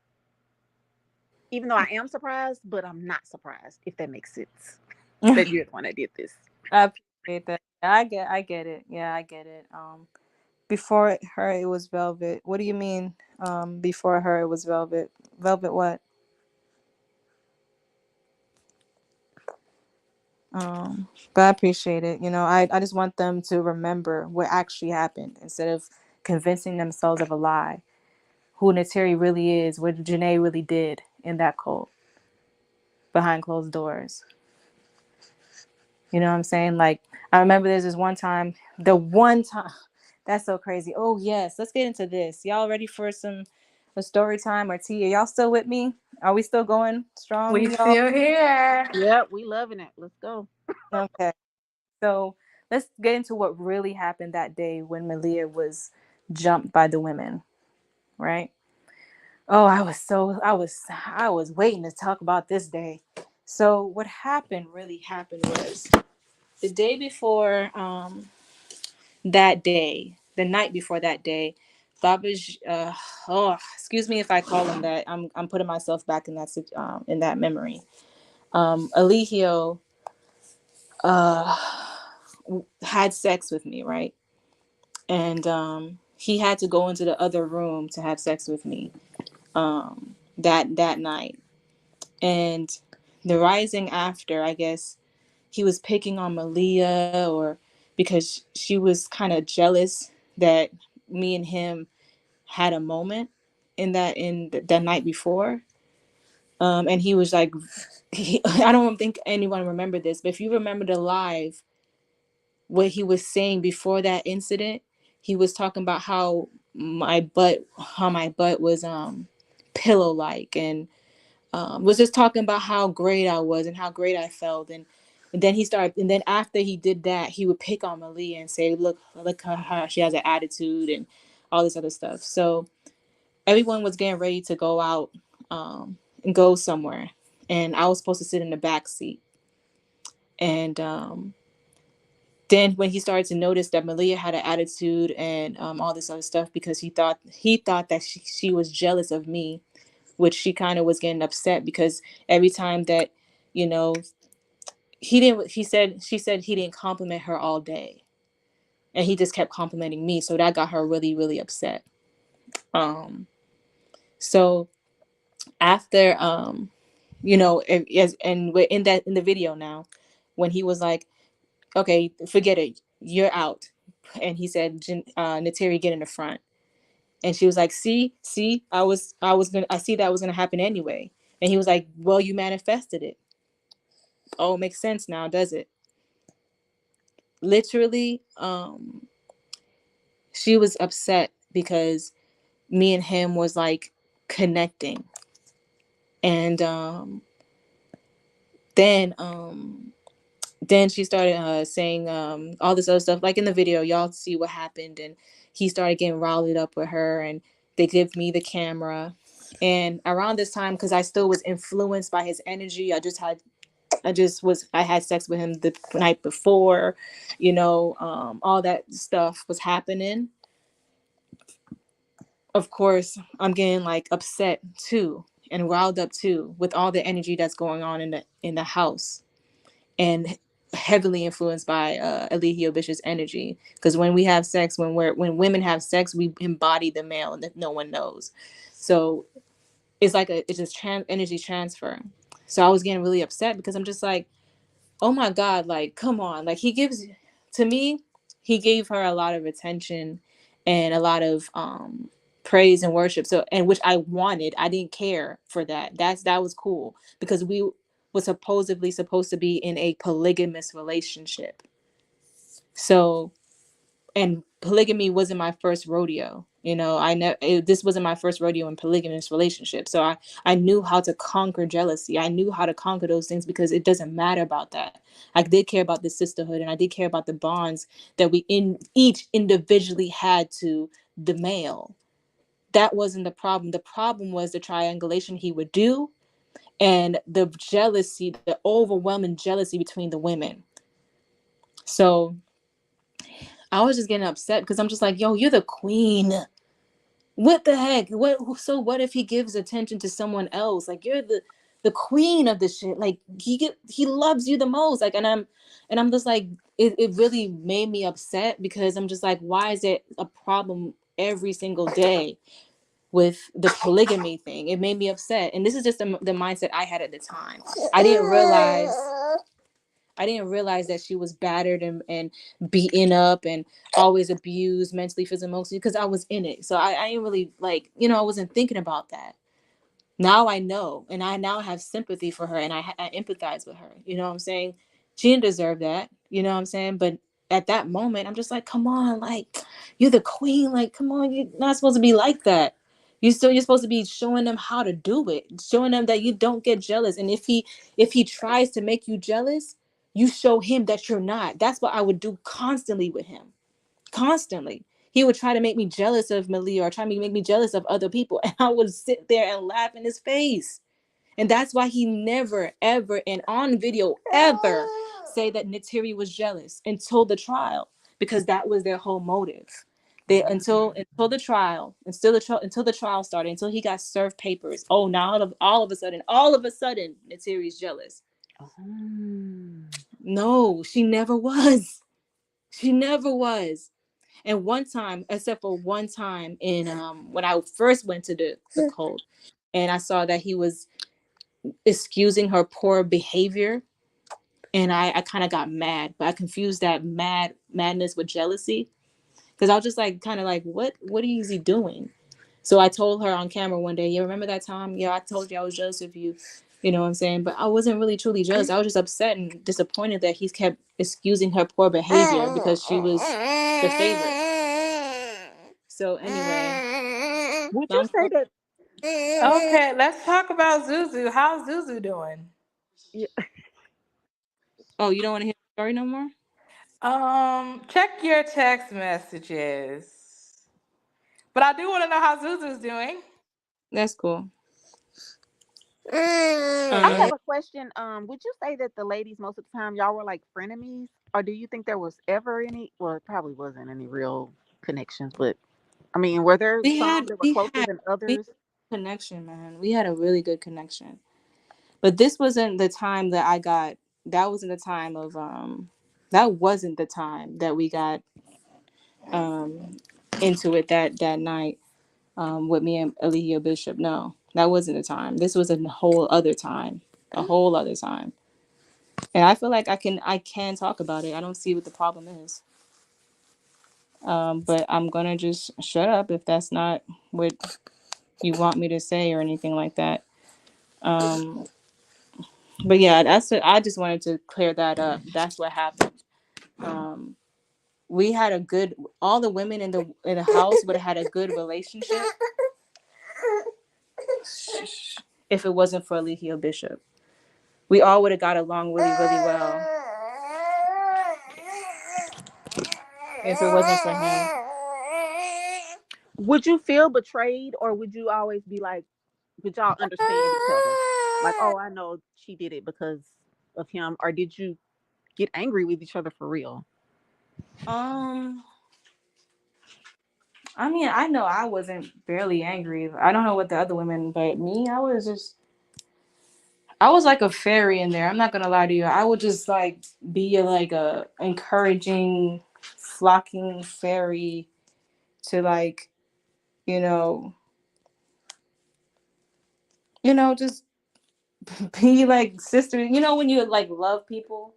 Even though I am surprised, but I'm not surprised if that makes sense. That you're the one that did this. I appreciate that. I get it. Yeah, I get it. Before her it was Velvet. What do you mean? Before her it was Velvet. Velvet what? But I appreciate it. You know, I just want them to remember what actually happened instead of convincing themselves of a lie. Who Nateri really is, what Jenaé really did in that cult behind closed doors. You know what I'm saying? Like, I remember there's this one time, that's so crazy. Oh, yes, let's get into this. Y'all ready for a story time or tea? Are y'all still with me? Are we still going We strong, y'all? still here. Yep, we loving it. Let's go. Okay. So let's get into what really happened that day when Malia was jumped by the women, right? Oh, I was waiting to talk about this day. So what really happened was the day before that day, the night before that day, Babish, excuse me if I call him that. I'm putting myself back in that memory. Eligio uh had sex with me, right? And he had to go into the other room to have sex with me that night. And the rising after, I guess he was picking on Malia, or because she was kind of jealous that me and him had a moment that night before. And he was like, I don't think anyone remembered this, but if you remember the live, what he was saying before that incident, he was talking about how my butt was pillow like, and was just talking about how great I was and how great I felt. And then after he did that, he would pick on Malia and say, look how she has an attitude and all this other stuff. So everyone was getting ready to go out and go somewhere. And I was supposed to sit in the back seat. And then when he started to notice that Malia had an attitude and all this other stuff, because he thought that she was jealous of me, which she kind of was getting upset because every time that, you know, he didn't, he said, she said he didn't compliment her all day, and he just kept complimenting me. So that got her really, really upset. Um, so after, you know, as and we're in that in the video now, when he was like, okay, forget it, you're out, and he said, Nateri, get in the front, and she was like, see, I see that was gonna happen anyway, and he was like, well, you manifested it. Oh, it makes sense now, does it? Literally, she was upset because me and him was like connecting, and then then she started saying all this other stuff, like in the video y'all see what happened, and he started getting riled up with her, and they give me the camera. And around this time, because I still was influenced by his energy, I had sex with him the night before, you know, all that stuff was happening. Of course, I'm getting like upset too and riled up too with all the energy that's going on in the house, and heavily influenced by Eligio Bishop's energy. Because when we have sex, when women have sex, we embody the male, and that no one knows. So it's just energy transfer. So I was getting really upset because I'm just like, oh my God, like, come on. Like, to me, he gave her a lot of attention and a lot of praise and worship. So, and which I wanted. I didn't care for that. That was cool because we was supposedly supposed to be in a polygamous relationship. So, and polygamy wasn't my first rodeo. You know, this wasn't my first rodeo in polygamous relationship. So I knew how to conquer jealousy. I knew how to conquer those things because it doesn't matter about that. I did care about the sisterhood, and I did care about the bonds that we in each individually had to the male. That wasn't the problem. The problem was the triangulation he would do, and the jealousy, the overwhelming jealousy between the women. So I was just getting upset because I'm just like, yo, you're the queen. What the heck? What if he gives attention to someone else? Like, you're the queen of the shit. Like, he loves you the most. Like, and I'm just like, it really made me upset because I'm just like, why is it a problem every single day with the polygamy thing? It made me upset. And this is just the mindset I had at the time. I didn't realize that she was battered and beaten up and always abused mentally, physically, emotionally, because I was in it. So I didn't really, like, you know, I wasn't thinking about that. Now I know, and I now have sympathy for her, and I empathize with her. You know what I'm saying? She didn't deserve that. You know what I'm saying? But at that moment, I'm just like, come on, like, you're the queen. Like, come on, you're not supposed to be like that. You're supposed to be showing them how to do it, showing them that you don't get jealous. And if he tries to make you jealous, you show him that you're not. That's what I would do constantly with him. Constantly. He would try to make me jealous of Malia or try to make me jealous of other people. And I would sit there and laugh in his face. And that's why he never, ever, and on video, ever say that Natiri was jealous until the trial, because that was their whole motive. They until the trial, until the trial started, until he got served papers. Oh, now all of a sudden, Natiri's jealous. No, she never was. She never was. And one time, except for one time in when I first went to the cult, and I saw that he was excusing her poor behavior, and I kind of got mad, but I confused that madness with jealousy, because I was just like, kind of like, what is he doing? So I told her on camera one day, you remember that time? Yeah, I told you I was jealous of you. You know what I'm saying? But I wasn't really truly jealous. I was just upset and disappointed that he's kept excusing her poor behavior because she was the favorite. So anyway, Would you long say story. that? Okay, let's talk about Zuzu. How's Zuzu doing? Yeah. Oh, you don't want to hear the story no more? Check your text messages. But I do want to know how Zuzu's doing. That's cool. I have Um, a question. Would you say that the ladies most of the time y'all were like frenemies, or do you think there was ever any? Well, it probably wasn't any real connections, but I mean, were there we some had that were we closer had than we others? connection, man. We had a really good connection. But this wasn't the time that I got. That wasn't the time of That wasn't the time that we got um into it that night with me and Eligio Bishop. No, that wasn't the time. This was a whole other time. A whole other time. And I feel like I can talk about it. I don't see what the problem is. But I'm gonna just shut up if that's not what you want me to say or anything like that. Um, but yeah, that's it. I just wanted to clear that up. That's what happened. Um, we had a good. All the women in the house would have had a good relationship if it wasn't for Eligio Bishop. We all would have got along really, really well if it wasn't for him. Would you feel betrayed, or would you always be like, would y'all understand each other? Like, oh, I know she did it because of him, or did you get angry with each other for real? Um, I mean, I know I wasn't barely angry. I don't know what the other women, but me, I was like a fairy in there. I'm not gonna lie to you. I would just like be like a encouraging, flocking fairy to like, you know, just be like sister. You know, when you like love people.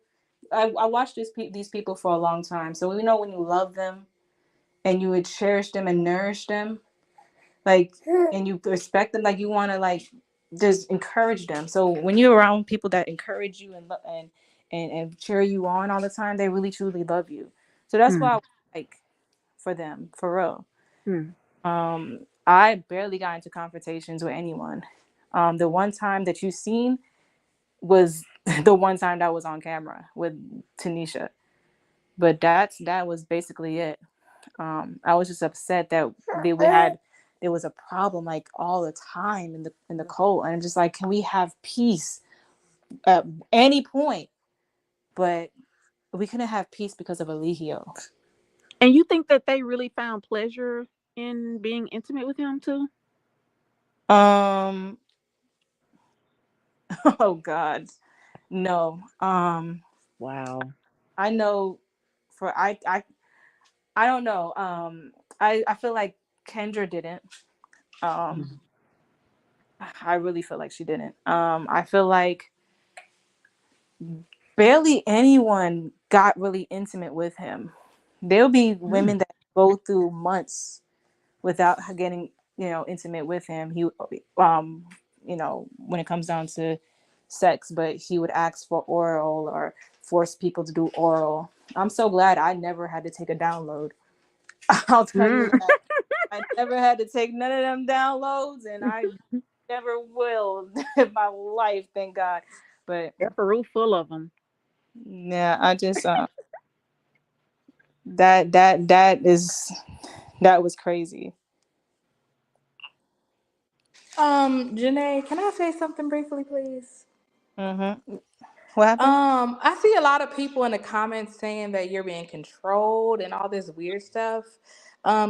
I watched these people for a long time, so we know when you love them and you would cherish them and nourish them, like, and you respect them, like you want to like just encourage them. So when you're around people that encourage you and cheer you on all the time, they really truly love you. So that's Hmm. why I like for them for real. Hmm. I barely got into confrontations with anyone. The one time that you seen was the one time that was on camera with Tanisha, but that was basically it. I was just upset that we had there was a problem like all the time in the cult, and I'm just like, can we have peace at any point? But we couldn't have peace because of Eligio. And you think that they really found pleasure in being intimate with him too? Um, oh God, no. Wow. I know for I don't know. I feel like Kendra didn't. Um, Hmm. I really feel like she didn't. I feel like barely anyone got really intimate with him. There'll be Hmm. women that go through months without getting, intimate with him. He, when it comes down to sex, but he would ask for oral or force people to do oral. I'm so glad I never had to take a download. I'll tell you Hmm. that. I never had to take none of them downloads, and I never will in my life, thank God. But Peru full of them. yeah, I just that was crazy. Jenaé, can I say something briefly, please? Mm-hmm. What happened? I see a lot of people in the comments saying that you're being controlled and all this weird stuff.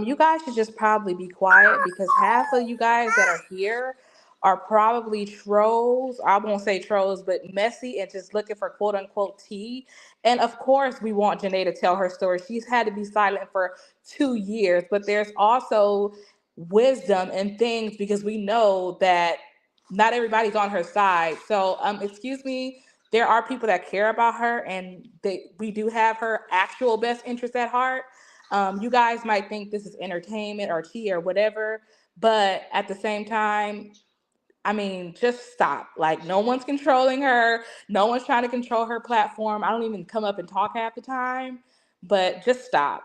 You guys should just probably be quiet because half of you guys that are here are probably trolls. I won't say trolls, but messy and just looking for quote unquote tea. And of course, we want Janae to tell her story. She's had to be silent for 2 years, but there's also wisdom and things because we know that not everybody's on her side. So, excuse me, there are people that care about her, and we do have her actual best interest at heart. You guys might think this is entertainment or tea or whatever, but at the same time, I mean, just stop. Like, no one's controlling her. No one's trying to control her platform. I don't even come up and talk half the time, but just stop.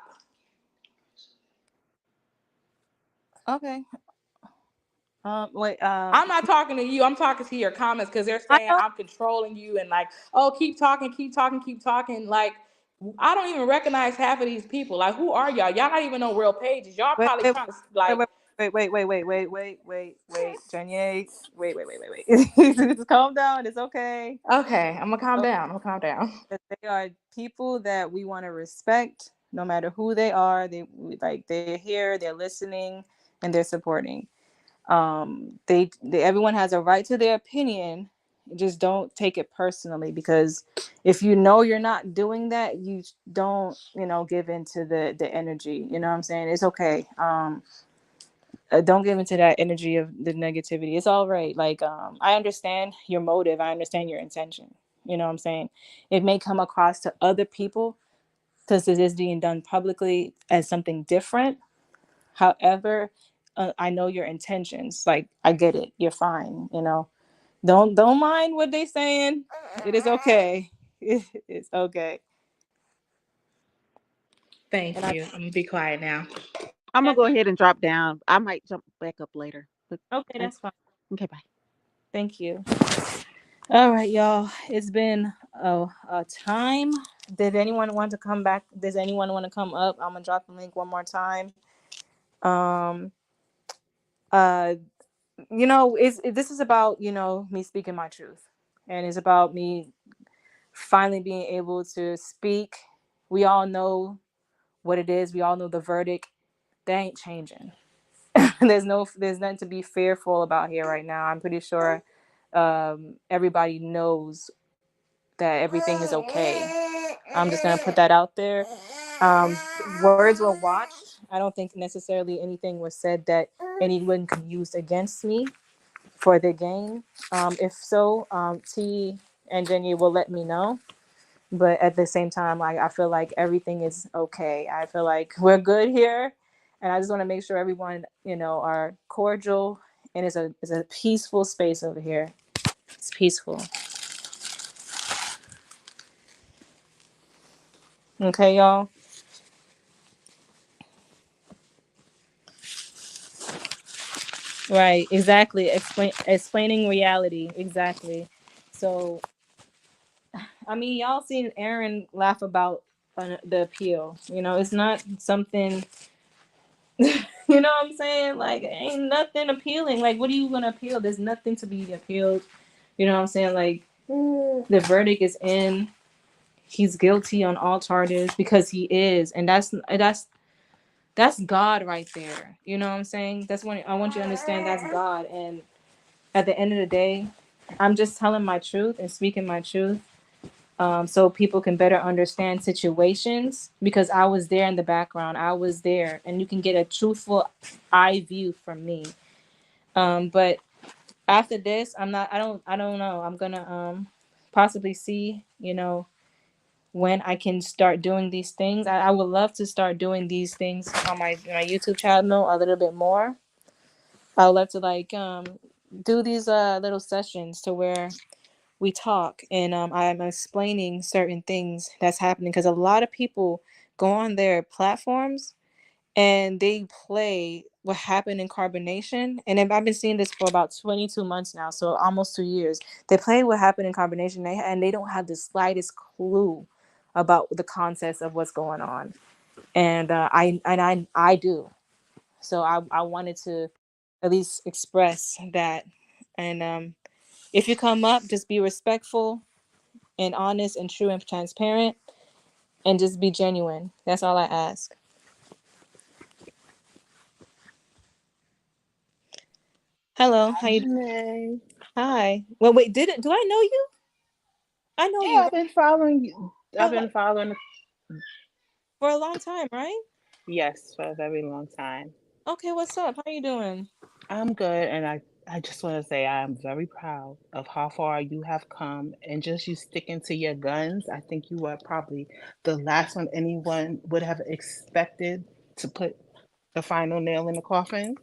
Okay. Wait. I'm not talking to you. I'm talking to your comments because they're I saying know. I'm controlling you and like, oh, keep talking, keep talking, keep talking. Like, I don't even recognize half of these people. Like, who are y'all? Y'all not even on real pages. Y'all Wait. probably Wait. trying to Wait. like. Wait. Jenae. Wait. Just calm down. It's okay. Okay, I'm gonna calm Okay. down. I'm gonna calm down. They are people that we want to respect, no matter who they are. They're here. They're listening, and they're supporting. They everyone has a right to their opinion. Just don't take it personally, because if you know you're not doing that, you don't, give into the energy. You know what I'm saying? It's okay. Don't give into that energy of the negativity. It's all right. Like, I understand your motive. I understand your intention. You know what I'm saying? It may come across to other people, because it is being done publicly, as something different. However, I know your intentions. Like, I get it. You're fine. Don't mind what they saying. It is okay. It's okay. And Thank you. I'm gonna be quiat now. I'm gonna yeah, go ahead and drop down. I might jump back up later. But okay, I, that's fine. okay, bye. Thank you. All right, y'all. It's been a time. Did anyone want to come back? Does anyone want to come up? I'm gonna drop the link one more time. Um. Uh. This is about, me speaking my truth, and it's about me finally being able to speak. We all know what it is. We all know the verdict. That ain't changing. There's nothing to be fearful about here right now. I'm pretty sure everybody knows that everything is okay. I'm just gonna put that out there. Um, Words were watched. I don't think necessarily anything was said that anyone can use against me for the gain. If so, T and Jenny will let me know. But at the same time, like, I feel like everything is okay. I feel like we're good here, and I just want to make sure everyone, are cordial, and it's a peaceful space over here. It's peaceful. Okay, y'all. Right, exactly. Explaining reality, exactly. So, I mean, y'all seen Aaron laugh about the appeal. It's not something. You know what I'm saying? Like, ain't nothing appealing. Like, what are you gonna appeal? There's nothing to be appealed. You know what I'm saying? Like, the verdict is in. He's guilty on all charges because he is, and that's God right there. You know what I'm saying? That's when I want you to understand that's God. And at the end of the day, I'm just telling my truth and speaking my truth, so people can better understand situations, because I was there in the background. I was there, and you can get a truthful eye view from me. But after this, I'm not. I don't know. I'm gonna possibly see. When I can start doing these things. I would love to start doing these things on my YouTube channel a little bit more. I would love to, like, do these little sessions to where we talk, and I'm explaining certain things that's happening, because a lot of people go on their platforms and they play what happened in carbonation. And I've been seeing this for about 22 months now, so almost 2 years. They play what happened in carbonation, and they don't have the slightest clue about the context of what's going on. And I do. So I wanted to at least express that. And if you come up, just be respectful and honest and true and transparent, and just be genuine. That's all I ask. Hello, how you? Jenaé. Hi. Well, wait, do I know you? I know you, Yeah, right? I've been following you. I've For been like following, for a long time, right? yes, for a very long time. Okay, what's up? How you doing? I'm good, and I just want to say I am very proud of how far you have come, and just you sticking to your guns. I think you are probably the last one anyone would have expected to put the final nail in the coffin.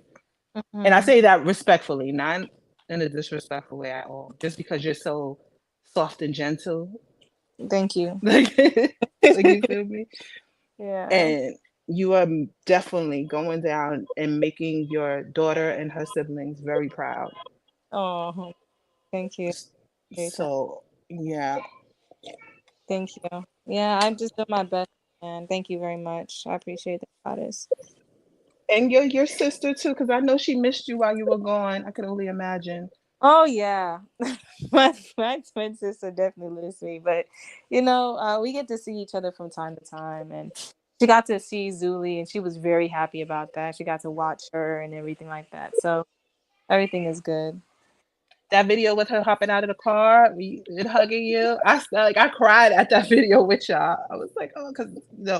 And I Hmm. say that respectfully, not in a disrespectful way at all, just because you're so soft and gentle. Thank you. Like, like you feel me? Yeah. And you are definitely going down and making your daughter and her siblings very proud. Oh, thank you. Appreciate that. So, yeah. Thank you. Yeah, I just did my best, and thank you very much. I appreciate the goddess. And your sister too, because I know she missed you while you were gone. I could only imagine. Oh yeah, my twin sister definitely lives me, but we get to see each other from time to time, and she got to see Zuli, and she was very happy about that. She got to watch her and everything like that. So Everything is good. That video with her hopping out of the car and hugging you, I cried at that video with y'all. I was like, oh, because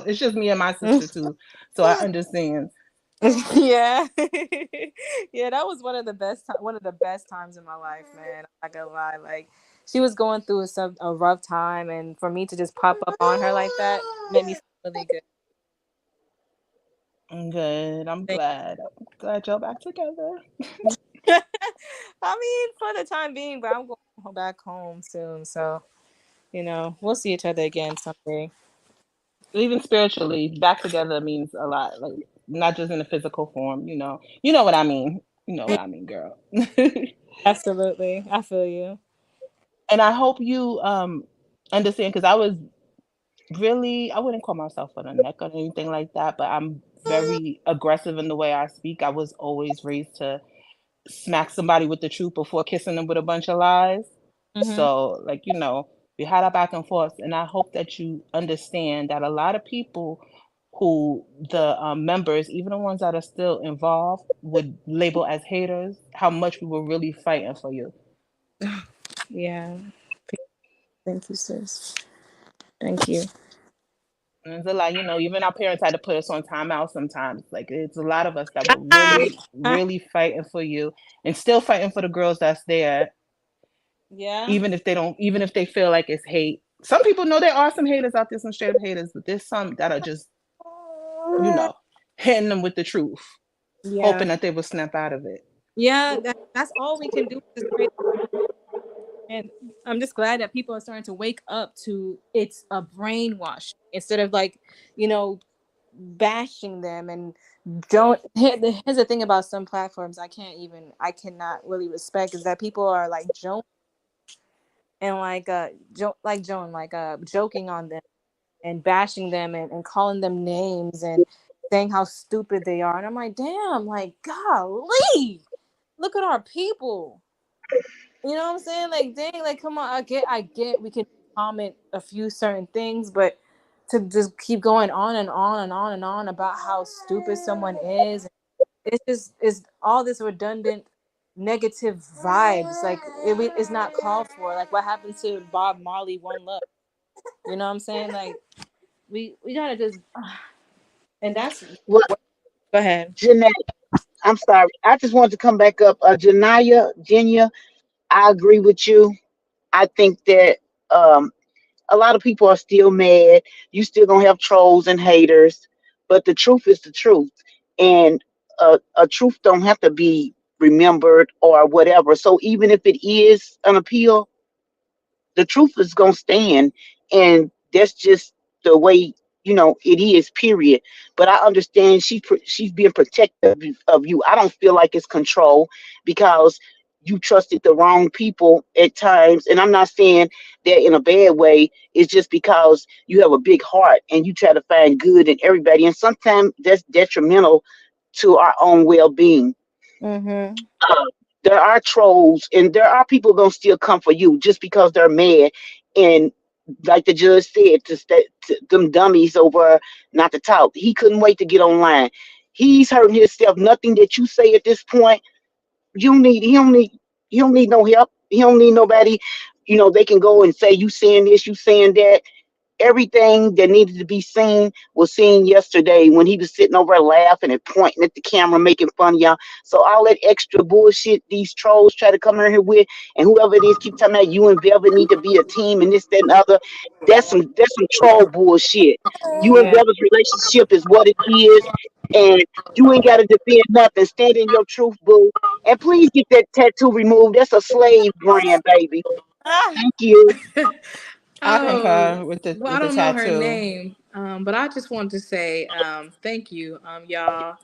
it's just me and my sister too, so I understand. Yeah. Yeah, that was one of the best times in my life, man. I'm not gonna lie. Like, she was going through a rough time, and for me to just pop up on her like that made me feel really good. I'm good. I'm Thank- glad. I'm glad y'all back together. I mean, for the time being, but I'm going back home soon, so we'll see each other again someday. Even spiritually, back together means a lot. Like not just in a physical form. You know what I mean. You know what I mean, girl. Absolutely, I feel you. And I hope you understand because I was really, I wouldn't call myself on the neck or anything like that, but I'm very aggressive in the way I speak. I was always raised to smack somebody with the truth before kissing them with a bunch of lies. Hmm. So, like, we had our back and forth, and I hope that you understand that a lot of people who the members, even the ones that are still involved, would label as haters, how much we were really fighting for you. Yeah. Thank you, sis. Thank you. And it's a lot, even our parents had to put us on timeout sometimes. Like, it's a lot of us that were really, really fighting for you and still fighting for the girls that's there, Yeah. even if they feel like it's hate. Some people know there are some haters out there, some straight up haters, but there's some that are just, you know, hitting them with the truth, Yeah. hoping that they will snap out of it. Yeah, that's all we can do is pray. And I'm just glad that people are starting to wake up to it's a brainwash instead of like, bashing them and don't. Here's the thing about some platforms I cannot really respect is that people are like and like joking on them and bashing them and calling them names and saying how stupid they are. And I'm like, damn, like golly, look at our people. You know what I'm saying? Like, dang, like, come on. I get. We can comment a few certain things, but to just keep going on and on and on and on about how stupid someone is, it's all this redundant negative vibes. Like, it's not called for. Like, what happened to Bob Marley, One Love? You know what I'm saying? Like, we gotta just, and that's. Well, Go ahead. Jeanette, I'm sorry. I just wanted to come back up. Janaya, Jenya, I agree with you. I think that um, a lot of people are still mad. You still gonna have trolls and haters, but the truth is the truth, and a truth don't have to be remembered or whatever. So even if it is an appeal, the truth is gonna stand, and that's just the way it is. Period. But I understand she's being protective of you. I don't feel like it's control because you trusted the wrong people at times, and I'm not saying that in a bad way. It's just because you have a big heart and you try to find good in everybody, and sometimes that's detrimental to our own well-being. Mm-hmm. uh, there are trolls and there are people gonna still come for you just because they're mad. And like the judge said, to them dummies over not to talk. He couldn't wait to get online. He's hurting himself. Nothing that you say at this point, you don't need. He don't need no help. He don't need nobody. They can go and say you saying this, you saying that. Everything that needed to be seen was seen yesterday when he was sitting over laughing and pointing at the camera, making fun of y'all. So all that extra bullshit these trolls try to come in here with, and whoever it is keep talking about you and Velvet need to be a team and this, that, and other. That's some troll bullshit. You and Yeah. Velvet's relationship is what it is, and you ain't got to defend nothing. Stand in your truth, boo. And please get that tattoo removed. That's a slave brand, baby. Ah. Thank you. I Oh, concur with the well, I with the don't know her tattoo. name, but I just wanted to say thank you, y'all.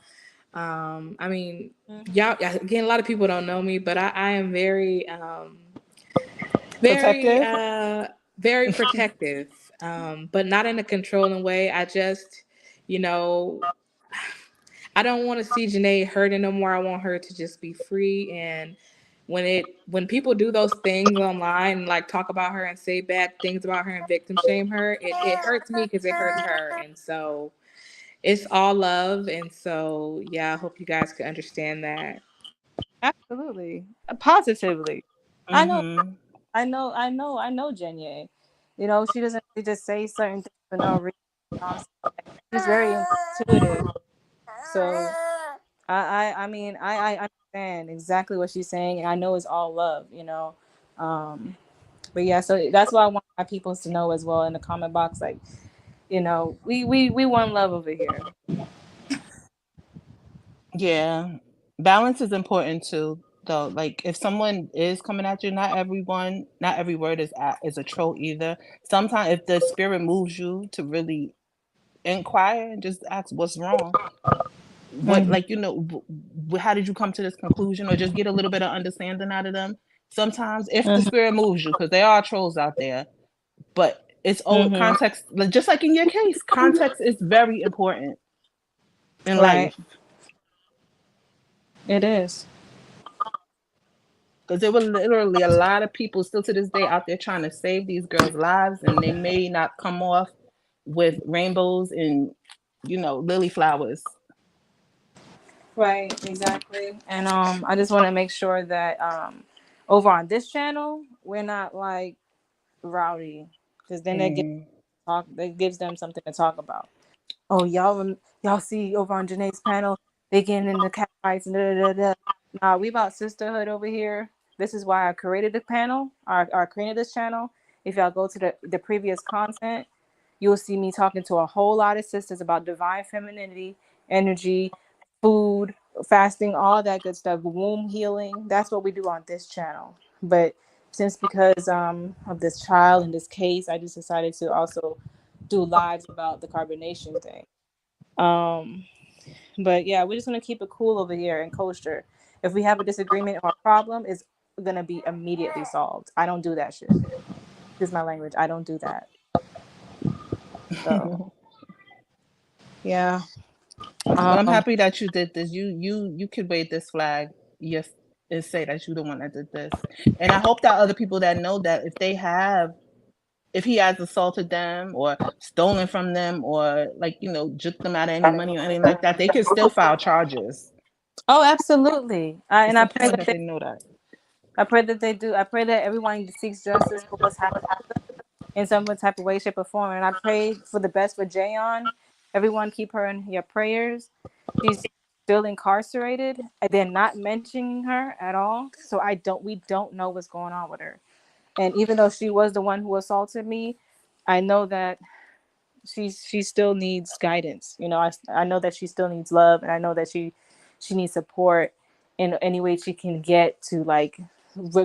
I mean, y'all, again, a lot of people don't know me, but I am very, Protective. very protective, but not in a controlling way. You know, I don't want to see Jenaé hurting no more. I want her to just be free. And when people do those things online and like talk about her and say bad things about her and victim shame her, it hurts me because it hurts her. And so it's all love. And so yeah, I hope you guys can understand that. Absolutely. Positively. I know, Mm-hmm. I know Jenaé. You know, she doesn't really just say certain things for no reason. You know what I'm saying? Like, she's very intuitive. So I mean, I understand exactly what she's saying, and I know it's all love, you know. Um, but yeah, so that's why I want my peoples to know as well in the comment box, like, you know, we want love over here. Yeah. Balance is important too, though. Like if someone is coming at you, not every word is a troll either. Sometimes if the spirit moves you to really inquire and just ask what's wrong, what Hmm. like how did you come to this conclusion, or just get a little bit of understanding out of them. Sometimes if the Hmm. spirit moves you, because there are trolls out there, but it's all Hmm. context, like, just like in your case, context is very important in Right. life. It is. Because there were literally a lot of people still to this day out there trying to save these girls' lives, and they may not come off with rainbows and lily flowers. Right, exactly. And I just want to make sure that over on this channel, we're not like rowdy, because then Mm. that gives them something to talk about. Oh, y'all see over on Janae's panel, they getting into cat fights and da da da da. Nah, we about sisterhood over here. This is why I created the panel. I created this channel. If y'all go to the previous content, you'll see me talking to a whole lot of sisters about divine femininity, energy, food, fasting, all that good stuff, womb healing. That's what we do on this channel. But since because of this child and this case, I just decided to also do lives about the carbonation thing. Um, but yeah, we're just gonna keep it cool over here and kosher. If we have a disagreement or a problem, it's gonna be immediately solved. I don't do that shit. This is my language. I don't do that. So yeah. Well, I'm Um, happy that you did this. You could wave this flag, yes, and say that you the one that did this. And I hope that other people that know that if he has assaulted them or stolen from them or juked them out of any money or anything like that, they can still file charges. oh, absolutely. And It's important that they know that. I pray that they do. I pray that everyone seeks justice for what's happened in some type of way, shape, or form. And I pray for the best for Jayon. Everyone keep her in your prayers. She's still incarcerated, and they're not mentioning her at all. So we don't know what's going on with her. And even though she was the one who assaulted me, I know that she still needs guidance. You know, I know that she still needs love, and I know that she needs support in any way she can get to like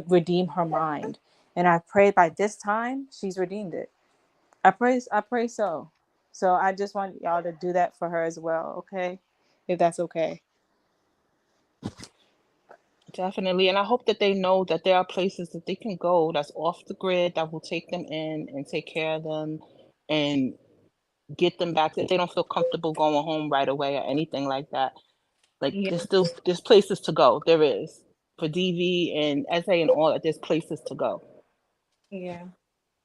redeem her mind. And I pray by this time she's redeemed it. I pray so. So I just want y'all to do that for her as well, okay? If that's okay. Definitely. And I hope that they know that there are places that they can go that's off the grid that will take them in and take care of them and get them back if they don't feel comfortable going home right away or anything like that. Like Yeah, there's places to go. There is for DV and SA and all that. There's places to go. yeah,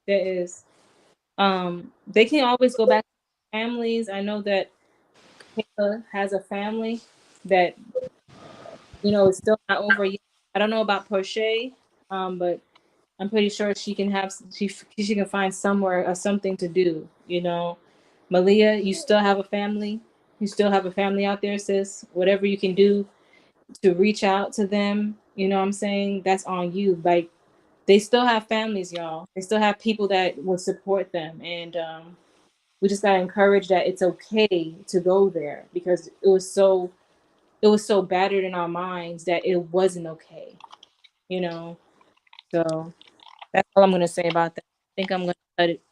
there is. They can always go back to families. I know that Kayla has a family that it's still not over yet. I don't know about Portia, but I'm pretty sure she can have she can find somewhere or something to do. You know, Malia, you still have a family. You still have a family out there, sis. Whatever you can do to reach out to them, you know what I'm saying? That's on you. Like they still have families, y'all. They still have people that will support them, and we just gotta encourage that it's okay to go there because it was so battered in our minds that it wasn't okay, you know. So that's all I'm gonna say about that. I think I'm gonna cut it.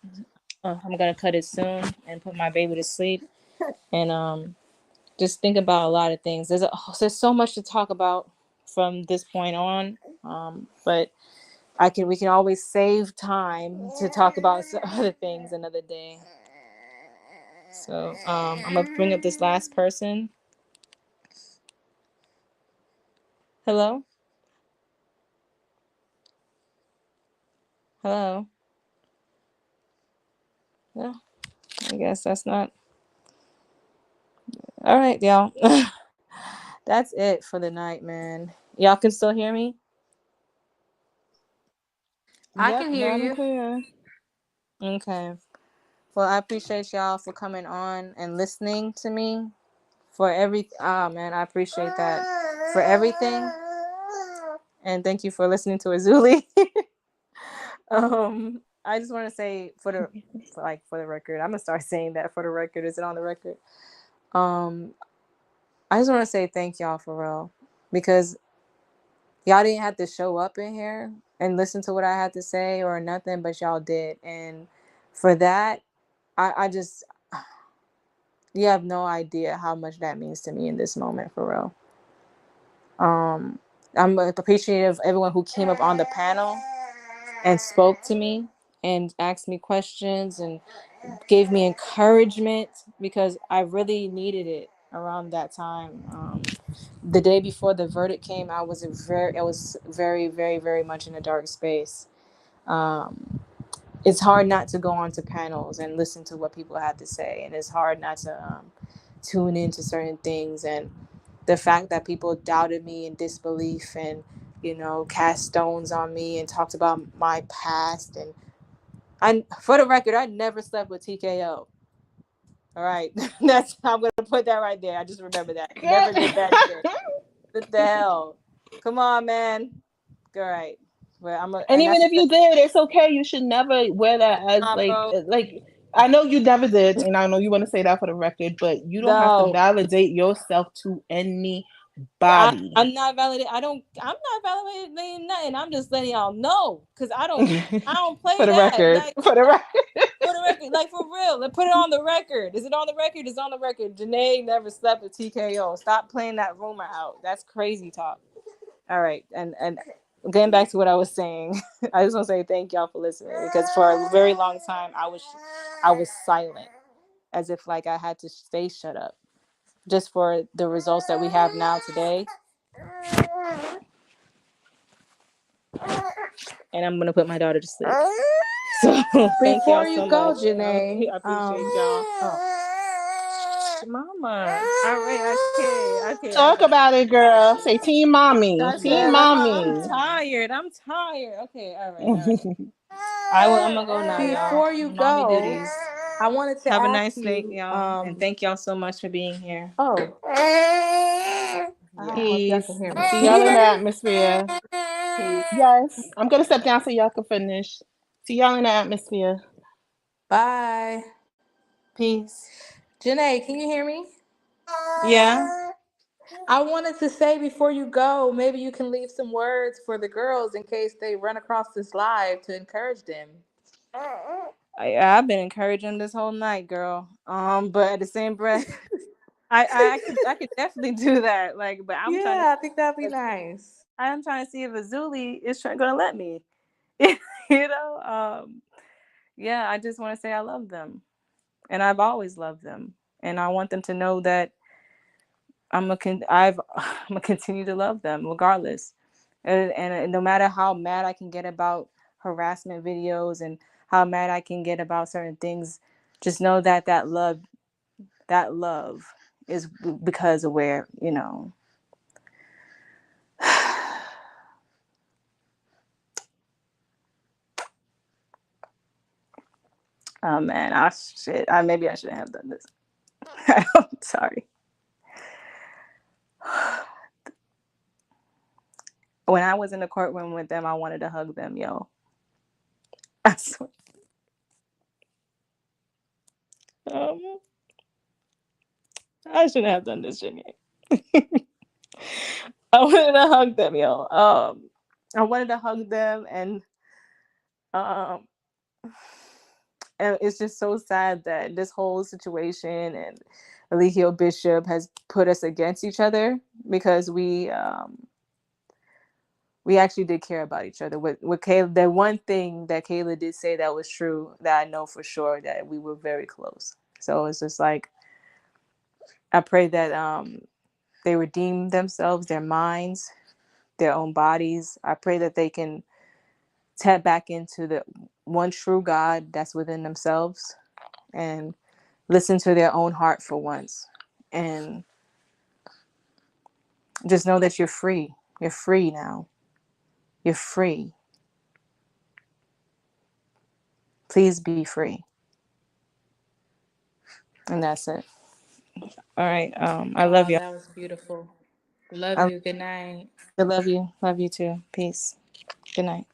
I'm gonna cut it soon and put my baby to sleep, and just think about a lot of things. There's so much to talk about from this point on, but we can always save time to talk about some other things another day. So I'm gonna bring up this last person. Hello, hello. No, I guess that's not. All right, y'all. That's it for the night, man. Y'all can still hear me? I Yep, can hear loud and you. clear. Okay. Well, I appreciate y'all for coming on and listening to me for every. Ah, man, I appreciate that for everything, and thank you for listening to Azuli. I just want to say for the record, I'm gonna start saying that for the record. Is it on the record? Um, I just want to say thank y'all for real because y'all didn't have to show up in here and listen to what I had to say or nothing, but y'all did, and for that, I just you have no idea how much that means to me in this moment for real. Um, I'm appreciative of everyone who came up on the panel and spoke to me and asked me questions and gave me encouragement because I really needed it around that time. The day before the verdict came, I was very, very, very much in a dark space. Um, it's hard not to go onto panels and listen to what people have to say, and it's hard not to tune into certain things. And the fact that people doubted me in disbelief and cast stones on me and talked about my past. And for the record, I never slept with TKO. All right, I'm gonna put that right there. I just remember that. Never did that shit. What the hell? Come on, man. All right, but And and even that's if you did, it's okay. You should never wear that as bro. like. I know you never did, and I know you want to say that for the record, but you don't have to No, validate yourself to I anybody. I'm not validating. I'm not validating nothing. I'm just letting y'all know because I don't For play the that. record, Like for the record. for the record, like for real. Let's put it on the record. Is it on the record? It's on the record. Jenaé never slept with TKO. Stop playing that rumor out. That's crazy talk. All right, and getting back to what I was saying, I just want to say thank y'all for listening because for a very long time I was silent, as if like I had to stay shut up just for the results that we have now today. And I'm gonna put my daughter to sleep. So thank y'all Before you so go, much. Jenaé, I appreciate y'all. Mama. All right, okay, all Talk right. about it, girl. Say team mommy. I Team said I'm mommy. tired. I'm tired. Okay, all right, all right. I'm gonna go now, y'all. before you Mommy go, duties. I wanted to Have a ask nice day, you, y'all, and thank y'all so much for being here. oh, I Yeah. don't know if y'all can Peace. hear me. See Can you y'all in hear the me? atmosphere. Peace. Yes. I'm gonna step down so y'all can finish. See y'all in the atmosphere. Bye. Peace. Jenaé, can you hear me? Yeah. I wanted to say before you go, maybe you can leave some words for the girls in case they run across this live to encourage them. I've been encouraging this whole night, girl. But at the same breath, I could definitely do that. Like, but Yeah, I think that'd be nice. I'm trying to see if Azuli is gonna let me. you know. Yeah, I just want to say I love them, and I've always loved them, and I want them to know that I'm gonna continue to love them regardless, and no matter how mad I can get about harassment videos and how mad I can get about certain things, just know that that love is because of where. Oh man, shit. Maybe I shouldn't have done this. I'm sorry. When I was in the courtroom with them, I wanted to hug them, yo. I swear. Um, I shouldn't have done this, Jimmy. I wanted to hug them, yo. I wanted to hug them, um, and it's just so sad that this whole situation and Eligio Bishop has put us against each other because we actually did care about each other. With Kayla, the one thing that Kayla did say that was true that I know for sure that we were very close. So it's just like I pray that they redeem themselves, their minds, their own bodies. I pray that they can tap back into the one true God that's within themselves and listen to their own heart for once and just know that you're free. You're free now. You're free. Please be free. And that's it. All right. I love Wow, you. that was beautiful. Love I you. Good night. love you. Love you too. Peace. Good night.